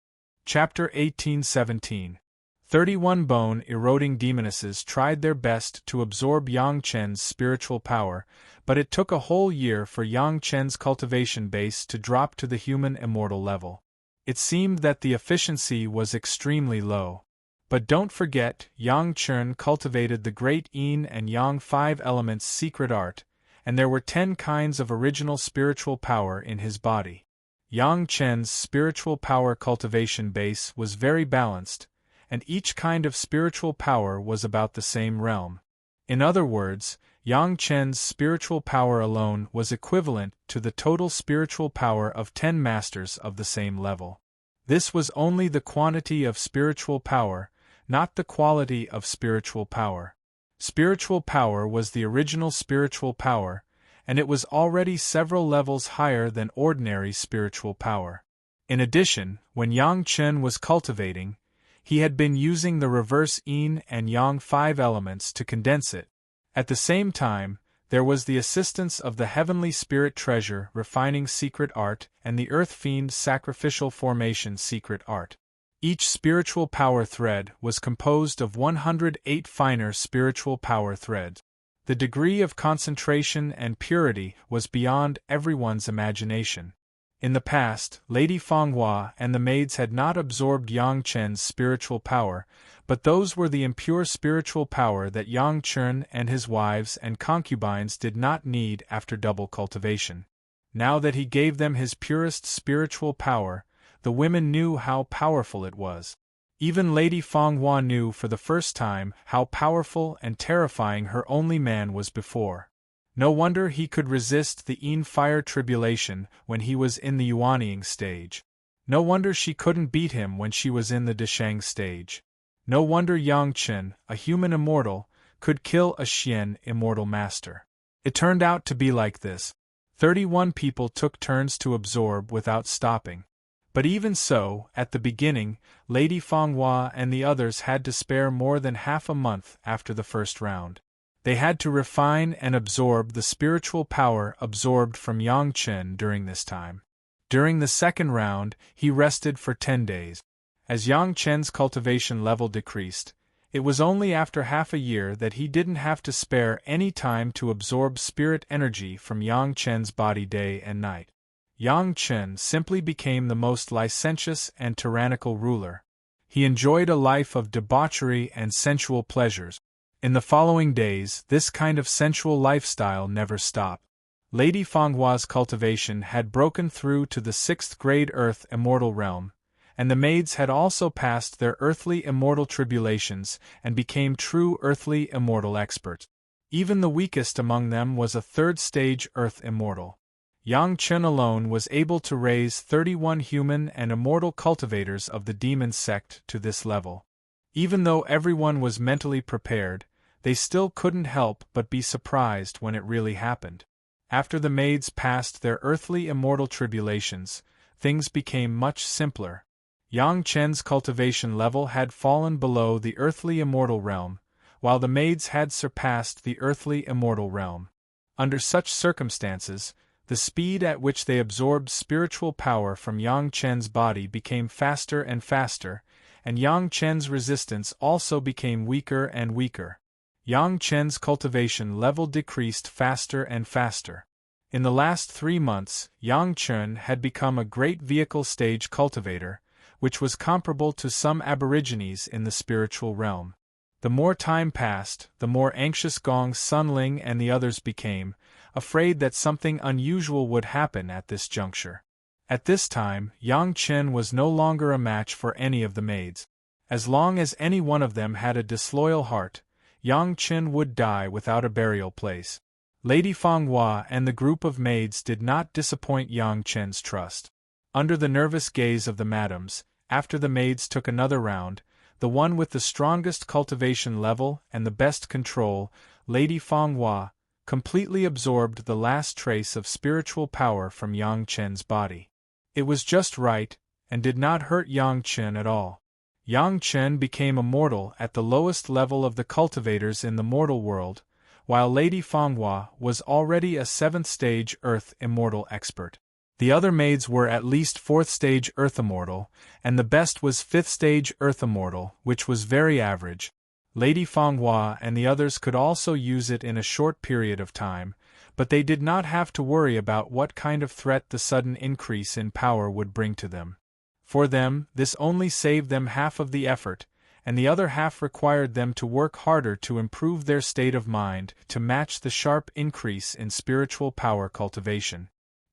Chapter 1817. 31 bone-eroding demonesses tried their best to absorb Yang Chen's spiritual power, but it took a whole year for Yang Chen's cultivation base to drop to the human immortal level. It seemed that the efficiency was extremely low. But don't forget, Yang Chen cultivated the great Yin and Yang 5 elements secret art, and there were 10 kinds of original spiritual power in his body. Yang Chen's spiritual power cultivation base was very balanced, and each kind of spiritual power was about the same realm. In other words, Yang Chen's spiritual power alone was equivalent to the total spiritual power of 10 masters of the same level. This was only the quantity of spiritual power, not the quality of spiritual power. Spiritual power was the original spiritual power, and it was already several levels higher than ordinary spiritual power. In addition, when Yang Chen was cultivating, he had been using the reverse Yin and Yang 5 elements to condense it. At the same time, there was the assistance of the Heavenly Spirit Treasure Refining Secret Art and the Earth Fiend Sacrificial Formation Secret Art. Each spiritual power thread was composed of 108 finer spiritual power threads. The degree of concentration and purity was beyond everyone's imagination. In the past, Lady Fanghua and the maids had not absorbed Yang Chen's spiritual power, but those were the impure spiritual power that Yang Chen and his wives and concubines did not need after double cultivation. Now that he gave them his purest spiritual power, the women knew how powerful it was. Even Lady Fanghua knew for the first time how powerful and terrifying her only man was before. No wonder he could resist the Yin fire tribulation when he was in the Yuanying stage. No wonder she couldn't beat him when she was in the Deshang stage. No wonder Yang Chen, a human immortal, could kill a Xian immortal master. It turned out to be like this. 31 people took turns to absorb without stopping. But even so, at the beginning, Lady Fanghua and the others had to spare more than half a month after the first round. They had to refine and absorb the spiritual power absorbed from Yang Chen during this time. During the second round, he rested for 10 days. As Yang Chen's cultivation level decreased, it was only after half a year that he didn't have to spare any time to absorb spirit energy from Yang Chen's body day and night. Yang Chen simply became the most licentious and tyrannical ruler. He enjoyed a life of debauchery and sensual pleasures. In the following days, this kind of sensual lifestyle never stopped. Lady Fanghua's cultivation had broken through to the 6th grade Earth Immortal realm, and the maids had also passed their earthly immortal tribulations and became true earthly immortal experts. Even the weakest among them was a 3rd stage Earth Immortal. Yang Chen alone was able to raise 31 human and immortal cultivators of the demon sect to this level. Even though everyone was mentally prepared, they still couldn't help but be surprised when it really happened. After the maids passed their earthly immortal tribulations, things became much simpler. Yang Chen's cultivation level had fallen below the earthly immortal realm, while the maids had surpassed the earthly immortal realm. Under such circumstances, the speed at which they absorbed spiritual power from Yang Chen's body became faster and faster, and Yang Chen's resistance also became weaker and weaker. Yang Chen's cultivation level decreased faster and faster. In the last 3 months, Yang Chen had become a great vehicle stage cultivator, which was comparable to some aborigines in the spiritual realm. The more time passed, the more anxious Gong Sunling and the others became, afraid that something unusual would happen at this juncture. At this time, Yang Chen was no longer a match for any of the maids. As long as any one of them had a disloyal heart, Yang Chen would die without a burial place. Lady Fanghua and the group of maids did not disappoint Yang Chen's trust. Under the nervous gaze of the madams, after the maids took another round, the one with the strongest cultivation level and the best control, Lady Fanghua, completely absorbed the last trace of spiritual power from Yang Chen's body. It was just right, and did not hurt Yang Chen at all. Yang Chen became immortal at the lowest level of the cultivators in the mortal world, while Lady Fanghua was already a 7th-stage Earth Immortal expert. The other maids were at least 4th-stage Earth Immortal, and the best was 5th-stage Earth Immortal, which was very average. Lady Fanghua and the others could also use it in a short period of time, but they did not have to worry about what kind of threat the sudden increase in power would bring to them. For them, this only saved them half of the effort, and the other half required them to work harder to improve their state of mind to match the sharp increase in spiritual power cultivation.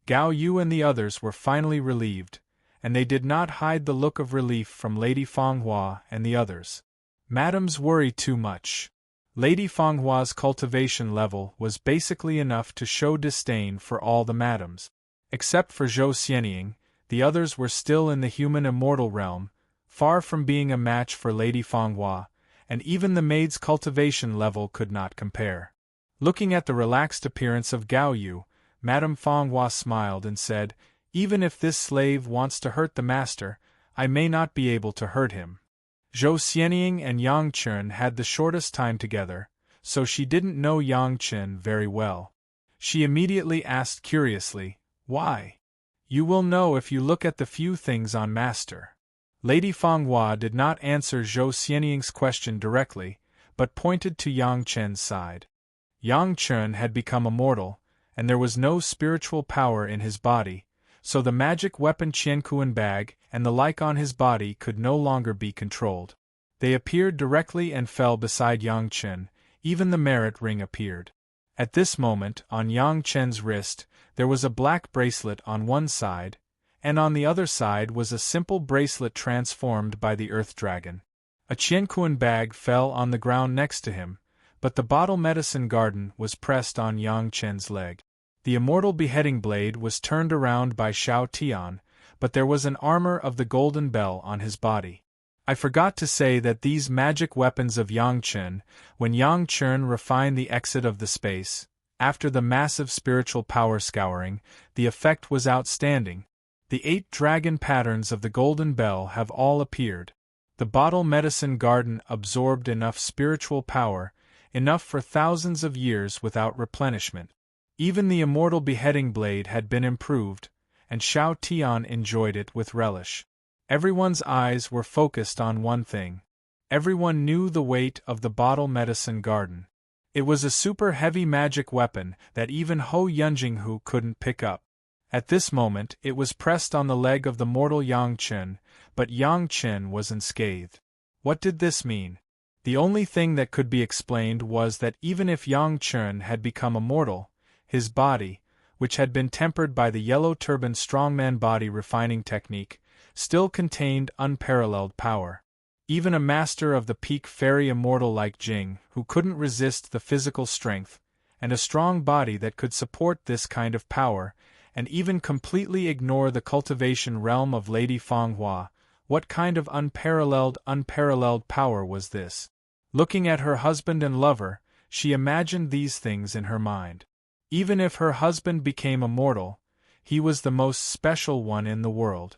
Gao Yu and the others were finally relieved, and they did not hide the look of relief from Lady Fanghua and the others. Madams worry too much. Lady Fanghua's cultivation level was basically enough to show disdain for all the madams. Except for Zhou Xianying, the others were still in the human immortal realm, far from being a match for Lady Fanghua, and even the maid's cultivation level could not compare. Looking at the relaxed appearance of Gao Yu, Madame Fanghua smiled and said, "Even if this slave wants to hurt the master, I may not be able to hurt him." Zhou Xianying and Yang Chen had the shortest time together, so she didn't know Yang Chen very well. She immediately asked curiously, "Why?" "You will know if you look at the few things on master." Lady Fanghua did not answer Zhou Xianying's question directly, but pointed to Yang Chen's side. Yang Chen had become immortal, and there was no spiritual power in his body, so the magic weapon Qiankuan bag and the like on his body could no longer be controlled. They appeared directly and fell beside Yang Chen, even the merit ring appeared. At this moment, on Yang Chen's wrist, there was a black bracelet on one side, and on the other side was a simple bracelet transformed by the Earth Dragon. A Qiankuan bag fell on the ground next to him, but the bottle medicine garden was pressed on Yang Chen's leg. The immortal beheading blade was turned around by Xiao Tian, but there was an armor of the golden bell on his body. I forgot to say that these magic weapons of Yang Chen, when Yang Chen refined the exit of the space, after the massive spiritual power scouring, the effect was outstanding. The 8 dragon patterns of the golden bell have all appeared. The bottle medicine garden absorbed enough spiritual power, enough for thousands of years without replenishment. Even the immortal beheading blade had been improved, and Xiao Tian enjoyed it with relish. Everyone's eyes were focused on one thing. Everyone knew the weight of the bottle medicine garden. It was a super heavy magic weapon that even Ho Yunjinghu couldn't pick up. At this moment it was pressed on the leg of the mortal Yang Chen, but Yang Chen was unscathed. What did this mean? The only thing that could be explained was that even if Yang Chen had become immortal, his body, which had been tempered by the yellow turban strongman body refining technique, still contained unparalleled power. Even a master of the peak fairy immortal like Jing, who couldn't resist the physical strength, and a strong body that could support this kind of power, and even completely ignore the cultivation realm of Lady Fanghua. What kind of unparalleled power was this? Looking at her husband and lover, she imagined these things in her mind. Even if her husband became immortal, he was the most special one in the world.